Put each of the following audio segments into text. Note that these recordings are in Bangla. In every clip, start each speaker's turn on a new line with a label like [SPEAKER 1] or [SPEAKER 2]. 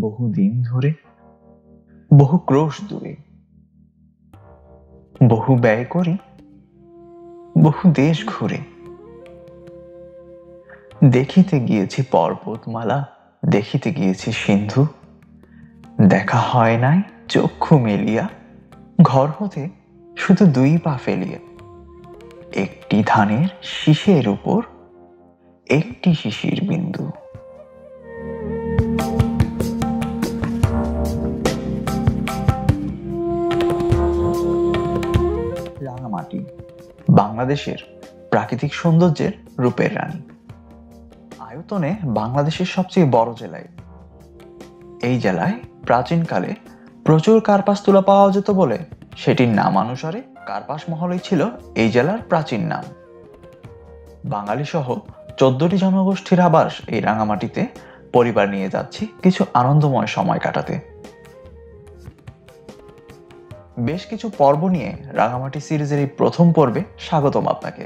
[SPEAKER 1] বহুদিন ধরে, বহু ক্রোশ দূরে, বহু ব্যয় করি, বহু দেশ ঘুরে। দেখিতে গিয়েছি পর্বতমালা, দেখিতে গিয়েছি সিন্ধু। দেখা হয় নাই চক্ষু মেলিয়া, ঘর হতে শুধু 2 পা ফেলিয়া। একটি ধানের শীষের উপর একটি শিশির বিন্দু। রাঙামাটি বাংলাদেশের প্রাকৃতিক সৌন্দর্যের রূপের রানী। আয়তনে বাংলাদেশের সবচেয়ে বড় জেলায়। এই জেলায় প্রাচীনকালে প্রচুর কার্পাস তুলা পাওয়া যেত বলে সেটির নাম অনুসারে কার্পাস মহলই ছিল এই জেলার প্রাচীন নাম। বাঙালি সহ 14টি জনগোষ্ঠীর আবাস এই রাঙামাটিতে পরিবার নিয়ে যাচ্ছি কিছু আনন্দময় সময় কাটাতে। বেশ কিছু পর্ব নিয়ে রাঙামাটি সিরিজের এই প্রথম পর্বে স্বাগতম আপনাকে।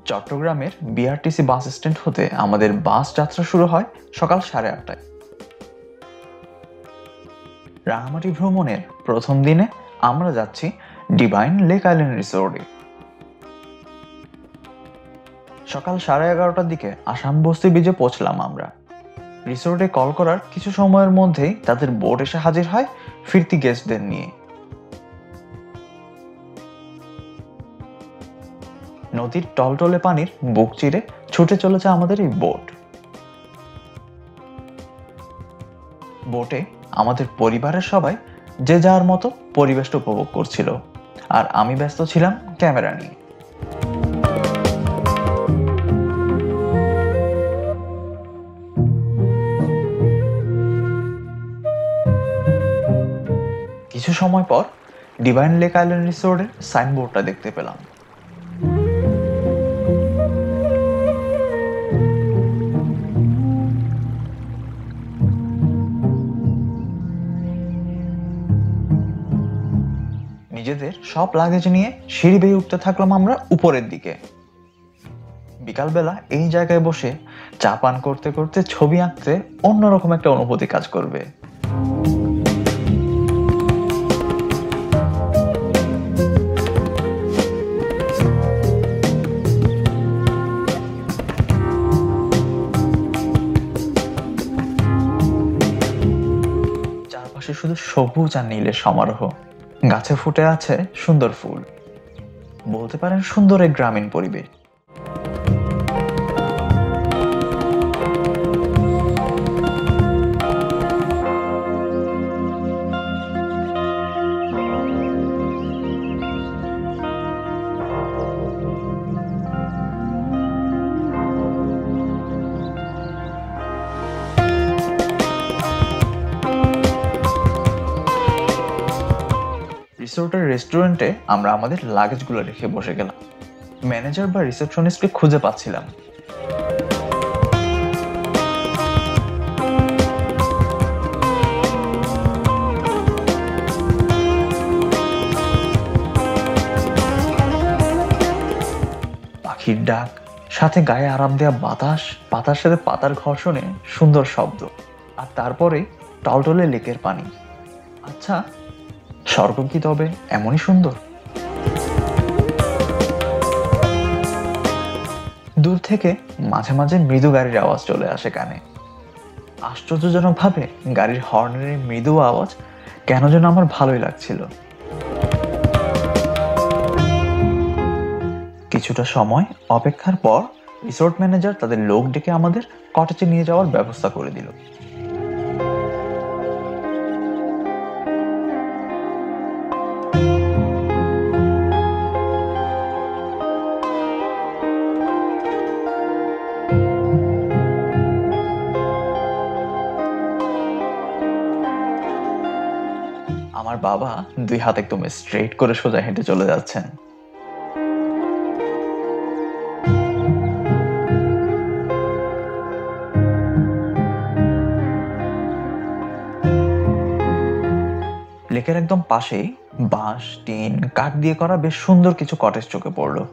[SPEAKER 1] চট্টগ্রামের বিআরটিসি বাস স্ট্যান্ড হতে আমাদের বাস যাত্রা শুরু হয় সকাল 8:30টায়। রাঙামাটি ভ্রমণের প্রথম দিনে আমরা যাচ্ছি ডিভাইন লেক আইল্যান্ড রিসোর্টে। সকাল 11:30টার দিকে আসাম বস্তি ব্রিজে পৌঁছলাম আমরা। রিসোর্টে কল করার কিছু সময়ের মধ্যেই তাদের বোট এসে হাজির হয় ফিরতি গেস্টদের নিয়ে। নদীর টলটলে পানির বুক চিরে ছুটে চলেছে আমাদের এই বোট। বোটে আমাদের পরিবারের সবাই যে যার মতো পরিবেশটা উপভোগ করছিল, আর আমি ব্যস্ত ছিলাম ক্যামেরা নিয়ে। কিছু সময় পর ডিভাইন লেক আইল্যান্ড রিসোর্টের সাইনবোর্ডটা দেখতে পেলাম। নিজেদের সব লাগেজ নিয়ে সিঁড়ি বেয়ে উঠতে থাকলাম আমরা উপরের দিকে। বিকালবেলা এই জায়গায় বসে চা পান করতে করতে ছবি আঁকতে অন্যরকম একটা অনুভূতি কাজ করবে। চারপাশে শুধু সবুজ আর নীলের সমারোহ। গাছে ফুটে আছে সুন্দর ফুল, বলতে পারেন সুন্দর এক গ্রামীণ পরিবেশ। রিসোর্টের রেস্টুরেন্টে আমরা আমাদের লাগেজগুলো রেখে বসে গেলাম। ম্যানেজার বা রিসেপশনিস্টকে খুঁজে পাচ্ছিলাম। পাখির ডাক, সাথে গায়ে আরাম দেয়া বাতাস, পাতার সাথে পাতার ঘর্ষণে সুন্দর শব্দ, আর তারপরে টলটলে লেকের পানি। আচ্ছা, স্বর্গ কি তবে এমনই সুন্দর? দূর থেকে মাঝে মাঝে মৃদু গাড়ির আওয়াজ চলে আসে কানে। আশ্চর্যজনক ভাবে গাড়ির হর্নের মৃদু আওয়াজ কেন যেন আমার ভালোই লাগছিল। কিছুটা সময় অপেক্ষার পর রিসোর্ট ম্যানেজার তাদের লোক ডেকে আমাদের কটেজে নিয়ে যাওয়ার ব্যবস্থা করে দিল। আমার বাবা 2 হাত একদম স্ট্রেট করে সোজা হেঁটে চলে যাচ্ছেন। লেকের একদম পাশেই বাঁশ, টিন, কাঠ দিয়ে করা বেশ সুন্দর কিছু কটেজ চোখে পড়লো।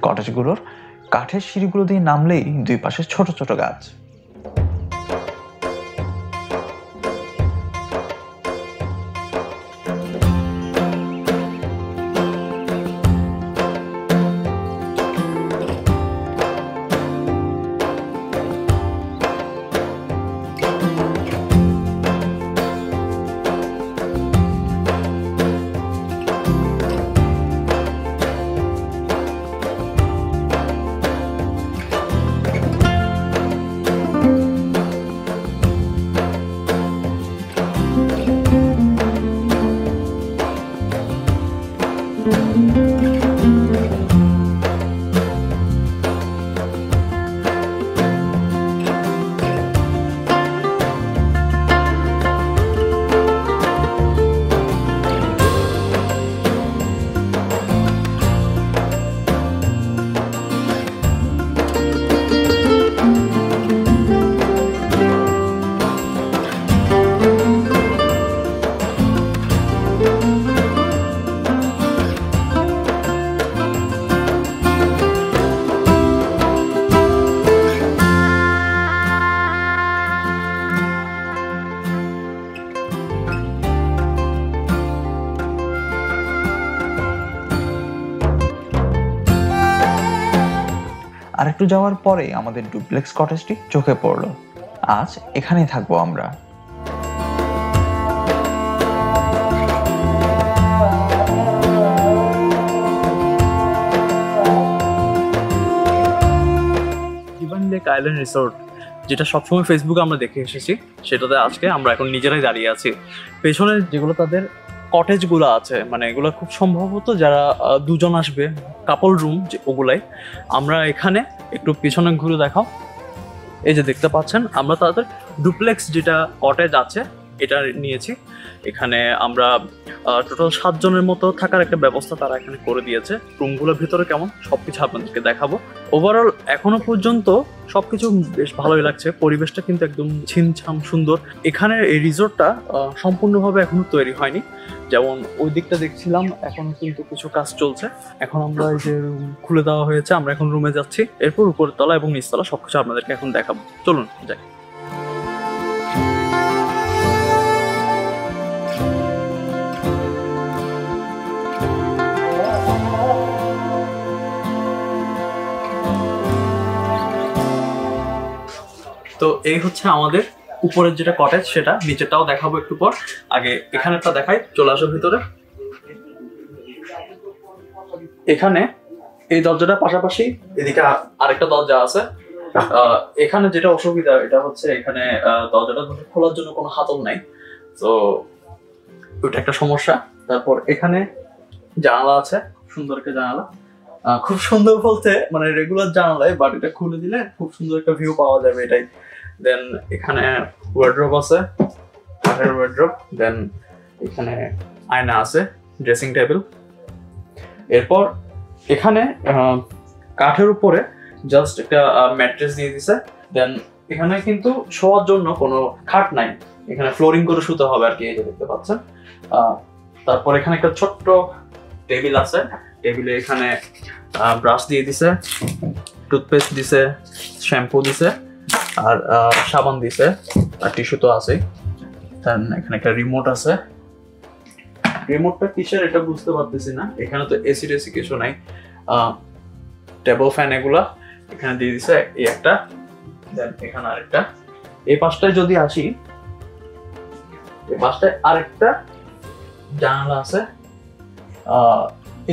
[SPEAKER 1] কটেজগুলোর কাঠের সিঁড়িগুলো দিয়ে নামলেই দুই পাশে ছোট ছোট গাছ। আর একটু যাওয়ার পরে আমাদের ডুপ্লেক্স কটেজটি চোখে পড়লো। আজ এখানেই থাকবো আমরা।
[SPEAKER 2] ডিভাইন লেক আইল্যান্ড রিসোর্ট, যেটা সবসময় ফেসবুকে আমরা দেখে এসেছি, সেটাতে আজকে আমরা এখন নিজেরাই দাঁড়িয়ে আছি। পেছনে যেগুলো তাদের কটেজগুলো আছে, মানে এগুলো খুব সম্ভবত যারা দুজন আসবে, কাপল রুম, যে ওগুলাই। আমরা এখানে একটু পিছনে ঘুরে দেখাও। এই যে দেখতে পাচ্ছেন, আমরা তাদের ডুপ্লেক্স যেটা কটেজ আছে এটা নিয়েছি। এখানে আমরা টোটাল 7 জনের মতো থাকার একটা ব্যবস্থা তারা এখানে করে দিয়েছে। রুমগুলোর ভিতরে কেমন সবকিছু আপনাদেরকে দেখাবো। ওভারঅল এখনো পর্যন্ত সবকিছু বেশ ভালোই লাগছে। পরিবেশটা কিন্তু একদম ছিমছাম সুন্দর। এখানে এই রিসোর্টটা সম্পূর্ণভাবে এখনো তৈরি হয়নি। যেমন ওই দিকটা দেখছিলাম, এখন কিন্তু কিছু কাজ চলছে। এখন আমরা এই যে রুম খুলে দেওয়া হয়েছে, আমরা এখন রুমে যাচ্ছি। এরপর উপরের তলা এবং নিচতলা সবকিছু আপনাদেরকে এখন দেখাবো। চলুন যাই। তো এই হচ্ছে আমাদের উপরের যেটা কটেজ, সেটা নিচেরটাও দেখাবো একটু পর। আগে এখানেরটা দেখাই, চলে আসো ভিতরে। এখানে এই দরজাটার পাশাপাশি এদিকে আরেকটা দরজা আছে। এখানে যেটা অসুবিধা এটা হচ্ছে, এখানে দরজাটা খোলার জন্য কোনো হাতল নাই, তো ওইটা একটা সমস্যা। তারপর এখানে জানালা আছে, সুন্দর একটা জানালা। খুব সুন্দর বলতে মানে রেগুলার জানালায়, বাট এটা খুলে দিলে খুব সুন্দর একটা ভিউ পাওয়া যাবে, এটাই। দেন এখানে ওয়ার্ড্রোব আছে, কাঠের ওয়ার্ড্রোব। দেন এখানে আয়না আছে, ড্রেসিং টেবিল। এরপর এখানে কাঠের উপরে জাস্ট একটা ম্যাট্রেস দিয়ে দিছে। দেন এখানে কিন্তু শোয়ার জন্য কোনো খাট নাই, এখানে ফ্লোরিং করে শুতে হবে আর কি, এই যে দেখতে পাচ্ছেন। তারপর এখানে একটা ছোট্ট টেবিল আছে। টেবিলে এখানে ব্রাশ দিয়ে দিছে, টুথপেস্ট দিছে, শ্যাম্পু দিছে, আর সাবান দিছে, আর টিস্যু তো আছেই। দেন এখানে একটা রিমোট আছে। রিমোটটা কিসের এটা বুঝতে পারতেছি না। এখানে তো এসি টেসি কিছু নাই। টেবল ফ্যান এগুলা এখানে দিয়ে দিছে, এই একটা। দেন এখানে আরেকটা। এই পাশটায় যদি আসি, এই পাশটায় আরেকটা জানালা আছে।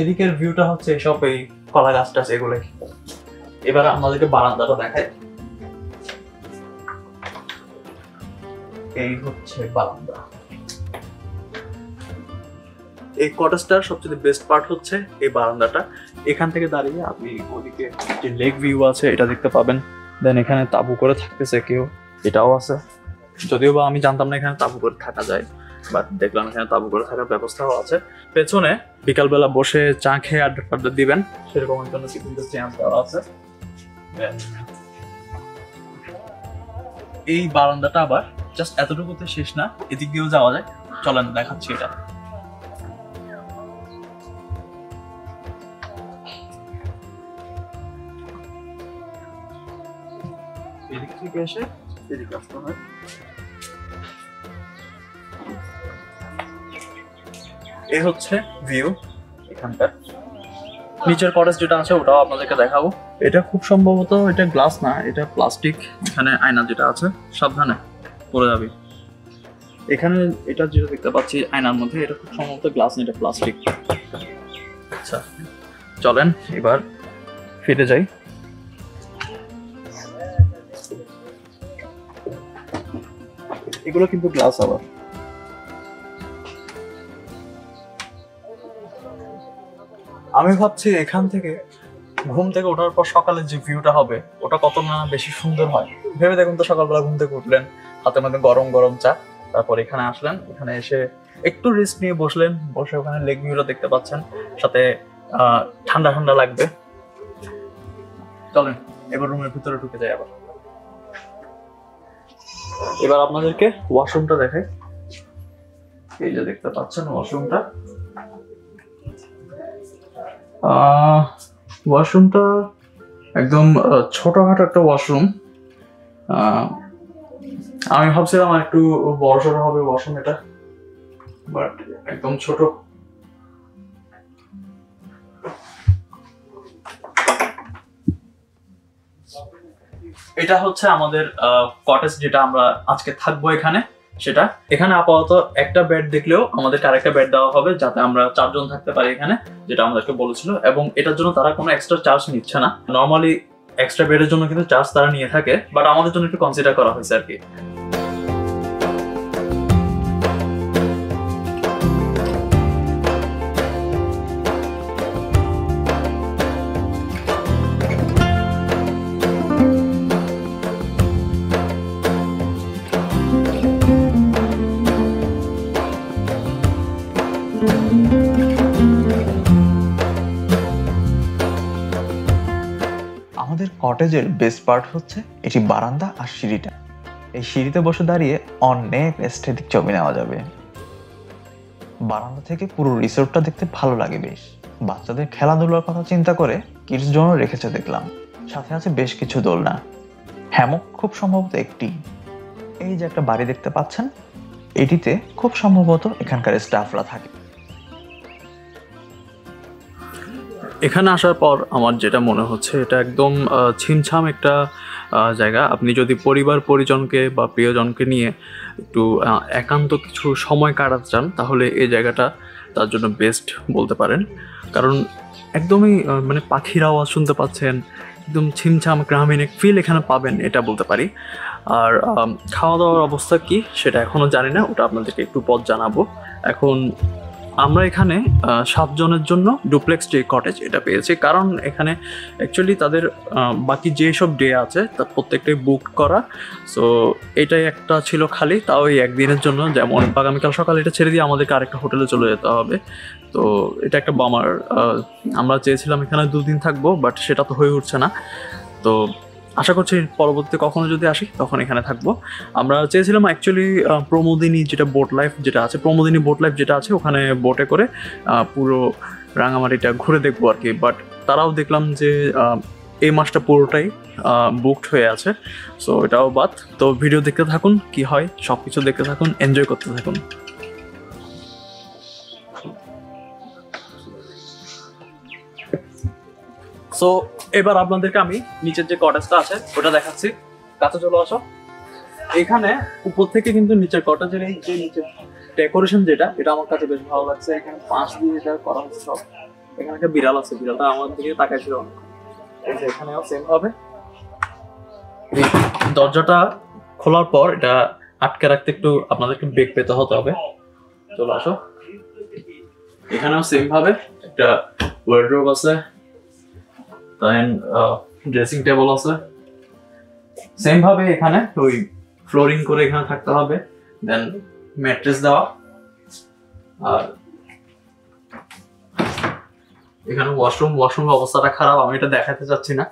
[SPEAKER 2] এদিকের ভিউটা হচ্ছে সব এই কলা গাছটা আছে, এগুলোই। এবার আমাদেরকে বারান্দাটা দেখায়। এই হচ্ছে বারান্দা। এই কটেজটার সবচেয়ে বেস্ট পার্ট হচ্ছে এই বারান্দাটা। এখান থেকে দাঁড়িয়ে আপনি ওদিকে যে লেক ভিউ আছে এটা দেখতে পাবেন। দেন এখানে তাঁবু করে থাকতেছে কেউ, এটাও আছে। যদিও বা আমি জানতাম না এখানে তাঁবু করে থাকা যায়, বাট দেখলাম এখানে তাঁবু করে থাকার ব্যবস্থাও আছে। পেছনে বিকালবেলা বসে চা খেয়ে আড্ডা দিবেন, সেরকম জন্য কিন্তু চেয়ার দেওয়া আছে। এই বারান্দাটা আবার জাস্ট এতটুকুতে শেষ না, এদিক দিয়েও যাওয়া যায়। চলেন দেখাচ্ছি এটা। এদিক থেকে এসে এদিকে আসতে হয়। এই হচ্ছে ভিউ এখানকার। নিচের কটেজ যেটা আছে ওটাও আপনাদেরকে দেখাবো। এটা খুব সম্ভবত এটা গ্লাস না, এটা প্লাস্টিক। এখানে আয়না যেটা আছে, সাবধানে পড়ে যাবে। এখানে এটা যেটা দেখতে পাচ্ছি আয়নার মধ্যে, এটা খুব সম্ভবত গ্লাস না, এটা প্লাস্টিক। আচ্ছা চলেন এবার ফিরে যাই। এগুলো কিন্তু গ্লাস। আবার আমি ভাবছি এখান থেকে ঘুম থেকে ওঠার পর সকালে যে ভিউটা হবে ওটা কত না বেশি সুন্দর হয়। ভেবে দেখুন তো, সকালবেলা ঘুম থেকে উঠলেন, হাতের মধ্যে গরম গরম চা, তারপর এখানে আসলেন, এখানে এসে একটু রেস্ট নিয়ে বসলেন, বসে ওখানে লেক ভিউটা দেখতে পাচ্ছেন, সাথে ঠান্ডা ঠান্ডা লাগবে। চলেন এবার রুমের ভিতরে ঢুকে যাই। এবার আপনাদেরকে ওয়াশরুমটা দেখাই। এই যে দেখতে পাচ্ছেন ওয়াশরুমটা। ওয়াশরুমটা একদম ছোটখাটো একটা ওয়াশরুম। আমি ভাবছিলাম আর একটু বড়সড় হবে ওয়াশরুম এটা, বাট একদম ছোট। এটা হচ্ছে আমাদের কটেজ, যেটা আমরা আজকে থাকবো এখানে। সেটা এখানে আপাতত একটা বেড দেখলেও আমাদেরকে আরেকটা বেড দেওয়া হবে, যাতে আমরা 4 জন থাকতে পারি এখানে, যেটা আমাদেরকে বলেছিল। এবং এটার জন্য তারা কোনো এক্সট্রা চার্জ নিচ্ছে না। নর্মালি এক্সট্রা বেডের জন্য কিন্তু চার্জ তারা নিয়ে থাকে, বাট আমাদের জন্য একটু কনসিডার করা হয়েছে আর কি।
[SPEAKER 1] আমাদের কটেজের বেস্ট পার্ট হচ্ছে এটি বারান্দা আর সিঁড়িটা। এই সিঁড়িতে বসে দাঁড়িয়ে অনেক এস্থেটিক ছবি নেওয়া যাবে। বারান্দা থেকে পুরো রিসোর্টটা দেখতে ভালো লাগে বেশ। বাচ্চাদের খেলাধুলার কথা চিন্তা করে কিডস জোনও রেখেছে দেখলাম, সাথে আছে বেশ কিছু দোলনা, হ্যামক খুব সম্ভবত একটি। এই যে একটা বাড়ি দেখতে পাচ্ছেন, এটিতে খুব সম্ভবত এখানকার স্টাফরা থাকে।
[SPEAKER 2] এখানে আসার পর আমার যেটা মনে হচ্ছে, এটা একদম ছিমছাম একটা জায়গা। আপনি যদি পরিবার পরিজনকে বা প্রিয়জনকে নিয়ে একটু একান্ত কিছু সময় কাটাতে চান, তাহলে এই জায়গাটা তার জন্য বেস্ট বলতে পারেন। কারণ একদমই মানে পাখির আওয়াজ শুনতে পাচ্ছেন, একদম ছিমছাম গ্রামীণ এক ফিল এখানে পাবেন, এটা বলতে পারি। আর খাওয়া দাওয়ার অবস্থা কি সেটা এখনও জানি না, ওটা আপনাদেরকে একটু পর জানাবো। এখন আমরা এখানে 7 জনের জন্য ডুপ্লেক্স ডে কটেজ এটা পেয়েছি, কারণ এখানে অ্যাকচুয়ালি তাদের বাকি যেসব ডে আছে তার প্রত্যেকটাই বুক করা। সো এটাই একটা ছিল খালি, তাও এই একদিনের জন্য। যেমন আগামীকাল সকালে এটা ছেড়ে দিয়ে আমাদেরকে আরেকটা হোটেলে চলে যেতে হবে। তো এটা একটা বামার। আমরা চেয়েছিলাম এখানে 2 দিন থাকবো, বাট সেটা তো হয়ে উঠছে না। তো আশা করছি পরবর্তীতে কখনো যদি আসি তখন এখানে থাকবো। আমরা চেয়েছিলাম অ্যাকচুয়ালি প্রমোদিনী যেটা বোট লাইফ যেটা আছে, প্রমোদিনী বোট লাইফ যেটা আছে, ওখানে বোটে করে পুরো রাঙামাটিটা ঘুরে দেখবো আর কি। বাট তারাও দেখলাম যে এই মাসটা পুরোটাই বুকড হয়ে আছে। সো এটাও বাদ। তো ভিডিও দেখতে থাকুন, কি হয় সব কিছু দেখতে থাকুন, এনজয় করতে থাকুন। সো এবার আপনাদেরকে আমি নিচের যে কটেজটা আছে ওটা দেখাচ্ছি। কাছে চলে আসো। এখানে উপর থেকে কিন্তু নিচের কটেজের এই যে নিচের ডেকোরেশন যেটা, এটা আমার কাছে বেশ ভালো লাগছে। এখানে পাঁচ দিয়ে এটা করা হচ্ছে সব। এখানে একটা বিড়াল আছে, বিড়ালটা আমার দিকে তাকাইছিল। এই যে এখানেও সেম হবে। দরজাটা খোলার পর এটা আটকে রাখতে একটু আপনাদেরকে বেগ পেতে হতে হবে। চলে আসো। এখানেও সেম ভাবে একটা ওয়ার্ডরোব আছে, দেন ড্রেসিং টেবিল আছে। সেম ভাবে এখানে ওই ফ্লোরিং করে এখানে থাকতে হবে, দেন ম্যাট্রেস দেওয়া। আর এখানে ওয়াশরুম অবস্থাটা খারাপ, আমি এটা দেখাতে চাচ্ছি না।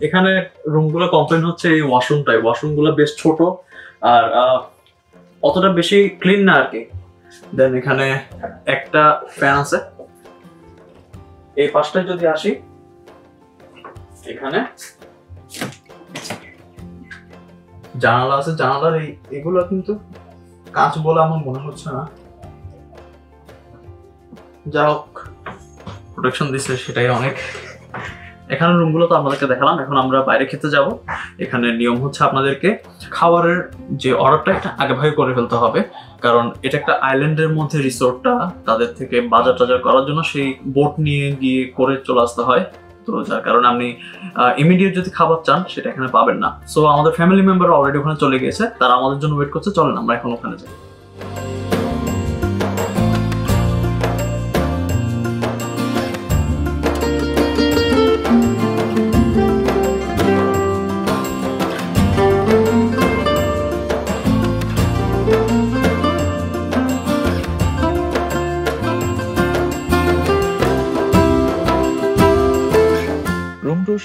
[SPEAKER 2] এখানে রুমগুলো কমপ্লেন হচ্ছে এই ওয়াশরুমগুলো বেশ ছোট আর অতটা বেশি ক্লিন না আর কি। দেন এখানে একটা ফ্যান আছে। এই পাশটায় যদি আসি, এখানে জানালা আছে, জানালার এগুলো কিন্তু কাঁচ বলে আমার মনে হচ্ছে না, যা হোক প্রোটেকশন দিচ্ছে সেটাই অনেক। এখানে রুমগুলো তো আপনাদেরকে দেখালাম, এখন আমরা বাইরে খেতে যাব। এখানে নিয়ম হচ্ছে আপনাদেরকে খাবারের যে অর্ডারটা এটা আগে ভাগে করে ফেলতে হবে, কারণ এটা একটা আইল্যান্ডের মধ্যে রিসোর্টটা, তাদের থেকে বাজার টাজার করার জন্য সেই বোট নিয়ে গিয়ে করে চলে আসতে হয়। তো যার কারণে আপনি ইমিডিয়েট যদি খাবার চান সেটা এখানে পাবেন না। সো আমাদের ফ্যামিলি মেম্বার অলরেডি ওখানে চলে গিয়েছে, তারা আমাদের জন্য ওয়েট করছে, চলেন আমরা এখন ওখানে যাই।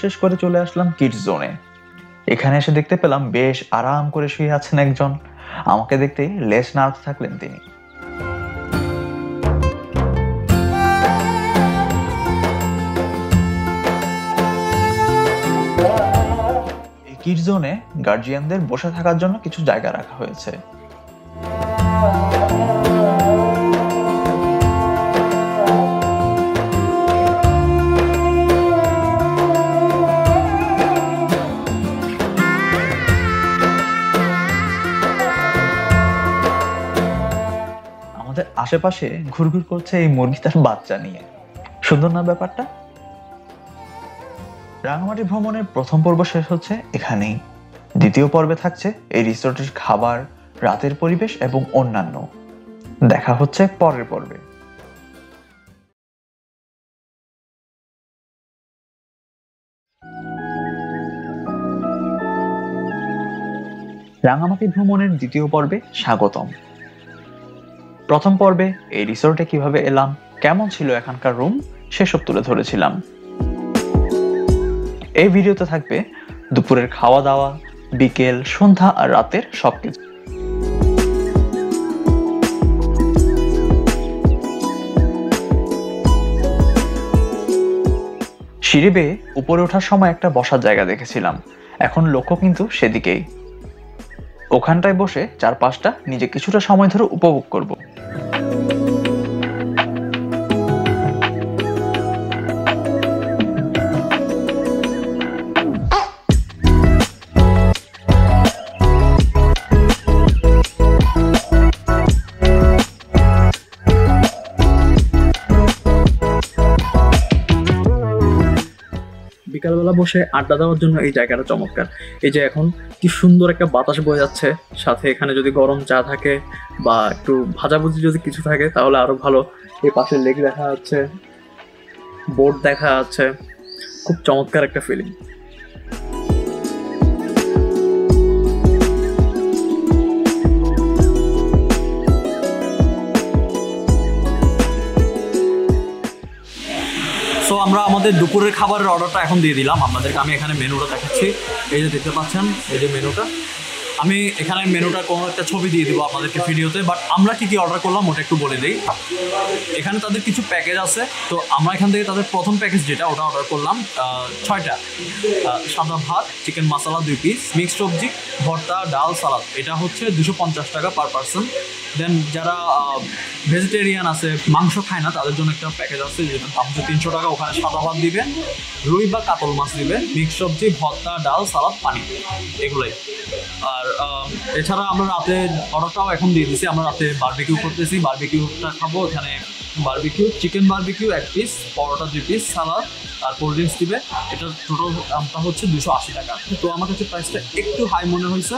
[SPEAKER 1] শেষ করে চলে আসলাম কিডস জোনে। এখানে এসে দেখতে পেলাম বেশ আরাম করে শুয়ে আছেন একজন। আমাকে দেখতে লেস নার্ভ থাকলেন তিনি। এই কিডস জোনে গার্জিয়ানদের বসে থাকার জন্য কিছু জায়গা রাখা হয়েছে। আশেপাশে ঘুরঘুর করছে এই মুরগি তার বাচ্চা নিয়ে। সুন্দর না ব্যাপারটা? রাঙামাটি ভ্রমণের প্রথম পর্ব শেষ হচ্ছে এখানেই। দ্বিতীয় পর্বে থাকছে এই রিসোর্টের খাবার, রাতের পরিবেশ এবং অন্যান্য। দেখা হচ্ছে পরের পর্বে। রাঙামাটি ভ্রমণের দ্বিতীয় পর্বে স্বাগতম। প্রথম পর্বে এই রিসোর্টে কিভাবে এলাম, কেমন ছিল এখানকার রুম, সেসব তুলে ধরেছিলাম। এই ভিডিওতে থাকবে দুপুরের খাওয়া দাওয়া, বিকেল, সন্ধ্যা আর রাতের সবকিছু। সিঁড়ি বেয়ে উপরে ওঠার সময় একটা বসার জায়গা দেখেছিলাম, এখন লক্ষ্য কিন্তু সেদিকেই। ওখানটায় বসে চারপাশটা নিজে কিছুটা সময় ধরে উপভোগ করব।
[SPEAKER 2] বিকালবেলা বসে আড্ডা দেওয়ার জন্য এই জায়গাটা চমৎকার। এই যে এখন কি সুন্দর একটা বাতাস বয়ে যাচ্ছে, সাথে এখানে যদি গরম চা থাকে বা একটু ভাজাভুজি যদি কিছু থাকে তাহলে আরো ভালো। এই পাশে লেক দেখা যাচ্ছে, বোট দেখা যাচ্ছে, খুব চমৎকার একটা ফিলিং। সো আমরা আমাদের দুপুরের খাবারের অর্ডারটা এখন দিয়ে দিলাম আপনাদেরকে। আমি এখানে মেনুটা দেখাচ্ছি, এই যে দেখতে পাচ্ছেন, এই যে মেনুটা। আমি এখানে মেনুটা কোনো একটা ছবি দিয়ে দিব আপনাদেরকে ভিডিওতে, বাট আমরা কি কি অর্ডার করলাম ওটা একটু বলে দিই। এখানে তাদের কিছু প্যাকেজ আছে, তো আমরা এখান থেকে তাদের প্রথম প্যাকেজ যেটা ওটা অর্ডার করলাম 6টা। সাদা ভাত, চিকেন মশলা 2 পিস, মিক্সড সবজি, ভর্তা, ডাল, সালাদ। এটা হচ্ছে 250 টাকা পার পার্সন। দেন যারা ভেজিটেরিয়ান আছে, মাংস খায় না, তাদের জন্য একটা প্যাকেজ আছে যেটা দাম হচ্ছে 300 টাকা। ওখানে সাদা ভাত দিবে, রুই বা কাতল মাছ দিবে, মিক্সড সবজি, ভর্তা, ডাল, সালাদ, পানি, এগুলোই। আর এছাড়া আমরা রাতে অর্ডারটাও এখন দিয়ে দিছি। আমরা রাতে বারবিকিউ করতেছি, বারবিকিউটা খাবো। এখানে বারবিকিউ, চিকেন বারবিকিউ 1 পিস, পরোটা 2 পিস, সালাদ আর কোল্ড ড্রিঙ্কস দিবে। এটার টোটাল দামটা হচ্ছে 280 টাকা। তো আমার কাছে প্রাইসটা একটু হাই মনে হয়েছে।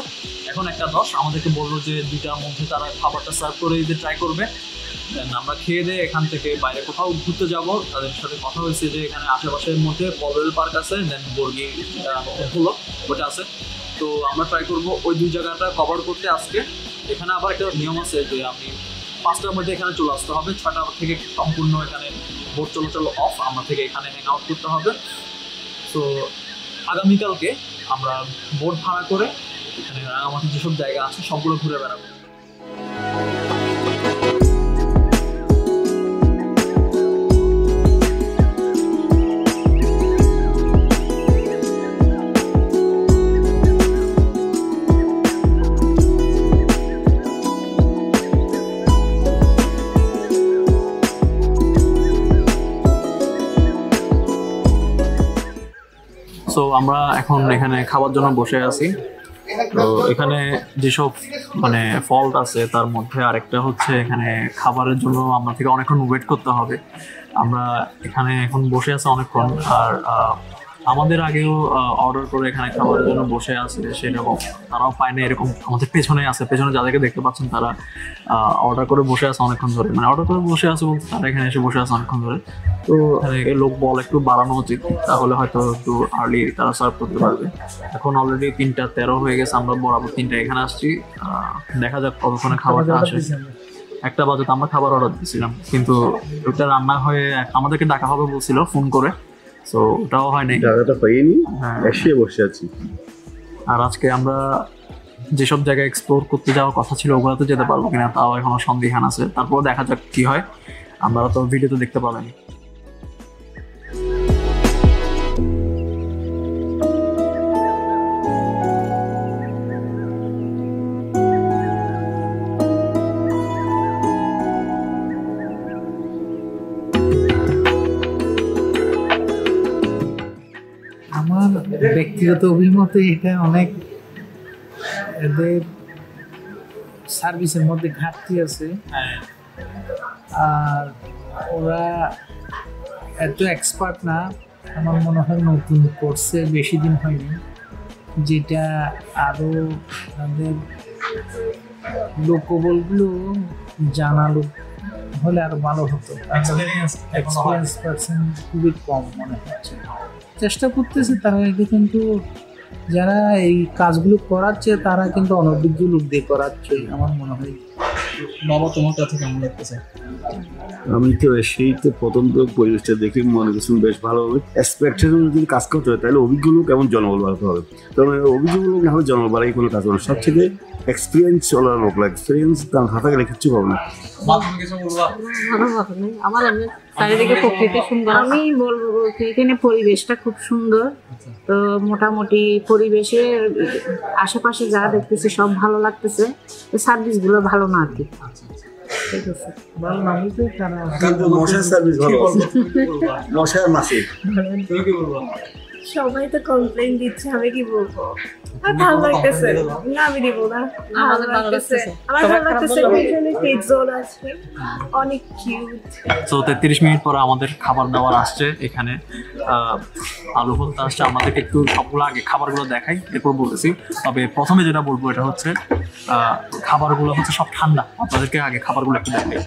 [SPEAKER 2] এখন 1:10 আমাদেরকে বললো যে 2টার মধ্যে তারা খাবারটা সার্ভ করে দিতে ট্রাই করবে। দেন আমরা খেয়ে দিয়ে এখান থেকে বাইরে কোথাও ঘুরতে যাব। তাদের সাথে কথা হয়েছে যে এখানে আশেপাশের মধ্যে পলওয়েল পার্ক আছে, দেন বর্গি হলো ওটা আছে। তো আমরা ট্রাই করবো ওই 2 জায়গাটা কভার করতে আজকে। এখানে আবার একটা নিয়ম আছে যে আপনি 5টার মধ্যে এখানে চলে আসতে হবে, 6টা থেকে সম্পূর্ণ এখানে বোট চলাচল অফ, আমার থেকে এখানে হ্যাং আউট করতে হবে। তো আগামীকালকে আমরা বোট ভাড়া করে এখানে রাঙামাটি যেসব জায়গা আছে সবগুলো ঘুরে বেড়াবো। সো আমরা এখন এখানে খাবার জন্য বসে আছি। তো এখানে যেসব মানে ফল্ট আছে তার মধ্যে আরেকটা হচ্ছে এখানে খাবারের জন্য আমরা থেকে অনেকক্ষণ ওয়েট করতে হবে। আমরা এখানে এখন বসে আছি অনেকক্ষণ, আর আমাদের আগেও অর্ডার করে এখানে খাবারের জন্য বসে আছে সেরকম তারাও পায় না। এরকম আমাদের পেছনে আছে, পেছনে যাদেরকে দেখতে পাচ্ছেন তারা অর্ডার করে বসে আছে অনেকক্ষণ ধরে, মানে অর্ডার করে বসে আছে বলতে তারা এখানে এসে বসে আছে অনেকক্ষণ ধরে। তো লোক বল একটু বাড়ানো উচিত, তাহলে হয়তো একটু আর্লি তারা সার্ভ করতে পারবে। এখন অলরেডি 3:13 হয়ে গেছে, আমরা বরাবর 3টা এখানে আসছি। দেখা যাক কতক্ষণে খাবারটা আসে। 1টা বাজে আমরা খাবার অর্ডার দিয়েছিলাম, কিন্তু ওটা রান্না হয়ে আমাদেরকে ডাকা হবে বলছিল ফোন করে, তো ওটাও হয়নি,
[SPEAKER 3] জায়গাটা পাইনি, এসে বসে আছি।
[SPEAKER 2] আর আজকে আমরা যেসব জায়গায় এক্সপ্লোর করতে যাওয়ার কথা ছিল ওগুলোতে যেতে পারবো কিনা তাও এখনো সন্দিহান আছে। তারপর দেখা যাক কি হয়, আমরা তো ভিডিওতে দেখতে পাবেন।
[SPEAKER 4] আমার ব্যক্তিগত অভিমতে এটা অনেক এদের সার্ভিসের মধ্যে ঘাটতি আছে, আর ওরা এত এক্সপার্ট না। আমার মনে হয় নতুন কোর্সে বেশি দিন হয়নি, যেটা আরও তাদের লোকবলগুলো জানালো হলে আরো ভালো হতো। এক্সপিরিয়েন্স পার্সন খুবই কম মনে হচ্ছে। চেষ্টা করতেছে তারা, কিন্তু যারা এই কাজগুলো করাচ্ছে তারা কিন্তু অনভিজ্ঞ লোক দিয়ে করাচ্ছে আমার মনে হয়।
[SPEAKER 2] বাবা তোমার কাছে কেমন লাগতেছে?
[SPEAKER 3] আমি তো সেই তো প্রথম তো পরিবেশটা দেখে মনে করছি বেশ ভালো হবে। এক্সপেকটেশন যদি কাজ করতে হয় তাহলে অভিজ্ঞ লোক এমন জনবল বাড়াতে হবে। তবে অভিজ্ঞ লোক না হলে জনবল বাড়াই কোনো কাজ হবে না। সবথেকে এক্সপিরিয়েন্স চলার লোক লাগে, এক্সপিরিয়েন্স তার হাতে গেলে কিচ্ছু পাবো না।
[SPEAKER 5] আমার চারিদিকে প্রকৃতি সুন্দর। আমি বলবো এখানে পরিবেশটা খুব সুন্দর। তো মোটামুটি পরিবেশে আশেপাশে যা দেখতেছি সব ভালো লাগতেছে, সার্ভিস গুলো ভালো না আর কি। ঠিক আছে,
[SPEAKER 4] ভালো না বুঝতে তারা
[SPEAKER 3] মশার সার্ভিস ভালো, মশার মাসে
[SPEAKER 2] তুমি কি বলবো?
[SPEAKER 6] সবাই তো কমপ্লেইন দিচ্ছে, আমি কি বলবো? আর ভালো লাগতেছে না, আমি দিব না।
[SPEAKER 5] আমাদের ভালো লাগতেছে,
[SPEAKER 6] আমার ভালো লাগতেছে। এখানে কিড জোন আছে, অনেক কিউট।
[SPEAKER 2] তো 33 মিনিট পরে আমাদের খাবার দাবার আসছে। এখানে আলু ভর্তা আসছে। আমাদেরকে একটু সবগুলো আগে খাবারগুলো দেখাই, এরপর বলতেছি। তবে প্রথমে যেটা বলবো এটা হচ্ছে খাবারগুলো হচ্ছে সব ঠান্ডা। আপনাদেরকে আগে খাবারগুলো একটু দেখাই।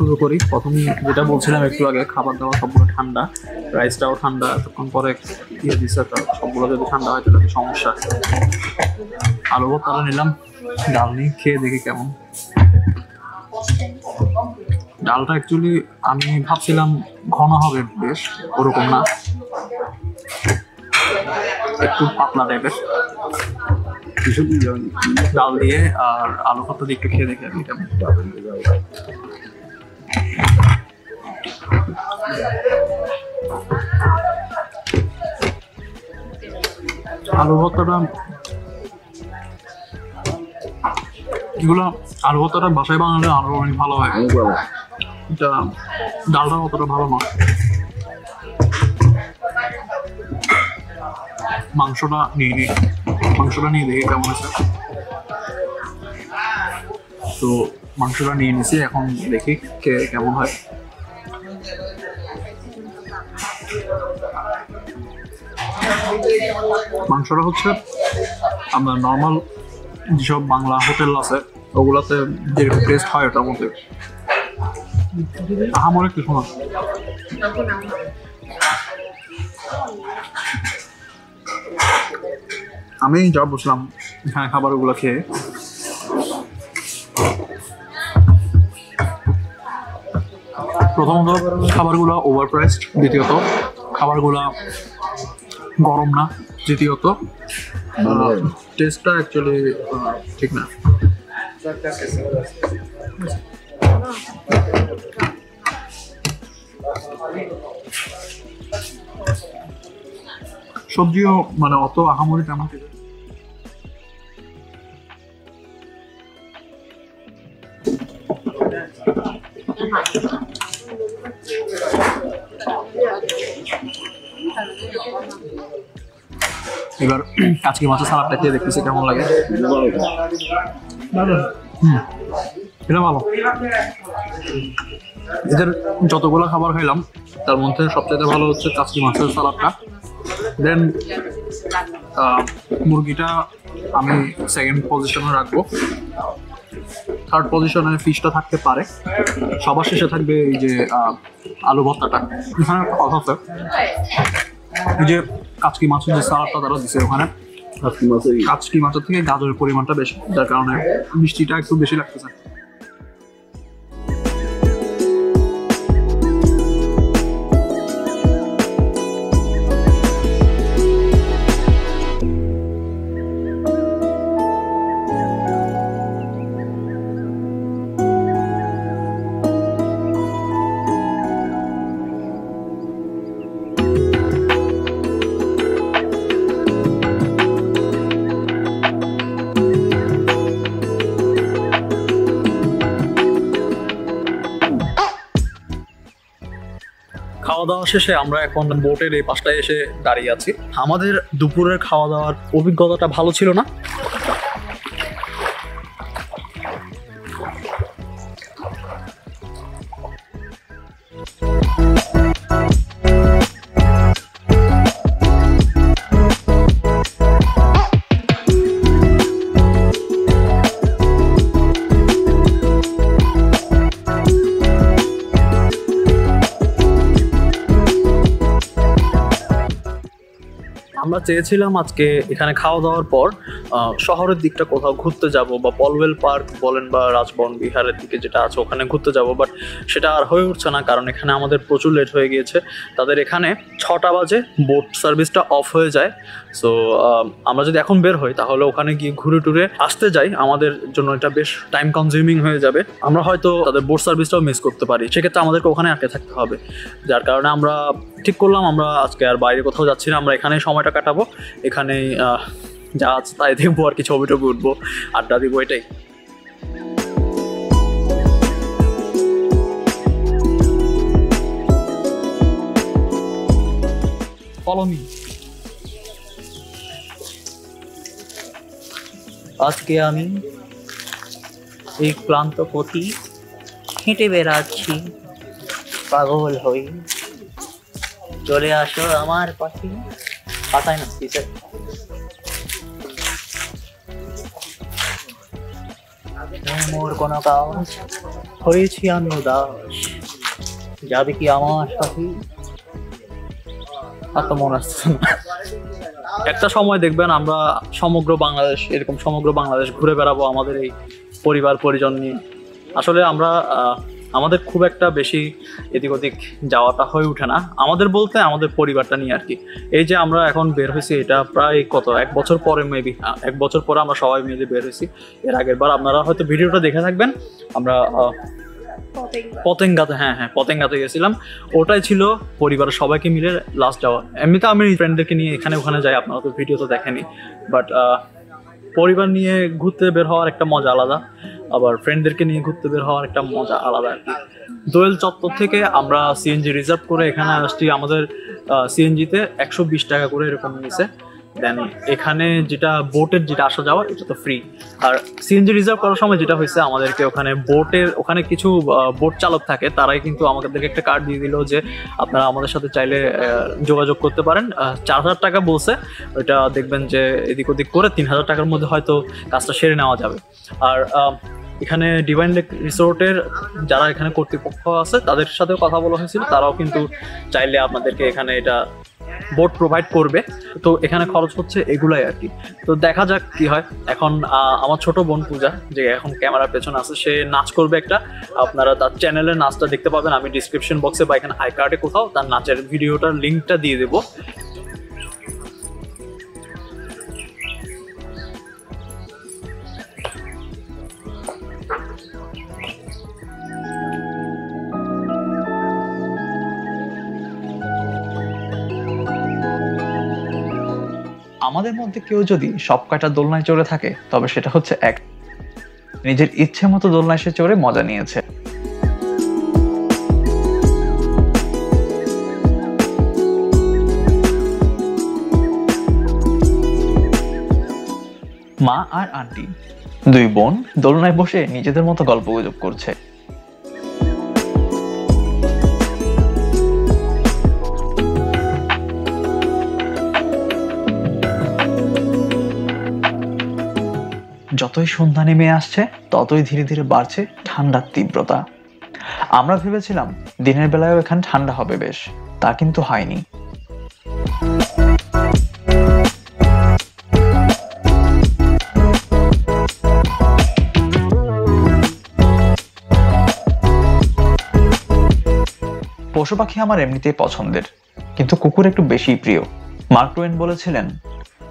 [SPEAKER 2] শুরু করি। প্রথমে যেটা বলছিলাম একটু আগে, খাবার দাবার সবগুলো ঠান্ডা, রাইসটাও ঠান্ডা। এতক্ষণ পরে দিয়ে দিচ্ছে, সবগুলো যদি ঠান্ডা হয় তাহলে সমস্যা। আলু ভর্তা নিলাম, ডাল নিয়ে খেয়ে দেখি কেমন। ডালটা অ্যাকচুয়ালি আমি ভাবছিলাম ঘন হবে, বেশ ওরকম না, একটু পাতলা টাইপের। ডাল দিয়ে আর আলু ভর্তা দিয়ে একটু খেয়ে দেখি আমি কেমন। আলু ভর্তাটা এগুলো আলু ভর্তাটা বাসায় বানালে আরো অনেক ভালো হয়। এটা ডালটা অতটা ভালো নয়। মাংসটা নিয়ে দেখি কেমন আছে। তো মাংসটা নিয়ে নিছি, এখন দেখি কেমন হয়। মাংসটা হচ্ছে আমরা নর্মাল যেসব বাংলা হোটেল আছে ওগুলাতে যেরকম টেস্ট হয় ওটার মধ্যে আমার কিছু না। আমি যা বুঝলাম এখানে খাবারগুলো খেয়ে, প্রথমত খাবারগুলো ওভার প্রাইসড, দ্বিতীয়ত খাবারগুলো গরম না, তৃতীয়ত টেস্টটা অ্যাকচুয়ালি ঠিক না। সবজিও মানে অত আহামরি তেমন খেতে এবার কাচকি মাছের সালাদটা খেয়ে দেখতেছি কেমন লাগে। এটা ভালো। এদের যতগুলো খাবার খাইলাম তার মধ্যে সবচেয়ে ভালো হচ্ছে কাচকি মাছের সালাদটা। দেন মুরগিটা আমি সেকেন্ড পজিশনে রাখবো। থার্ড পজিশনে ফিশটা থাকতে পারে, সবার শেষে থাকবে এই যে আলু ভর্তাটা। এখানে একটা কথা আছে, এই যে কাচকি মাছের যে সালাদটা তারা দিচ্ছে ওখানে কাচকি মাছের থেকে গাজরের পরিমাণটা বেশি, যার কারণে মিষ্টিটা একটু বেশি লাগতেছে। খাওয়া দাওয়া শেষে আমরা এখন বোটের এই পাশটায় এসে দাঁড়িয়ে আছি। আমাদের দুপুরের খাওয়া দাওয়ার অভিজ্ঞতাটা ভালো ছিল না। আমরা চেয়েছিলাম আজকে এখানে খাওয়া দাওয়ার পর শহরের দিকটা কোথাও ঘুরতে যাব, বা পলওয়েল পার্ক বলেন বা রাজবন বিহারের দিকে যেটা আছে ওখানে ঘুরতে যাব, বাট সেটা আর হয়ে উঠছে না, কারণ এখানে আমাদের প্রচুর লেট হয়ে গিয়েছে। তাদের এখানে 6টা বাজে বোট সার্ভিসটা অফ হয়ে যায়। সো আমরা যদি এখন বের হই তাহলে ওখানে গিয়ে ঘুরে টুরে আসতে যাই, আমাদের জন্য এটা বেশ টাইম কনজিউমিং হয়ে যাবে। আমরা হয়তো তাদের বোট সার্ভিসটাও মিস করতে পারি, সেক্ষেত্রে আমাদেরকে ওখানে আটকে থাকতে হবে। যার কারণে আমরা ঠিক করলাম আমরা আজকে আর বাইরে কোথাও যাচ্ছি না, আমরা এখানেই সময়টা কাটাবো, এখানেই যা আছে তাই দেখবো, আর কি ছবি টবি উঠবো, আড্ডা দিব, এটাই। Follow me.
[SPEAKER 7] আজকে আমি এই ক্লান্ত পথি হেঁটে বেড়াচ্ছি পাগল হই, চলে আসো আমার পাখি। পাতায় না কিসে মোর কোনো কাজ, হয়েছি আমি উদাস, যাবে কি আমার সাথে? আর তো মনে আসছে না।
[SPEAKER 2] একটা সময় দেখবেন আমরা সমগ্র বাংলাদেশ, এরকম সমগ্র বাংলাদেশ ঘুরে বেড়াবো আমাদের এই পরিবার পরিজন নিয়ে। আসলে আমরা আমাদের খুব একটা বেশি এদিক ওদিক যাওয়াটা হয়ে ওঠে না, আমাদের বলতে আমাদের পরিবারটা নিয়ে আর কি। এই যে আমরা এখন বের হয়েছি, এটা প্রায় কত 1 বছর পরে, মেবি 1 বছর পরে আমরা সবাই মিলে বের হয়েছি। এর আগের বার আপনারা হয়তো ভিডিওটা দেখে থাকবেন, আমরা পতেঙ্গাতে, হ্যাঁ পতেঙ্গাতে গেছিলাম। ওটাই ছিল পরিবারের সবাইকে মিলে লাস্ট যাওয়া। এমনিতে আমি ফ্রেন্ডদেরকে নিয়ে এখানে ওখানে যাই, আপনারা তো ভিডিও তো দেখেনি, বাট পরিবার নিয়ে ঘুরতে বের হওয়ার একটা মজা আলাদা, আবার ফ্রেন্ডদেরকে নিয়ে ঘুরতে বের হওয়ার একটা মজা আলাদা আর কি। দোয়েল চত্বর থেকে আমরা সিএনজি রিজার্ভ করে এখানে আসছি, আমাদের সিএনজিতে 120 টাকা করে এরকম নিয়েছে। দেন এখানে যেটা বোটের যেটা আসা যাওয়া এটা তো ফ্রি। আর সিএনজি রিজার্ভ করার সময় যেটা হয়েছে, আমাদেরকে ওখানে ওখানে কিছু বোট চালক থাকে, তারাই কিন্তু আমাদেরকে একটা কার্ড দিয়ে দিল যে আপনারা আমাদের সাথে চাইলে যোগাযোগ করতে পারেন। 4000 টাকা বলছে, ওইটা দেখবেন যে এদিক ওদিক করে 3000 টাকার মধ্যে হয়তো কাজটা সেরে নেওয়া যাবে। আর এখানে ডিভাইন লেক রিসোর্টের যারা এখানে কর্তৃপক্ষ আছে তাদের সাথেও কথা বলা হয়েছিল, তারাও কিন্তু চাইলে আপনাদেরকে এখানে এটা বোট প্রোভাইড করবে। তো এখানে খরচ হচ্ছে এগুলাই আর কি। তো দেখা যাক কি হয়। এখন আমার ছোট বোন পূজা, যে এখন ক্যামেরার পেছনে আছে, সে নাচ করবে একটা। আপনারা তার চ্যানেলের নাচটা দেখতে পাবেন, আমি ডিসক্রিপশন বক্সে বা এখানে আই কার্ডে কোথাও তার নাচের ভিডিওটার লিঙ্কটা দিয়ে দেবো।
[SPEAKER 1] আমাদের মধ্যে কেউ যদি সব কয়টা দোলনায় চড়ে থাকে তবে সেটা হচ্ছে এক নিজের ইচ্ছে মতো দোলনায় সে চড়ে মজা নিয়েছে। মা আর আন্টি দুই বোন দোলনায় বসে নিজেদের মতো গল্পগুজব করছে। যতই সন্ধ্যা নেমে আসছে ততই ধীরে ধীরে বাড়ছে ঠান্ডার তীব্রতা। আমরা ভেবেছিলাম দিনের বেলায়ও এখানে ঠান্ডা হবে বেশ, তা কিন্তু হয়নি। পশু পাখি আমার এমনিতেই পছন্দের, কিন্তু কুকুর একটু বেশি প্রিয়। মার্ক টোয়েন বলেছিলেন,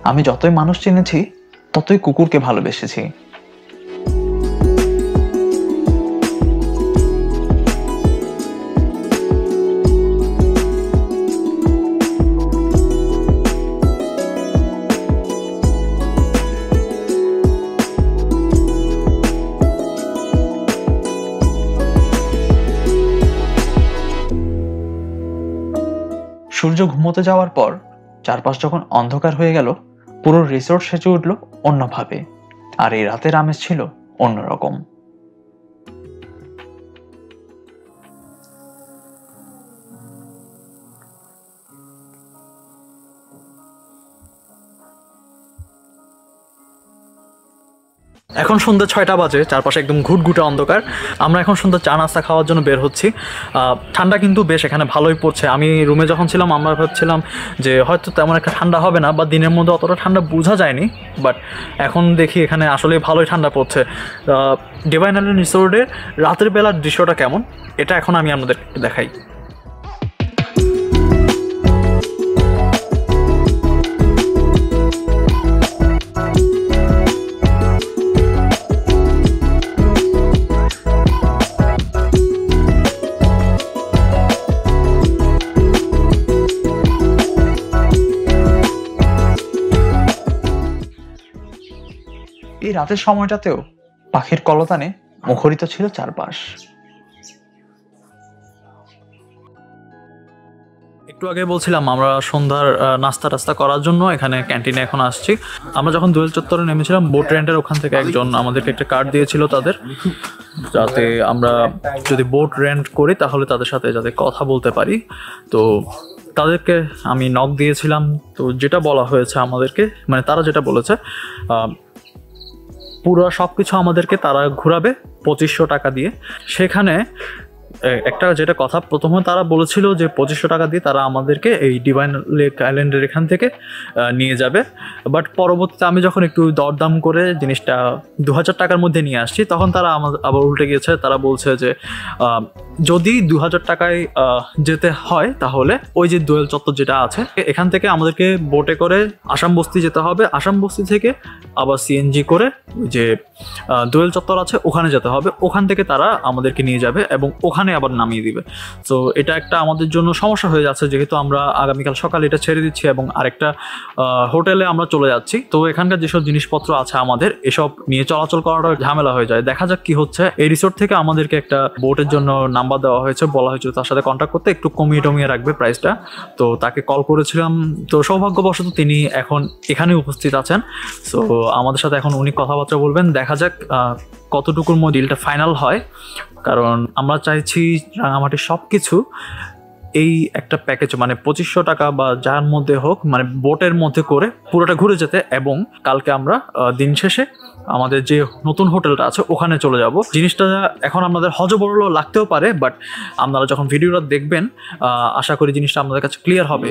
[SPEAKER 1] আমি যতই মানুষ চিনেছি ততই কুকুরকে ভালোবেসেছি। সূর্য ঘুমোতে যাওয়ার পর চারপাশ যখন অন্ধকার হয়ে গেল, পুরো রিসোর্ট সেজে উঠল অন্যভাবে। আর এই রাতের আমেজ ছিল অন্যরকম।
[SPEAKER 2] এখন সন্ধ্যা 6টা বাজে, চারপাশে একদম ঘুটঘুটে অন্ধকার। আমরা এখন সন্ধ্যা চা নাস্তা খাওয়ার জন্য বের হচ্ছি। ঠান্ডা কিন্তু বেশ এখানে ভালোই পড়ছে। আমি রুমে যখন ছিলাম আমরা ভাবছিলাম যে হয়তো তেমন একটা ঠান্ডা হবে না, বা দিনের মধ্যে অতটা ঠান্ডা বোঝা যায়নি, বাট এখন দেখি এখানে আসলে ভালোই ঠান্ডা পড়ছে। ডিভাইন আইল্যান্ড রিসোর্টের রাতের বেলার দৃশ্যটা কেমন এটা এখন আমি আপনাদের দেখাই।
[SPEAKER 1] এই রাতের সময়টাতেও পাখির কলতানে মুখরিত ছিল চারপাশ।
[SPEAKER 2] একটু আগে বলছিলাম আমরা সন্ধ্যার নাস্তা টাস্তা করার জন্য এখানে ক্যান্টিনে এখন আসছি। আমরা যখন দোয়েল চত্বরে নেমেছিলাম বোট রেন্টের ওখান থেকে একজন আমাদেরকে একটা কার্ড দিয়েছিল তাদের, যাতে আমরা যদি বোট রেন্ট করি তাহলে তাদের সাথে যাতে কথা বলতে পারি। তো তাদেরকে আমি নক দিয়েছিলাম। তো যেটা বলা হয়েছে আমাদেরকে, মানে তারা যেটা বলেছে, পুরো সব কিছু আমাদেরকে তারা ঘোরাবে 2500 টাকা দিয়ে। সেখানে একটা যেটা কথা প্রথমে তারা বলেছিল যে 2500 টাকা দিয়ে তারা আমাদেরকে এই ডিভাইন লেক আইল্যান্ডের এখান থেকে নিয়ে যাবে। বাট পরবর্তীতে আমি যখন একটু দরদাম করে জিনিসটা 2000 টাকার মধ্যে নিয়ে আসছি, তখন তারা আবার উল্টে গিয়েছে। তারা বলছে যে যদি 2000 টাকায় যেতে হয় তাহলে ওই যে দোয়েল চত্বর যেটা আছে এখান থেকে আমাদেরকে বোটে করে আসাম বস্তি যেতে হবে। আসাম বস্তি থেকে আবার সিএনজি করে যে দোয়েল চত্বর আছে ওখানে যেতে হবে। ওখান থেকে তারা আমাদেরকে নিয়ে যাবে এবং ওখানে আবার নামিয়ে দিবে। তো এটা একটা আমাদের জন্য সমস্যা হয়ে যাচ্ছে, যেহেতু আমরা আগামীকাল সকালে এটা ছেড়ে দিচ্ছি এবং আরেকটা হোটেলে আমরা চলে যাচ্ছি। তো এখানকার যেসব জিনিসপত্র আছে আমাদের এসব নিয়ে চলাচল করাটা ঝামেলা হয়ে যায়। দেখা যাক কি হচ্ছে। এই রিসোর্ট থেকে আমাদেরকে একটা বোটের জন্য নাম্বার দেওয়া হয়েছে, বলা হয়েছে তার সাথে কন্ট্যাক্ট করতে, একটু কমিয়ে রাখবে প্রাইসটা। তো তাকে কল করেছিলাম, তো সৌভাগ্যবশত তিনি এখন এখানে উপস্থিত আছেন। সো আমাদের সাথে এখন উনি কথাবার্তা বলবেন। দেখা যাক কতটুকুর মধ্যে ডিলটা ফাইনাল হয়, কারণ আমরা চাইছি রাঙামাটির সব কিছু এই একটা প্যাকেজ মানে 2500 টাকা বা যার মধ্যে হোক, মানে বোটের মধ্যে করে পুরোটা ঘুরে যেতে, এবং কালকে আমরা দিন শেষে আমাদের যে নতুন হোটেলটা আছে ওখানে চলে যাব। জিনিসটা এখন আমাদের হজবরল লাগতেও পারে, বাট আপনারা যখন ভিডিওটা দেখবেন আশা করি জিনিসটা আপনাদের কাছে ক্লিয়ার হবে।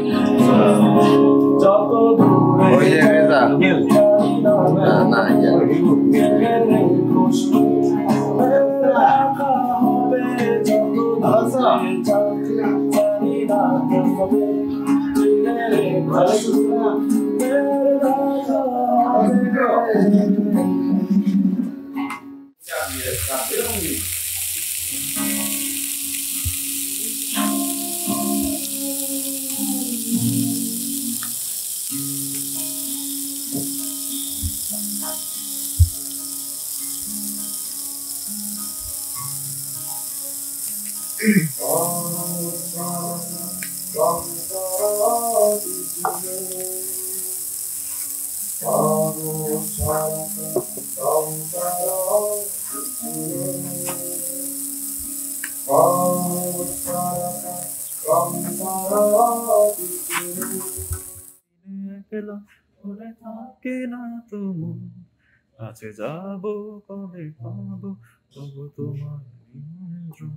[SPEAKER 2] আজকে যাব কবে পাবো তবু তোমার নিমন্ত্রণ।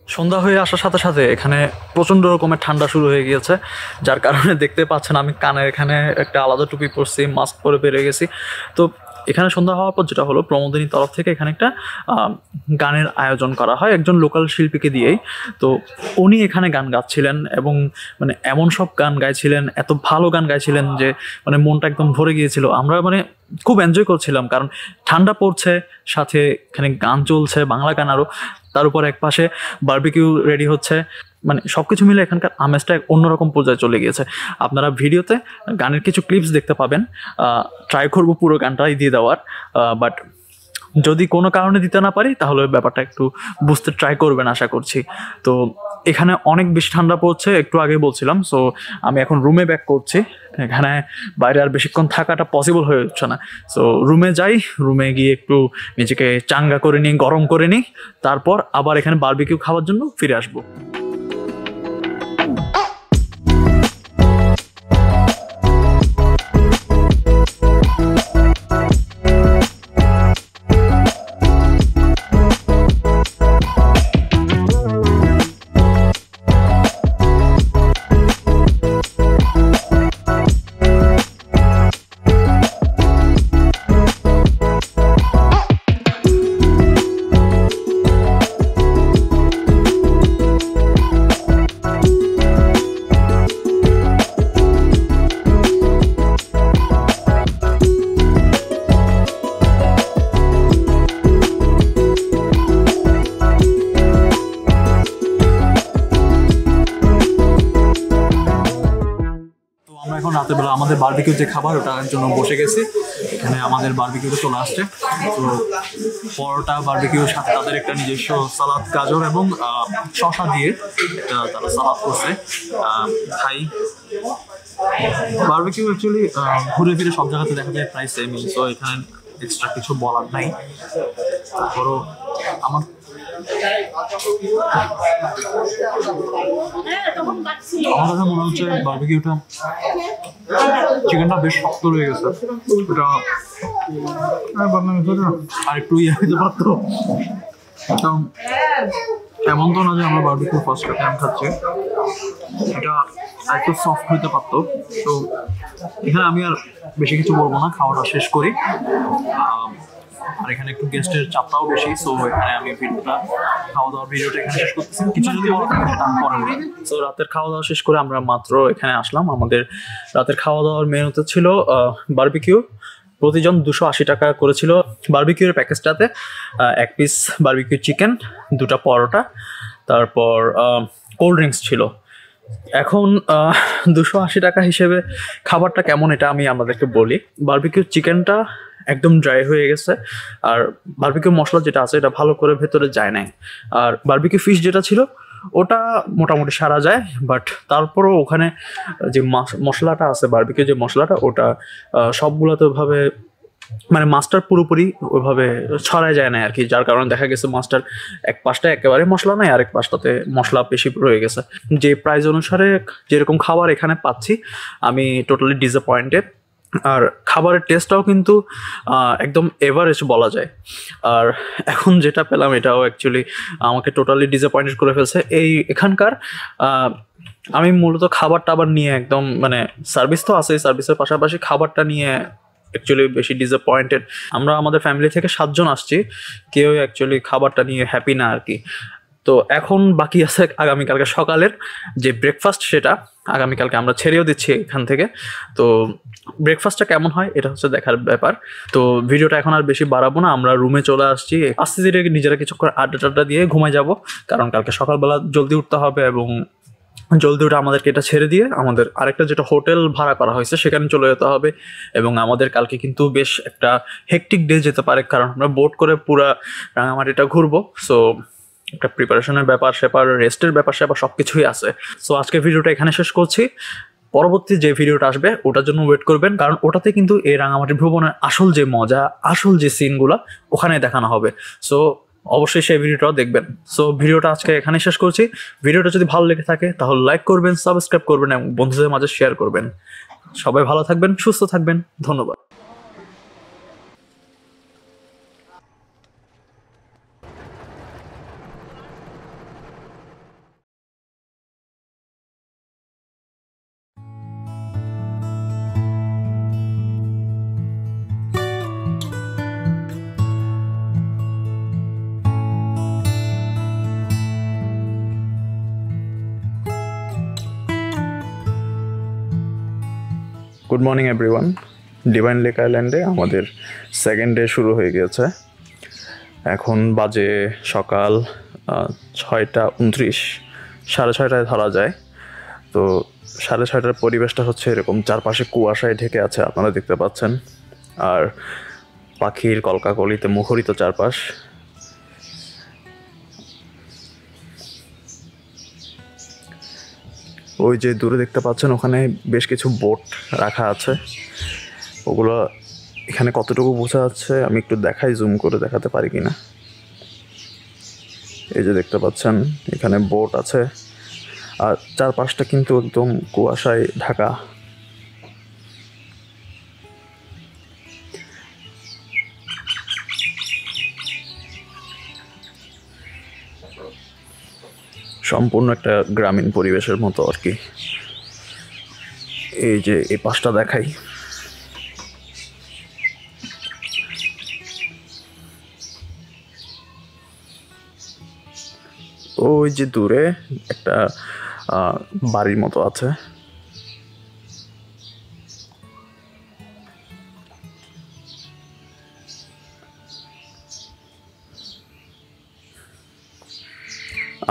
[SPEAKER 2] সন্ধ্যা হয়ে আসার সাথে সাথে এখানে প্রচণ্ড রকমের ঠান্ডা শুরু হয়ে গিয়েছে, যার কারণে দেখতে পাচ্ছেন আমি কানের এখানে একটা আলাদা টুপি পরছি, মাস্ক পরে বেরিয়ে গেছি। তো এখানে সন্ধ্যা হওয়ার পর যেটা হলো, প্রমোদিনীর তরফ থেকে এখানে একটা গানের আয়োজন করা হয় একজন লোকাল শিল্পীকে দিয়েই। তো উনি এখানে গান গাচ্ছিলেন এবং মানে এমন সব গান গাইছিলেন, এত ভালো গান গাইছিলেন যে মানে মনটা একদম ভরে গিয়েছিল। আমরা মানে খুব এনজয় করছিলাম, কারণ ঠান্ডা পড়ছে, সাথে এখানে গান চলছে, বাংলা গান আরও, তার উপর এক পাশে বারবিকিউ রেডি হচ্ছে, মানে সব কিছু মিলে এখানকার আমেজটা অন্যরকম পর্যায়ে চলে গিয়েছে। আপনারা ভিডিওতে গানের কিছু ক্লিপস দেখতে পাবেন, ট্রাই করবো পুরো গানটাই দিয়ে দেওয়ার, বাট যদি কোনো কারণে দিতে না পারি তাহলে ব্যাপারটা একটু বুঝতে ট্রাই করবেন আশা করছি। তো এখানে অনেক বেশি ঠান্ডা পড়ছে, একটু আগে বলছিলাম। সো আমি এখন রুমে ব্যাক করছি, এখানে বাইরে আর বেশিক্ষণ থাকাটা পসিবল হয়ে উঠছে না। সো রুমে যাই, রুমে গিয়ে একটু নিজেকে চাঙ্গা করে নিই, গরম করে নিই, তারপর আবার এখানে বারবিকিউ খাওয়ার জন্য ফিরে আসবো। রাতেরবেলা আমাদের বারবিকিউ যে খাবার ওটার জন্য বসে গেছি, এখানে আমাদের বারবিকিউটা চলে আসছে। তো পরোটা বারবিকিউর সাথে তাদের একটা নিজস্ব সালাদ, গাজর এবং শসা দিয়ে তারা সালাদ করছে, খাই। বারবিকিউ অ্যাকচুয়ালি ঘুরে ফিরে সব জায়গাতে দেখা যায় প্রায় সেমই, তো এখানে এক্সট্রা কিছু বলার নাই। তারপরও আমার কাছে মনে হচ্ছে বারবিকিউটা চিকেনটা বেশ শক্ত রয়ে গেছে, এটা আর একটু ইয়ে হইতে পারতো। এমন তো না যে আমরা বারবিকিউ ফার্স্ট টাইম খাচ্ছি, এটা একটু সফট হইতে পারতো। তো এখানে আমি আর বেশি কিছু বলবো না, খাওয়াটা শেষ করি। আর এখানে একটু গেস্টের চাপটাও বেশি, সো এখানে আমি খাওয়া দাওয়ার ভিডিওটা এখানে শেষ করতেছি। কিছু যদি বলা থাকে সেটা আমি পরে বলি। সো রাতের খাওয়া দাওয়া শেষ করে আমরা মাত্র এখানে আসলাম। আমাদের রাতের খাওয়া দাওয়ার মেনুতে ছিল বারবিকিউ, প্রতিজন 280 টাকা করেছিল বারবিকিউর প্যাকেজটাতে। এক পিস বারবিকিউ চিকেন, 2টা পরোটা, তারপর কোল্ড ড্রিঙ্কস ছিল। এখন 280 টাকা হিসেবে খাবারটা কেমন এটা আমি আমাদেরকে বলি। বারবিকিউ চিকেনটা একদম ড্রাই হয়ে গেছে, আর বারবিকিউ মশলা যেটা আছে এটা ভালো করে ভেতরে যায় নাই। আর বারবিকিউ ফিশ যেটা ছিল ওটা মোটামুটি সারা যায়, বাট তারপরও ওখানে যে মশলাটা আছে, বারবিকিউ যে মশলাটা, ওটা সবগুলোতে ওইভাবে মানে মাছটার পুরোপুরি ওইভাবে ছড়ায় যায় না আর কি, যার কারণে দেখা গেছে মাছটার এক পাশটা একেবারে মশলা নাই, আরেক পাশটাতে মশলা বেশি রয়ে গেছে। যে প্রাইস অনুসারে যেরকম খাবার এখানে পাচ্ছি আমি টোটালি ডিসঅ্যাপয়েন্টেড। আর খাবারের টেস্টটাও কিন্তু একদম এভারেজ বলা যায়। আর এখন যেটা পেলাম এটাও অ্যাকচুয়ালি আমাকে টোটালি ডিসঅ্যাপয়েন্টেড করে ফেলছে। এখানকার আমি মূলত খাবার টাবার নিয়ে একদম মানে সার্ভিস তো আছে, সার্ভিসের পাশাপাশি খাবারটা নিয়ে অ্যাকচুয়ালি বেশি ডিসঅ্যাপয়েন্টেড। আমরা আমাদের ফ্যামিলি থেকে 7 জন আসছি, কেউ অ্যাকচুয়ালি খাবারটা নিয়ে হ্যাপি না আর কি। তো এখন বাকি আছে আগামীকালকে সকালের যে ব্রেকফাস্ট, সেটা আগামীকালকে আমরা ছেড়েও দিচ্ছি এখান থেকে। তো ব্রেকফাস্টটা কেমন হয় এটা হচ্ছে দেখার ব্যাপার। তো ভিডিওটা এখন আর বেশি বাড়াবো না, আমরা রুমে চলে আসছি। আস্তে ধীরে নিজেরা কিছুক্ষণ আড্ডা দিয়ে ঘুমাই যাব, কারণ কালকে সকালবেলা জলদি উঠতে হবে এবং জলদি উঠে আমাদেরকে এটা ছেড়ে দিয়ে আমাদের আরেকটা যেটা হোটেল ভাড়া করা হয়েছে সেখানে চলে যেতে হবে। এবং আমাদের কালকে কিন্তু বেশ একটা হেকটিক ডে যেতে পারে, কারণ আমরা বোট করে পুরা রাঙামাটিটা ঘুরবো। সো একটা প্রিপারেশনের ব্যাপার স্যাপার, রেস্টের ব্যাপার স্যাপার সব কিছুই আছে। সো আজকে ভিডিওটা এখানে শেষ করছি। পরবর্তী যে ভিডিওটা আসবে ওটার জন্য ওয়েট করবেন, কারণ ওটাতে কিন্তু এই রাঙামাটি ভ্রমণের আসল যে মজা, আসল যে সিনগুলো ওখানে দেখানো হবে। সো অবশ্যই সেই ভিডিওটাও দেখবেন। সো ভিডিওটা আজকে এখানে শেষ করছি। ভিডিওটা যদি ভালো লেগে থাকে তাহলে লাইক করবেন, সাবস্ক্রাইব করবেন এবং বন্ধুদের মাঝে শেয়ার করবেন। সবাই ভালো থাকবেন, সুস্থ থাকবেন, ধন্যবাদ। Good morning everyone. Divine lake আইল্যান্ডে আমাদের সেকেন্ড ডে শুরু হয়ে গেছে। এখন বাজে সকাল 6:29, 6:30 ধরা যায়। তো 6:30 পরিবেশটা হচ্ছে এরকম, চারপাশে কুয়াশায় ঢেকে আছে আপনারা দেখতে পাচ্ছেন, আর পাখির কলকাকলিতে মুখরিত চারপাশ। ওই যে দূরে দেখতে পাচ্ছেন ওখানে বেশ কিছু বোট রাখা আছে, ওগুলো এখানে কতটুকু বোঝা যাচ্ছে আমি একটু দেখাই, জুম করে দেখাতে পারি কিনা। এই যে দেখতে পাচ্ছেন এখানে বোট আছে, আর চারপাশটা কিন্তু একদম কুয়াশায় ঢাকা। সম্পূর্ণ একটা গ্রামীণ পরিবেশের মতো আর কি। এই যে এই পাশটা দেখাই, ওই যে দূরে একটা বাড়ির মতো আছে।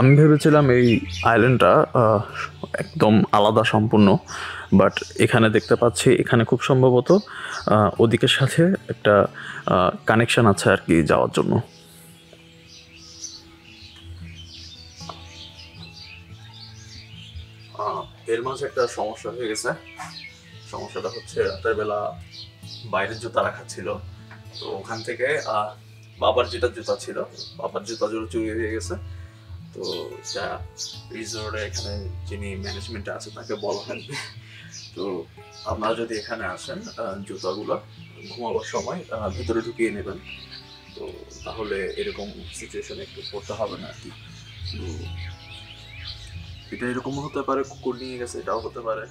[SPEAKER 2] আমি ভেবেছিলাম এই আইল্যান্ডটা একদম আলাদা সম্পূর্ণ, বাট এখানে দেখতে পাচ্ছি এখানে খুব সম্ভবত ওদিকের সাথে একটা কানেকশন আছে আর কি যাওয়ার জন্য। এর মাঝে একটা সমস্যা হয়ে গেছে। সমস্যাটা হচ্ছে রাতের বেলা বাইরের জুতা রাখা ছিল, তো ওখান থেকে বাবার যেটা জুতা ছিল, বাবার জুতা জোড়া চুরি হয়ে গেছে। তো যা রিসোর্টে এখানে যিনি ম্যানেজমেন্টে আছে তাকে বলা লাগবে। তো আপনারা যদি এখানে আসেন জুতাগুলো ঘুমাবার সময় ভিতরে ঢুকিয়ে নেবেন, তো তাহলে এরকম সিচুয়েশনে একটু পড়তে হবে না আর কি। তো এটা এরকম হতে পারে কুকুর নিয়ে গেছে, এটাও হতে পারে।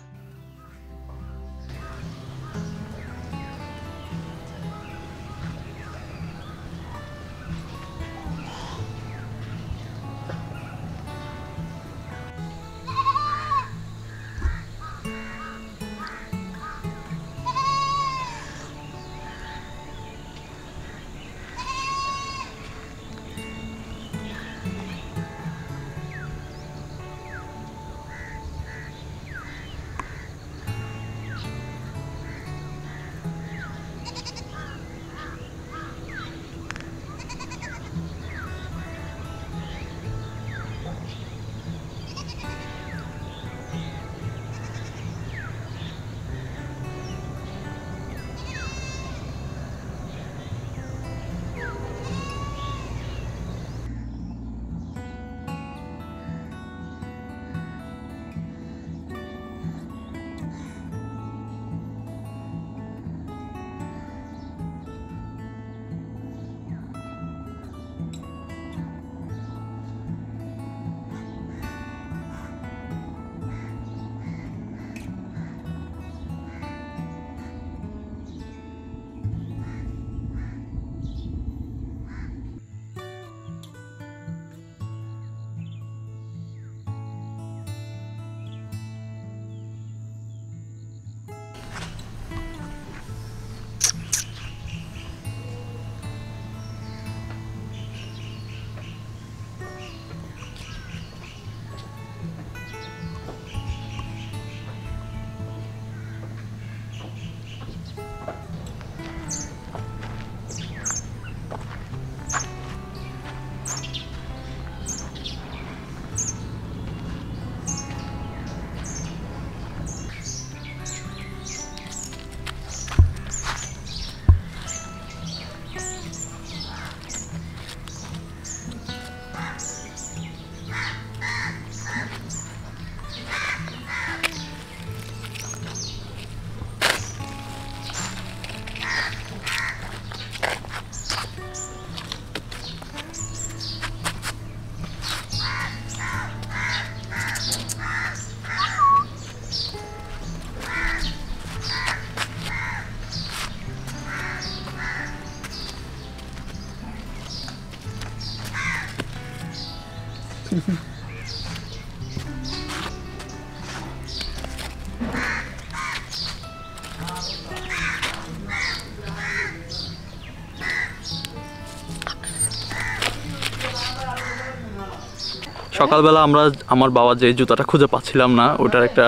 [SPEAKER 2] সকালবেলা আমরা আমার বাবা যে জুতাটা খুঁজে পাচ্ছিলাম না, ওটার একটা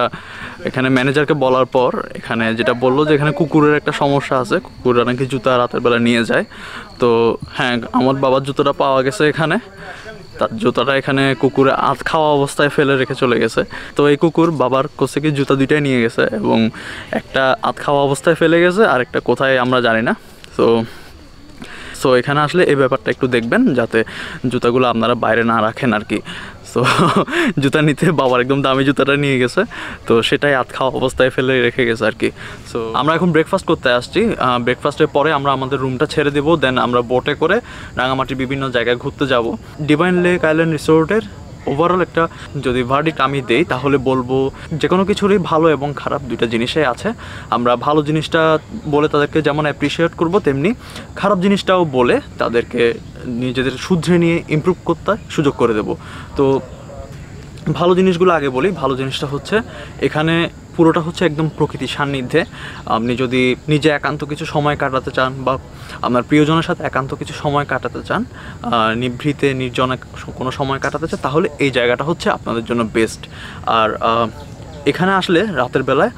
[SPEAKER 2] এখানে ম্যানেজারকে বলার পর এখানে যেটা বললো যে এখানে কুকুরের একটা সমস্যা আছে, কুকুররা নাকি জুতা রাতের বেলা নিয়ে যায়। তো হ্যাঁ, আমার বাবার জুতোটা পাওয়া গেছে এখানে। তার জুতাটা এখানে কুকুরে আধ খাওয়া অবস্থায় ফেলে রেখে চলে গেছে। তো এই কুকুর বাবার কাছ থেকে জুতা দুইটাই নিয়ে গেছে এবং একটা আধ খাওয়া অবস্থায় ফেলে গেছে আর একটা কোথায় আমরা জানি না। সো এখানে আসলে এই ব্যাপারটা একটু দেখবেন যাতে জুতাগুলো আপনারা বাইরে না রাখেন আর কি। সো জুতা নিতে বাবার একদম দামি জুতাটা নিয়ে গেছে, তো সেটাই আধ খাওয়া অবস্থায় ফেলে রেখে গেছে আর কি। সো আমরা এখন ব্রেকফাস্ট করতে আসছি। ব্রেকফাস্টের পরে আমরা আমাদের রুমটা ছেড়ে দেবো, দেন আমরা বোটে করে রাঙামাটির বিভিন্ন জায়গায় ঘুরতে যাব। ডিভাইন লেক আইল্যান্ড রিসোর্টের ওভারঅল একটা যদি ভার্ডিক্ট আমি দেই তাহলে বলবো যে কোনো কিছুরই ভালো এবং খারাপ দুইটা জিনিসই আছে। আমরা ভালো জিনিসটা বলে তাদেরকে যেমন অ্যাপ্রিসিয়েট করব, তেমনি খারাপ জিনিসটাও বলে তাদেরকে নিজেদের শুধরে নিয়ে ইমপ্রুভ করতে সুযোগ করে দেব। তো ভালো জিনিসগুলো আগে বলি। ভালো জিনিসটা হচ্ছে এখানে পুরোটা হচ্ছে একদম প্রকৃতির সান্নিধ্যে। আপনি যদি নিজে একান্ত কিছু সময় কাটাতে চান বা আপনার প্রিয়জনের সাথে একান্ত কিছু সময় কাটাতে চান, নিভৃতে নির্জনে কোনো সময় কাটাতে চান, তাহলে এই জায়গাটা হচ্ছে আপনাদের জন্য বেস্ট। আর এখানে আসলে রাতের বেলায়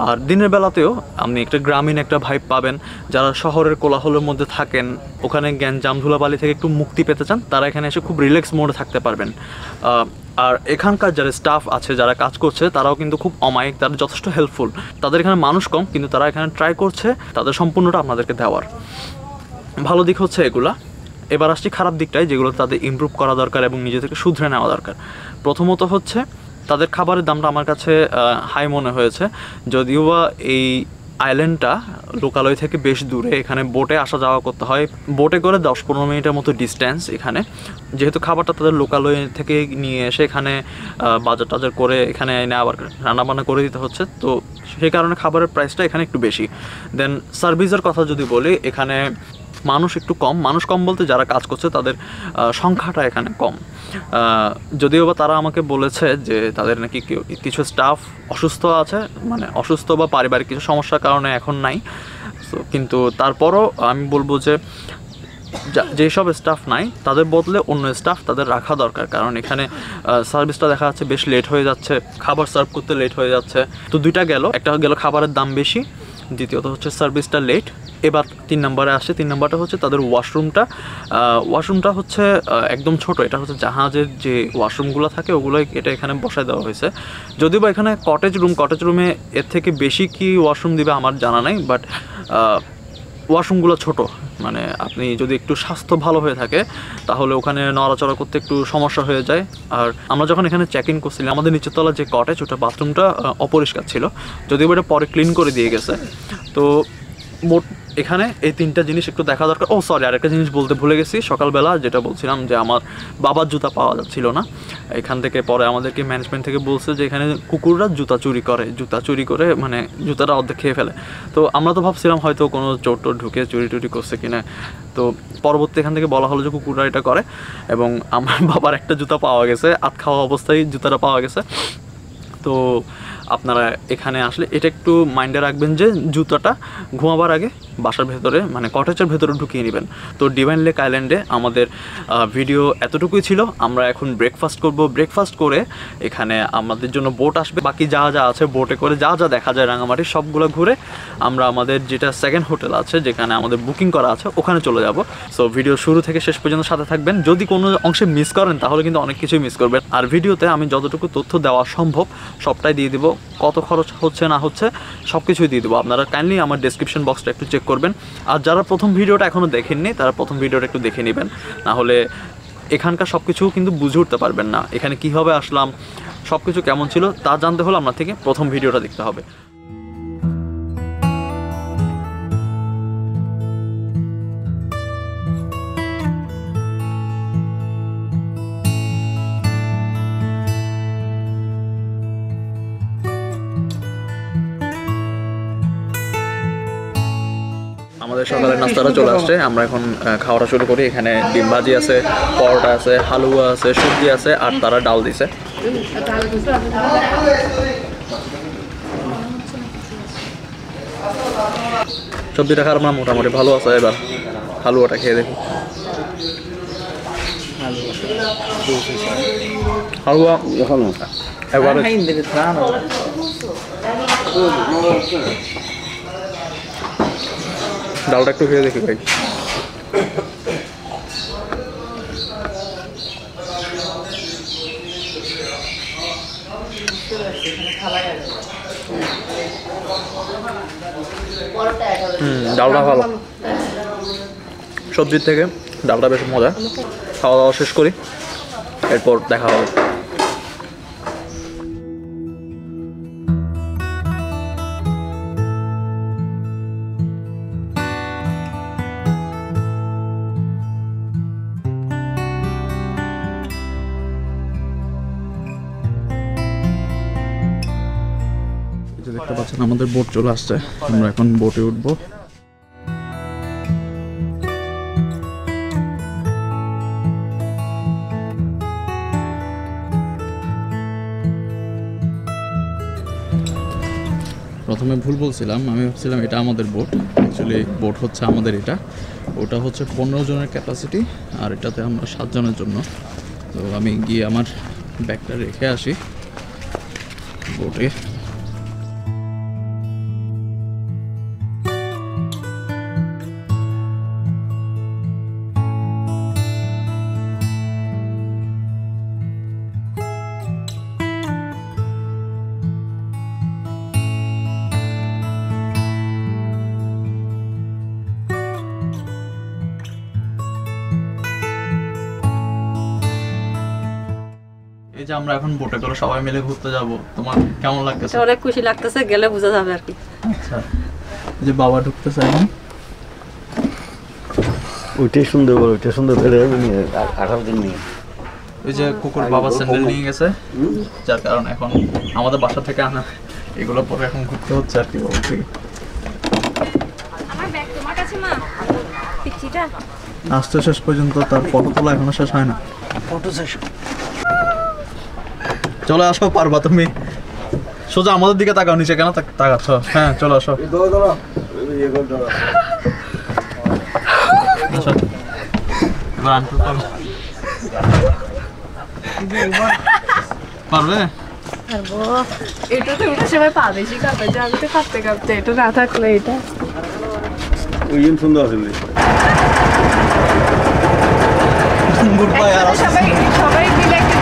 [SPEAKER 2] আর দিনের বেলাতেও আপনি একটা গ্রামীণ একটা ভাইব পাবেন। যারা শহরের কোলাহলের মধ্যে থাকেন, ওখানে গ্যাঞ্জাম ধুলাবালি থেকে একটু মুক্তি পেতে চান, তারা এখানে এসে খুব রিল্যাক্স মোডে থাকতে পারবেন। আর এখানকার যারা স্টাফ আছে, যারা কাজ করছে, তারাও কিন্তু খুব অমায়িক, তারা যথেষ্ট হেল্পফুল। তাদের এখানে মানুষ কম, কিন্তু তারা এখানে ট্রাই করছে তাদের সম্পূর্ণটা আপনাদেরকে দেওয়ার। ভালো দিক হচ্ছে এগুলা। এবার আসছি খারাপ দিকটাই, যেগুলো তাদের ইমপ্রুভ করা দরকার এবং নিজে থেকে শুধরে নেওয়া দরকার। প্রথমত হচ্ছে তাদের খাবারের দামটা আমার কাছে হাই মনে হয়েছে। যদিও বা এই আইল্যান্ডটা লোকালয় থেকে বেশ দূরে, এখানে বোটে আসা যাওয়া করতে হয়, বোটে করে 10-15 মিনিটের মতো ডিস্ট্যান্স এখানে। যেহেতু খাবারটা তাদের লোকালয় থেকে নিয়ে এসে এখানে বাজার টাজার করে এখানে এনে আবার রান্নাবান্না করে দিতে হচ্ছে, তো সেই কারণে খাবারের প্রাইসটা এখানে একটু বেশি। দেন সার্ভিসের কথা যদি বলি, এখানে মানুষ একটু কম। মানুষ কম বলতে যারা কাজ করছে তাদের সংখ্যাটা এখানে কম। যদিও বা তারা আমাকে বলেছে যে তাদের নাকি কিছু স্টাফ অসুস্থ আছে, মানে অসুস্থ বা পারিবারিক কিছু সমস্যার কারণে এখন নাই। সো কিন্তু তারপরও আমি বলবো যে যেসব স্টাফ নাই তাদের বদলে অন্য স্টাফ তাদের রাখা দরকার, কারণ এখানে সার্ভিসটা দেখা যাচ্ছে বেশ লেট হয়ে যাচ্ছে, খাবার সার্ভ করতে লেট হয়ে যাচ্ছে। তো দুইটা গেল, একটা গেল খাবারের দাম বেশি, দ্বিতীয়ত হচ্ছে সার্ভিসটা লেট। এবার 3 নম্বরে আসে। 3 নম্বরটা হচ্ছে তাদের ওয়াশরুমটা হচ্ছে একদম ছোট। এটা হচ্ছে জাহাজের যে ওয়াশরুমগুলো থাকে ওগুলোই এটা এখানে বসায় দেওয়া হয়েছে। যদিও বা এখানে কটেজ রুমে এর থেকে বেশি কি ওয়াশরুম দিবে আমার জানা নাই, বাট ওয়াশরুমগুলো ছোট। মানে আপনি যদি একটু স্বাস্থ্য ভালো হয়ে থাকে তাহলে ওখানে নড়াচড়া করতে একটু সমস্যা হয়ে যায়। আর আমরা যখন এখানে চেক ইন করছিলাম, আমাদের নিচেরতলা যে কটেজ, ওটা বাথরুমটা অপরিষ্কার ছিল, যদিও এটা পরে ক্লিন করে দিয়ে গেছে। তো মোট এখানে এই 3টা জিনিস একটু দেখা দরকার। ও সরি, আরেকটা জিনিস বলতে ভুলে গেছি। সকালবেলা যেটা বলছিলাম যে আমার বাবার জুতা পাওয়া যাচ্ছিল না, এখান থেকে পরে আমাদেরকে ম্যানেজমেন্ট থেকে বলছে যে এখানে কুকুররা জুতা চুরি করে মানে জুতাটা অর্ধেক খেয়ে ফেলে। তো আমরা তো ভাবছিলাম হয়তো কোনো চোর টোর ঢুকে চুরি করছে কিনা। তো পরবর্তী এখান থেকে বলা হলো যে কুকুররা এটা করে, এবং আমার বাবার একটা জুতা পাওয়া গেছে, আধ খাওয়া অবস্থায় জুতাটা পাওয়া গেছে। তো আপনারা এখানে আসলে এটা একটু মাইন্ডে রাখবেন যে জুতাটা ঘুমাবার আগে বাসার ভেতরে মানে কটেজের ভেতরে ঢুকিয়ে নেবেন। তো ডিভাইন লেক আইল্যান্ডে আমাদের ভিডিও এতটুকুই ছিল। আমরা এখন ব্রেকফাস্ট করব। ব্রেকফাস্ট করে এখানে আমাদের জন্য বোট আসবে, বাকি যা আছে বোটে করে যা দেখা যায় রাঙামাটির সবগুলো ঘুরে আমরা আমাদের যেটা সেকেন্ড হোটেল আছে যেখানে আমাদের বুকিং করা আছে ওখানে চলে যাব। সো ভিডিও শুরু থেকে শেষ পর্যন্ত সাথে থাকবেন। যদি কোনো অংশে মিস করেন তাহলে কিন্তু অনেক কিছুই মিস করবেন। আর ভিডিওতে আমি যতটুকু তথ্য দেওয়া সম্ভব সবটাই দিয়ে দিব, কত খরচ হচ্ছে না হচ্ছে সব কিছুই দিয়ে দেবো। আপনারা কাইন্ডলি আমার ডেসক্রিপশন বক্সটা একটু চেক করবেন। আর যারা প্রথম ভিডিওটা এখনও দেখেননি তারা প্রথম ভিডিওটা একটু দেখে নেবেন, নাহলে এখানকার সব কিছু কিন্তু বুঝে উঠতে পারবেন না। এখানে কীভাবে আসলাম, সব কিছু কেমন ছিল তা জানতে হলে আপনার থেকে প্রথম ভিডিওটা দেখতে হবে। আমাদের আমাদের সকালের নাস্তাটা চলে আসছে, আমরা এখন খাওয়াটা শুরু করি। এখানে ডিম ভাজি আছে, পরোটা আছে, হালুয়া আছে, সবজি আছে, আর তারা ডাল দিছে। সবজিটা খারাপ না, মোটামুটি ভালো আছে। এবার হালুয়াটা খেয়ে দেখি। হালুয়া এবারে ডালটা একটু খেয়ে দেখি ভাই। ডালটা ভালো, সবজির থেকে ডালটা বেশ মজা। খাওয়া দাওয়া শেষ করি, এরপর দেখা হবে। দেখতে পাচ্ছেন আমাদের বোট চলে আসছে, আমরা এখন বোটে উঠবো। প্রথমে ভুল বলছিলাম, আমি ভাবছিলাম এটা আমাদের বোট, অ্যাকচুয়ালি বোট হচ্ছে আমাদের এটা। ওটা হচ্ছে 15 জনের ক্যাপাসিটি, আর এটাতে আমরা 7 জনের জন্য। তো আমি গিয়ে আমার ব্যাগটা রেখে আসি বোটে। এই যে আমরা এখন বোটে করে সবাই মিলে ঘুরতে যাব, তোমার কেমন লাগতেছে?
[SPEAKER 8] অনেক খুশি লাগতেছে, গেলে বোঝা যাবে আর কি।
[SPEAKER 2] আচ্ছা, এই যে বাবা ঢুকতেছে এখন।
[SPEAKER 3] ওইটাই সুন্দর, ওইটা সুন্দর করে নিয়ে 18 দিন নিয়ে।
[SPEAKER 2] ওই যে কুকুর বাবা স্যান্ডেল নিয়ে গেছে, যার কারণে এখন আমাদের বাসা থেকে আনা এগুলো পরে এখন ঘুরতে হচ্ছে আর কি। বলছি
[SPEAKER 6] আমার ব্যাগ তোমার কাছে মা, পিচ্চিটা
[SPEAKER 2] আসতে শেষ পর্যন্ত তার ফটো তোলা এখনো শেষ হয় না।
[SPEAKER 7] ফটো সেশন
[SPEAKER 2] চলে আসো, পারবা তুমি। সোজা আমাদের দিকে তাকাও, নিচে কেন তাকাচ্ছ? হ্যাঁ চলে আসো। এবার আনতে পারবে?
[SPEAKER 6] এটাতে উঠে সবাই পা বেশি কাঁপে, যে আমি তো কাঁপতে কাঁপতে, এটা না থাকলে এটা
[SPEAKER 3] ওই দিন সুন্দর আসলে
[SPEAKER 6] সবাই সবাই মিলে একটা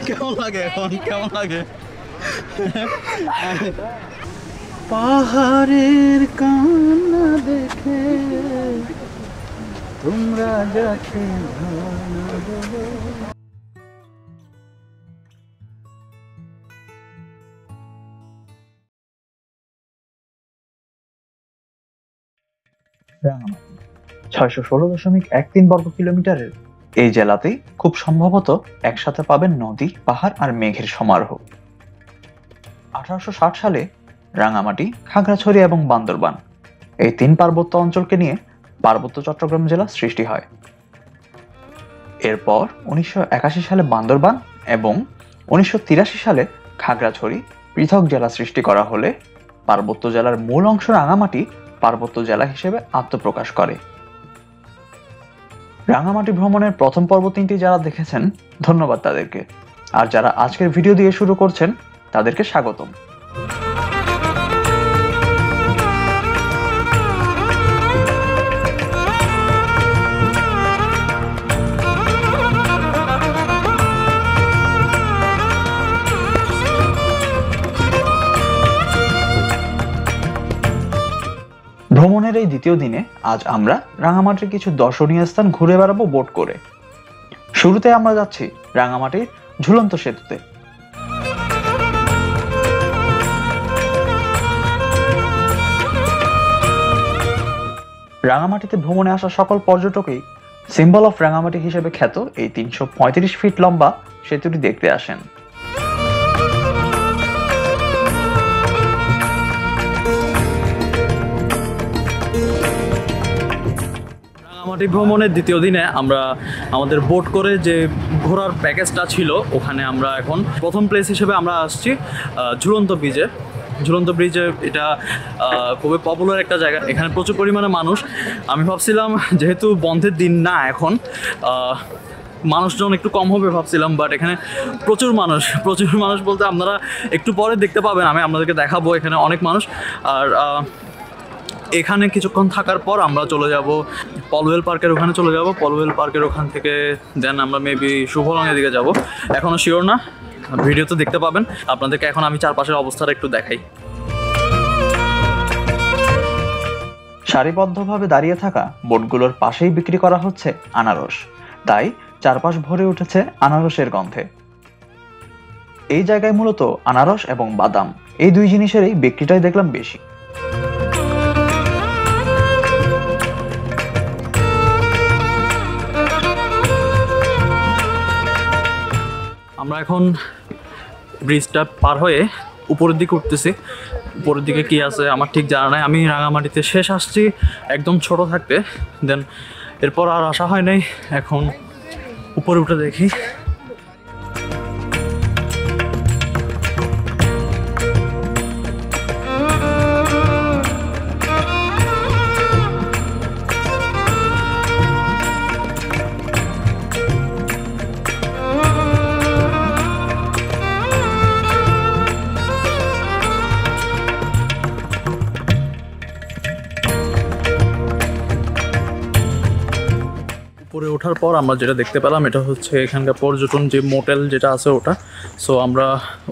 [SPEAKER 2] কেমন লাগে এখন, কেমন লাগে? পাহাড়ের কান্না দেখে তোমরা যাকে
[SPEAKER 1] রাঙামাটি 616.13 বর্গ কিলোমিটারের এই জেলাতেই খুব সম্ভবত একসাথে পাবেন নদী, পাহাড় আর মেঘের সমারোহ। 1860 সালে রাঙামাটি, খাগড়াছড়ি এবং বান্দরবান এই 3 পার্বত্য অঞ্চলকে নিয়ে পার্বত্য চট্টগ্রাম জেলা সৃষ্টি হয়। এরপর 1981 সালে বান্দরবান এবং 1983 সালে খাগড়াছড়ি পৃথক জেলা সৃষ্টি করা হলে পার্বত্য জেলার মূল অংশ রাঙামাটি পার্বত্য জেলা হিসেবে আত্মপ্রকাশ করে। রাঙামাটি ভ্রমণের প্রথম পর্ব 3টি যারা দেখেছেন ধন্যবাদ তাদেরকে, আর যারা আজকের ভিডিও দিয়ে শুরু করছেন তাদেরকে স্বাগতম। ভ্রমণের এই দ্বিতীয় দিনে আজ আমরা রাঙামাটির কিছু দর্শনীয় স্থান ঘুরে বেড়াবো বোট করে। শুরুতে আমরা যাচ্ছি রাঙামাটির ঝুলন্ত সেতুতে। রাঙামাটিতে ভ্রমণে আসা সকল পর্যটকই সিম্বল অফ রাঙামাটি হিসেবে খ্যাত এই 335 ফিট লম্বা সেতুটি দেখতে আসেন।
[SPEAKER 2] রাঙামাটি ভ্রমণের দ্বিতীয় দিনে আমরা আমাদের বোট করে যে ঘোরার প্যাকেজটা ছিল ওখানে আমরা এখন প্রথম প্লেস হিসেবে আমরা আসছি ঝুলন্ত ব্রিজে। ঝুলন্ত ব্রিজে এটা খুবই পপুলার একটা জায়গা, এখানে প্রচুর পরিমাণে মানুষ। আমি ভাবছিলাম যেহেতু বন্ধের দিন না এখন মানুষজন একটু কম হবে ভাবছিলাম, বাট এখানে প্রচুর মানুষ বলতে আপনারা একটু পরে দেখতে পাবেন, আমি আপনাদেরকে দেখাবো এখানে অনেক মানুষ। আর এখানে কিছুক্ষণ থাকার পর আমরা চলে যাব পলওয়েল পার্কের ওখানে চলে যাব। পলওয়েল পার্কের ওখান থেকে দেন আমরা মেবি শুভলংয়ের দিকে যাব, এখনও শিওর না, ভিডিওতে দেখতে পাবেন। আপনাদেরকে এখন আমি চারপাশের অবস্থাটা একটু দেখাই।
[SPEAKER 1] সারিবদ্ধভাবে দাঁড়িয়ে থাকা বোটগুলোর পাশেই বিক্রি করা হচ্ছে আনারস, তাই চারপাশ ভরে উঠেছে আনারসের গন্ধে। এই জায়গায় মূলত আনারস এবং বাদাম এই দুই জিনিসেরই বিক্রিটাই দেখলাম বেশি।
[SPEAKER 2] আমরা এখন ব্রিজটা পার হয়ে উপরের দিকে উঠতেছি। উপরের দিকে কি আছে আমার ঠিক জানা নাই। আমি রাঙামাটিতে শেষ আসছি একদম ছোট থাকতে, দেন এরপর আর আসা হয় নাই। এখন উপরে উঠে দেখি। উপরে ওঠার পর আমরা যেটা দেখতে পেলাম এটা হচ্ছে এখানকার পর্যটন যে মোটেল যেটা আছে ওটা। সো আমরা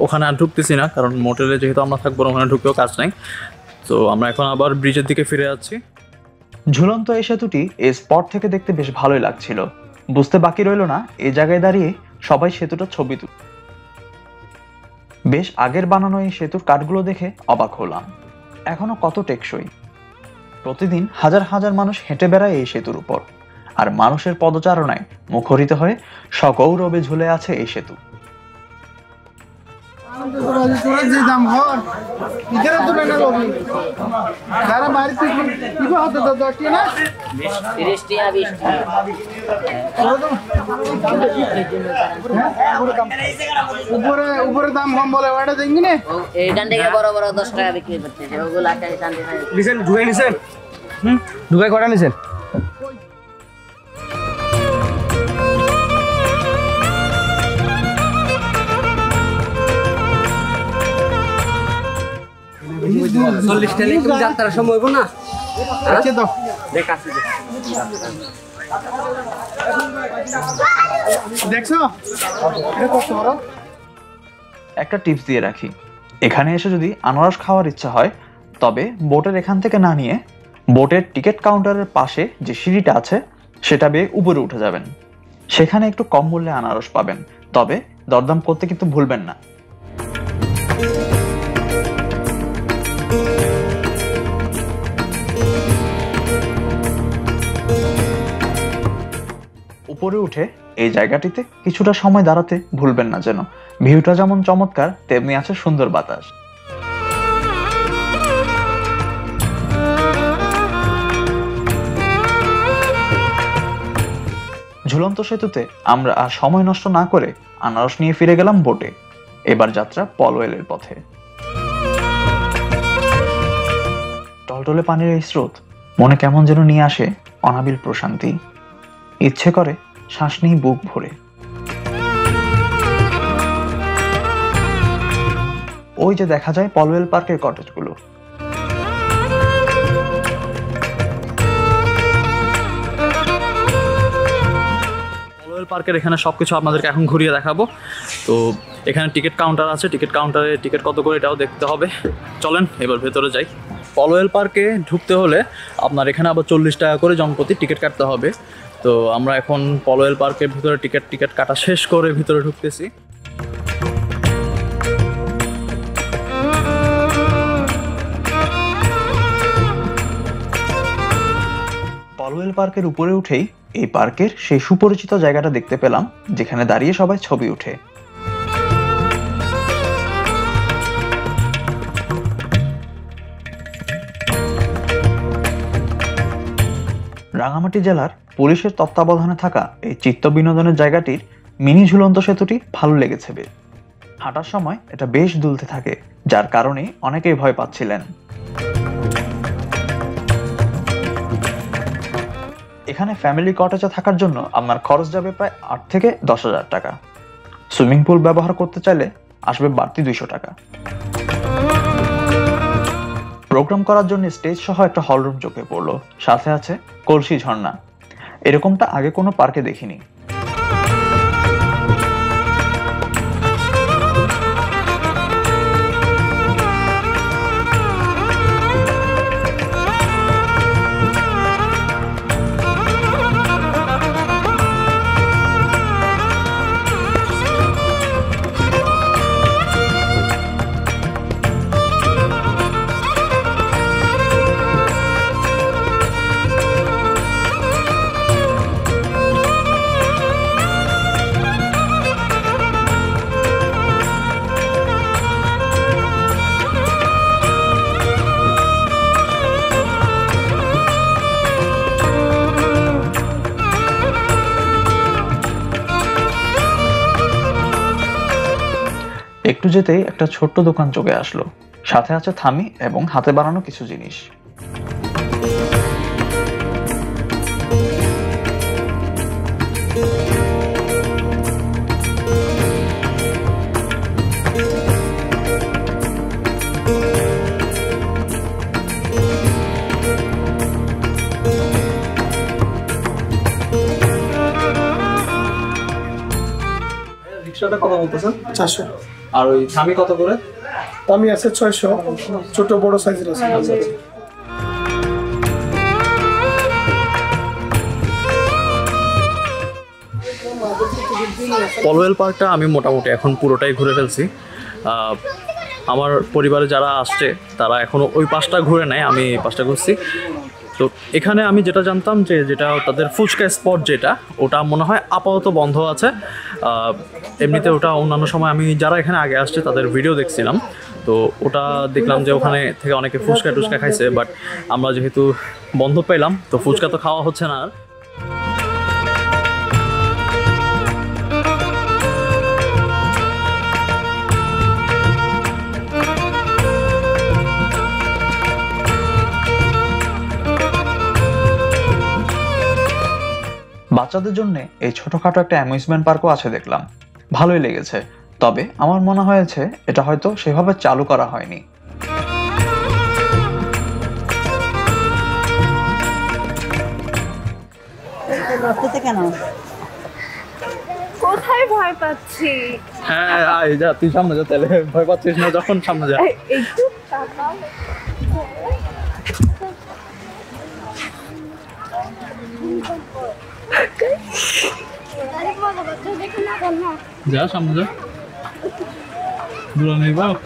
[SPEAKER 2] ওখানে আর ঢুকতেছি না, কারণ মোটেলে যেহেতু আমরা থাকবো ওখানে ঢুকেও কাজ নাই। তো আমরা এখন আবার ব্রিজের দিকে ফিরে যাচ্ছি।
[SPEAKER 1] ঝুলন্ত এই সেতুটি এই স্পট থেকে দেখতে বেশ ভালোই লাগছিল। বুঝতে বাকি রইল না এই জায়গায় দাঁড়িয়ে সবাই সেতুটার ছবি তুল। বেশ আগের বানানো এই সেতুর কাঠগুলো দেখে অবাক হলাম, এখনো কত টেকসই। প্রতিদিন হাজার হাজার মানুষ হেঁটে বেড়ায় এই সেতুর উপর, আর মানুষের পদচারণায় মুখরিত হয়ে সগৌরবে ঝুলে আছে এই সেতু।
[SPEAKER 9] উপরে দাম কম বলে ওটা দেখবি না,
[SPEAKER 5] এইখান থেকে বড় বড় 10 টাকা বিক্রি করতেছে, ওগুলো
[SPEAKER 9] নিছেন ঢুকে নিছেন, ঢুকে কটা নিছেন। যাত্রার সময় না দেখছো।
[SPEAKER 1] একটা টিপস দিয়ে রাখি, এখানে এসে যদি আনারস খাওয়ার ইচ্ছা হয় তবে বোটের এখান থেকে না নিয়ে বোটের টিকিট কাউন্টারের পাশে যে সিঁড়িটা আছে সেটা বেয়ে উপরে উঠে যাবেন, সেখানে একটু কম মূল্যে আনারস পাবেন। তবে দরদাম করতে কিন্তু ভুলবেন না। উপরে উঠে এই জায়গাটিতে কিছুটা সময় দাঁড়াতে ভুলবেন না, যেন ভিউটা যেমন চমৎকার তেমনি আছে সুন্দর বাতাস। ঝুলন্ত সেতুতে আমরা আর সময় নষ্ট না করে আনারস নিয়ে ফিরে গেলাম বোটে। এবার যাত্রা পলওয়েলের পথে। টলটলে পানির এই স্রোত মনে কেমন যেন নিয়ে আসে অনাবিল প্রশান্তি। ইচ্ছে করে শ্বাস নিয়ে বুক ভরে। ওই যে দেখা যায় পলওয়েল পার্কের কটেজগুলো।
[SPEAKER 2] পলওয়েল পার্কের এখানে সবকিছু আপনাদেরকে এখন ঘুরিয়ে দেখাবো। তো এখানে টিকিট কাউন্টার আছে, টিকিট কাউন্টারে টিকিট কত করে এটাও দেখতে হবে। চলেন এবার ভেতরে যাই। পলওয়েল পার্কে ঢুকতে হলে আপনার এখানে আবার 40 টাকা করে জনপ্রতি টিকিট কাটতে হবে। তো আমরা এখন পলোয়েল পার্কের ভিতরে টিকিট কাটা শেষ করে ভিতরে ঢুকতেছি।
[SPEAKER 1] পলোয়েল পার্কের উপরে উঠেই এই পার্কের সেই সুপরিচিত জায়গাটা দেখতে পেলাম যেখানে দাঁড়িয়ে সবাই ছবি উঠে। রাঙামাটি জেলার পুলিশের তত্ত্বাবধানে থাকা এই চিত্ত বিনোদনের জায়গাটির মিনি ঝুলন্ত সেতুটি ভালো লেগেছে বেশ। হাঁটার সময় এটা বেশ দুলতে থাকে, যার কারণে অনেকেই ভয় পাচ্ছিলেন। এখানে ফ্যামিলি কটেজে থাকার জন্য আপনার খরচ যাবে প্রায় 8 থেকে 10,000 টাকা। সুইমিং পুল ব্যবহার করতে চাইলে আসবে বাড়তি 200 টাকা। প্রোগ্রাম করার জন্য স্টেজ সহ একটা হলরুম চোখে পড়লো, সাথে আছে কলসি ঝর্ণা। এরকমটা আগে কোনো পার্কে দেখিনি। একটু যেতেই একটা ছোট্ট দোকান চোখে আসলো, সাথে আছে থামি এবং হাতে বানানো কিছু জিনিস।
[SPEAKER 2] রিক্সাটা কত বলতেছেন?
[SPEAKER 9] 400।
[SPEAKER 2] আর ওই থামি কত করে?
[SPEAKER 9] দামি আছে 600, ছোট বড় সাইজের আছে।
[SPEAKER 2] পলোয়েল পার্কটা আমি মোটামুটি এখন পুরোটাই ঘুরে ফেলছি। আমার পরিবারে যারা আসছে তারা এখনও ওই পাশটা ঘুরে নেয়, আমি এই পাশটা ঘুরছি। তো এখানে আমি যেটা জানতাম যে যেটা তাদের ফুচকা স্পট যেটা, ওটা মনে হয় আপাতত বন্ধ আছে। এমনিতে ওটা অন্যান্য সময় আমি যারা এখানে আগে আসছে তাদের ভিডিও দেখছিলাম, তো ওটা দেখলাম যে ওখানে থেকে অনেকে ফুচকা টুচকা খাইছে। বাট আমরা যেহেতু বন্ধ পেলাম তো ফুচকা তো খাওয়া হচ্ছে না আর।
[SPEAKER 1] বাচ্চাদের জন্য এই ছোটখাটো একটা অ্যামিউজমেন্ট পার্কও আছে দেখলাম, ভালোই লেগেছে। তবে আমার মনে হয়েছে এটা হয়তো সেভাবে চালু করা হয়নি।
[SPEAKER 6] কোথায় ভয় পাচ্ছি?
[SPEAKER 2] হ্যাঁ যা, তুই সামনে যা, তাহলে ভয় পাচ্ছিস না যখন সামনে যা।
[SPEAKER 6] একটু তাকাও।
[SPEAKER 2] যা সামনে যা, দূরে নেই বাপ।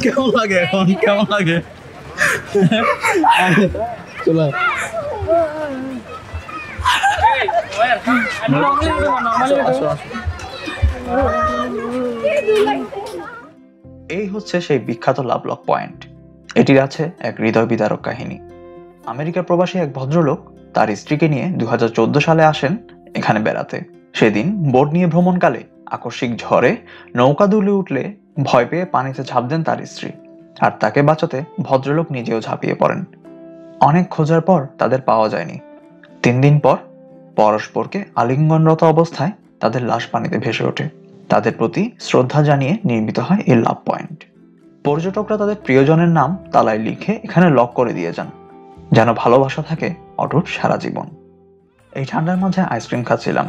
[SPEAKER 2] কেমন লাগে এখন, কেমন লাগে? চলো
[SPEAKER 1] এই হচ্ছে সেই বিখ্যাত লাভলক পয়েন্ট। এটির আছে এক হৃদয় বিদারক কাহিনী। আমেরিকা প্রবাসী এক ভদ্রলোক তার স্ত্রীকে নিয়ে 2014 সালে আসেন এখানে বেড়াতে। সেদিন বোট নিয়ে ভ্রমণকালে আকস্মিক ঝড়ে নৌকা দুলে উঠলে ভয় পেয়ে পানিতে ঝাঁপ দেন তার স্ত্রী, আর তাকে বাঁচাতে ভদ্রলোক নিজেও ঝাঁপিয়ে পড়েন। অনেক খোঁজার পর তাদের পাওয়া যায়নি। 3 দিন পর পরস্পরকে আলিঙ্গনরত অবস্থায় তাদের লাশ পানিতে ভেসে ওঠে। তাদের প্রতি শ্রদ্ধা জানিয়ে নির্মিত হয় এই লাভ পয়েন্ট। পর্যটকরা তাদের প্রিয়জনের নাম তালায় লিখে এখানে লক করে দিয়ে যান, যেন ভালোবাসা থাকে অটুট সারা জীবন। এই ঠান্ডার মাঝে আইসক্রিম খাচ্ছিলাম।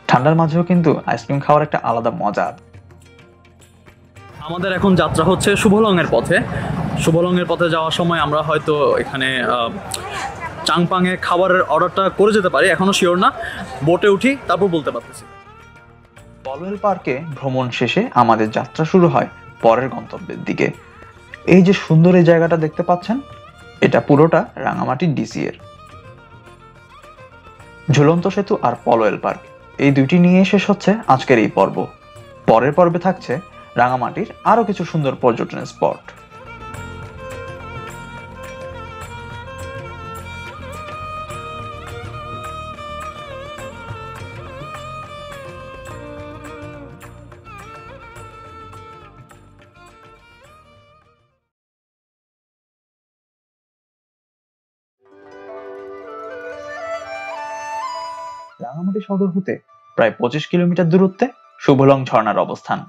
[SPEAKER 1] ঠান্ডার মাঝেও কিন্তু আইসক্রিম খাওয়ার একটা আলাদা মজা।
[SPEAKER 2] আমাদের এখন যাত্রা হচ্ছে শুভলংয়ের পথে। শুভলংয়ের পথে যাওয়ার সময় আমরা হয়তো এখানে চাংপাংয়ে খাবারের অর্ডারটা করে যেতে পারি, এখনও শিওর না, বোটে উঠি তারপর বলতে পারতেছি।
[SPEAKER 1] পলওয়েল পার্কে ভ্রমণ শেষে আমাদের যাত্রা শুরু হয় পরের গন্তব্যের দিকে। এই যে সুন্দর এই জায়গাটা দেখতে পাচ্ছেন, এটা পুরোটা রাঙামাটির ডিসি এর। ঝুলন্ত সেতু আর পলওয়েল পার্ক এই দুইটি নিয়ে শেষ হচ্ছে আজকের এই পর্ব। পরের পর্বে থাকছে রাঙামাটির আরো কিছু সুন্দর পর্যটন স্পট। রাঙামাটি সদর হতে প্রায় 25 কিলোমিটার দূরত্বে শুভলং ঝর্ণার অবস্থান।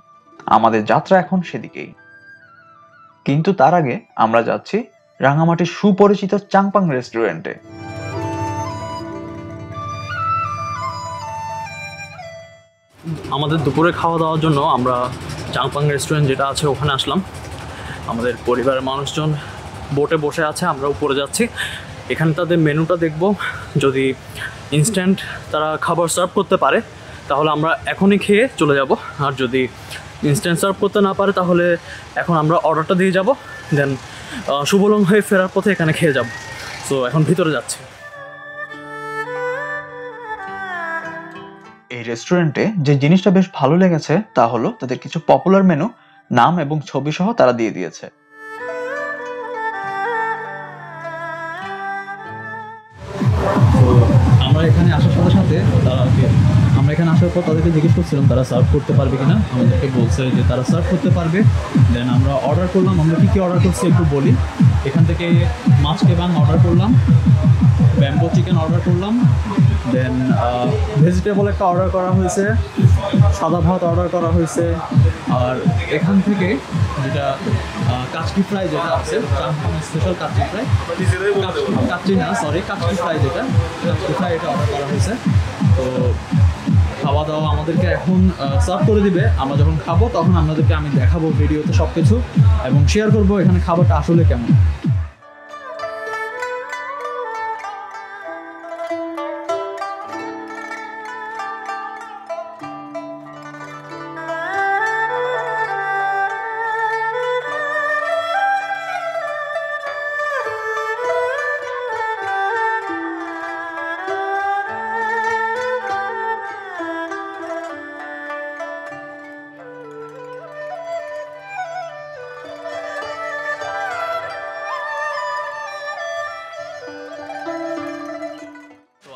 [SPEAKER 1] আমাদের যাত্রা এখন সেদিকেই, কিন্তু তার আগে আমরা যাচ্ছি রাঙামাটির সুপরিচিত চাংপাং রেস্টুরেন্টে।
[SPEAKER 2] আমাদের দুপুরে খাওয়া দাওয়ার জন্য আমরা চাংপাং রেস্টুরেন্ট যেটা আছে ওখানে আসলাম। আমাদের পরিবারের মানুষজন বোটে বসে আছে, আমরা উপরে যাচ্ছি। এখানে তাদের মেনুটা দেখব, যদি ইনস্ট্যান্ট তারা খাবার সার্ভ করতে পারে তাহলে আমরা এখনই খেয়ে চলে যাব, আর যদি ইনস্ট্যান্ট সার্ভ করতে না পারে তাহলে এখন আমরা অর্ডারটা দিয়ে যাব, দেন শুভলং হয়ে ফেরার পথে এখানে খেয়ে যাব। সো এখন ভিতরে যাচ্ছি।
[SPEAKER 1] এই রেস্টুরেন্টে যে জিনিসটা বেশ ভালো লেগেছে তা হলো তাদের কিছু পপুলার মেনু নাম এবং ছবি সহ তারা দিয়ে দিয়েছে।
[SPEAKER 2] আমরা এখানে আসার সাথে সাথে আমরা এখানে আসার পর তাদেরকে জিজ্ঞেস করছিলাম তারা সার্ভ করতে পারবে কিনা, আমাদেরকে বলছে যে তারা সার্ভ করতে পারবে। দেন আমরা অর্ডার করলাম। আমরা কী কী অর্ডার করছি একটু বলি। এখান থেকে মাছ কেবাং অর্ডার করলাম, ব্যাম্বো চিকেন অর্ডার করলাম, দেন ভেজিটেবল একটা অর্ডার করা হয়েছে, সাদা ভাত অর্ডার করা হয়েছে, আর এখান থেকে যেটা কাচকি ফ্রাই যেটা আছে, স্পেশাল কাচকি ফ্রাই, কাচকি ফ্রাই যেটা কাচকি ফ্রাই এটা অর্ডার করা হয়েছে। তো খাওয়া দাওয়া আমাদেরকে এখন সার্ভ করে দিবে। আমরা যখন খাবো তখন আপনাদেরকে আমি দেখাবো ভিডিওতে সব কিছু এবং শেয়ার করবো এখানে খাবারটা আসলে কেমন।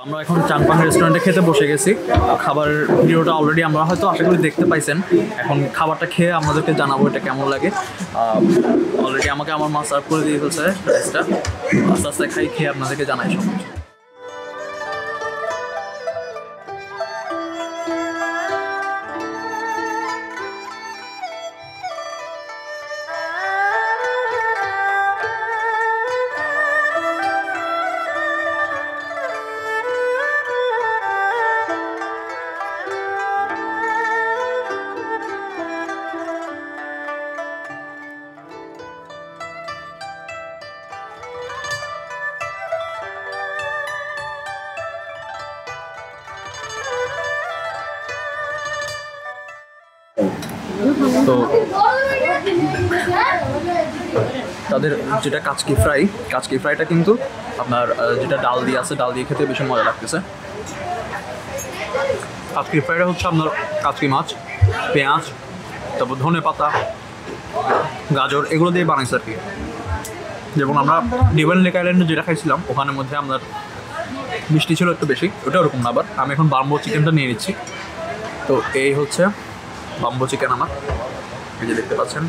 [SPEAKER 2] আমরা এখন চাংপাং রেস্টুরেন্টে খেতে বসে গেছি। খাবারের ভিডিওটা অলরেডি আমরা হয়তো আশা করি দেখতে পাইছেন। এখন খাবারটা খেয়ে আপনাদেরকে জানাবো এটা কেমন লাগে। অলরেডি আমাকে আমার মা সার্ভ করে দিয়ে ফেলছে রাইসটা। আস্তে আস্তে খেয়ে আপনাদেরকে জানাই সব কিছু। তো তাদের যেটা কাচকি ফ্রাইটা কিন্তু আপনার যেটা ডাল দিয়ে আছে, ডাল দিয়ে খেতে বেশি মজা লাগতেছে। কাচকি ফ্রাইটা হচ্ছে আপনার কাচকি মাছ, পেঁয়াজ, তারপর ধনে পাতা, গাজর এগুলো দিয়ে বানাইছে আর কি। যেমন আমরা ডিভাইন লেক আইল্যান্ডে যেটা খাইছিলাম ওখানের মধ্যে আপনার মিষ্টি ছিল একটু বেশি, ওটা ওরকম না। আবার আমি এখন বাম্বো চিকেনটা নিয়ে নিচ্ছি। তো এই হচ্ছে বাম্বো চিকেন আমার, এই যে দেখতে পাচ্ছেন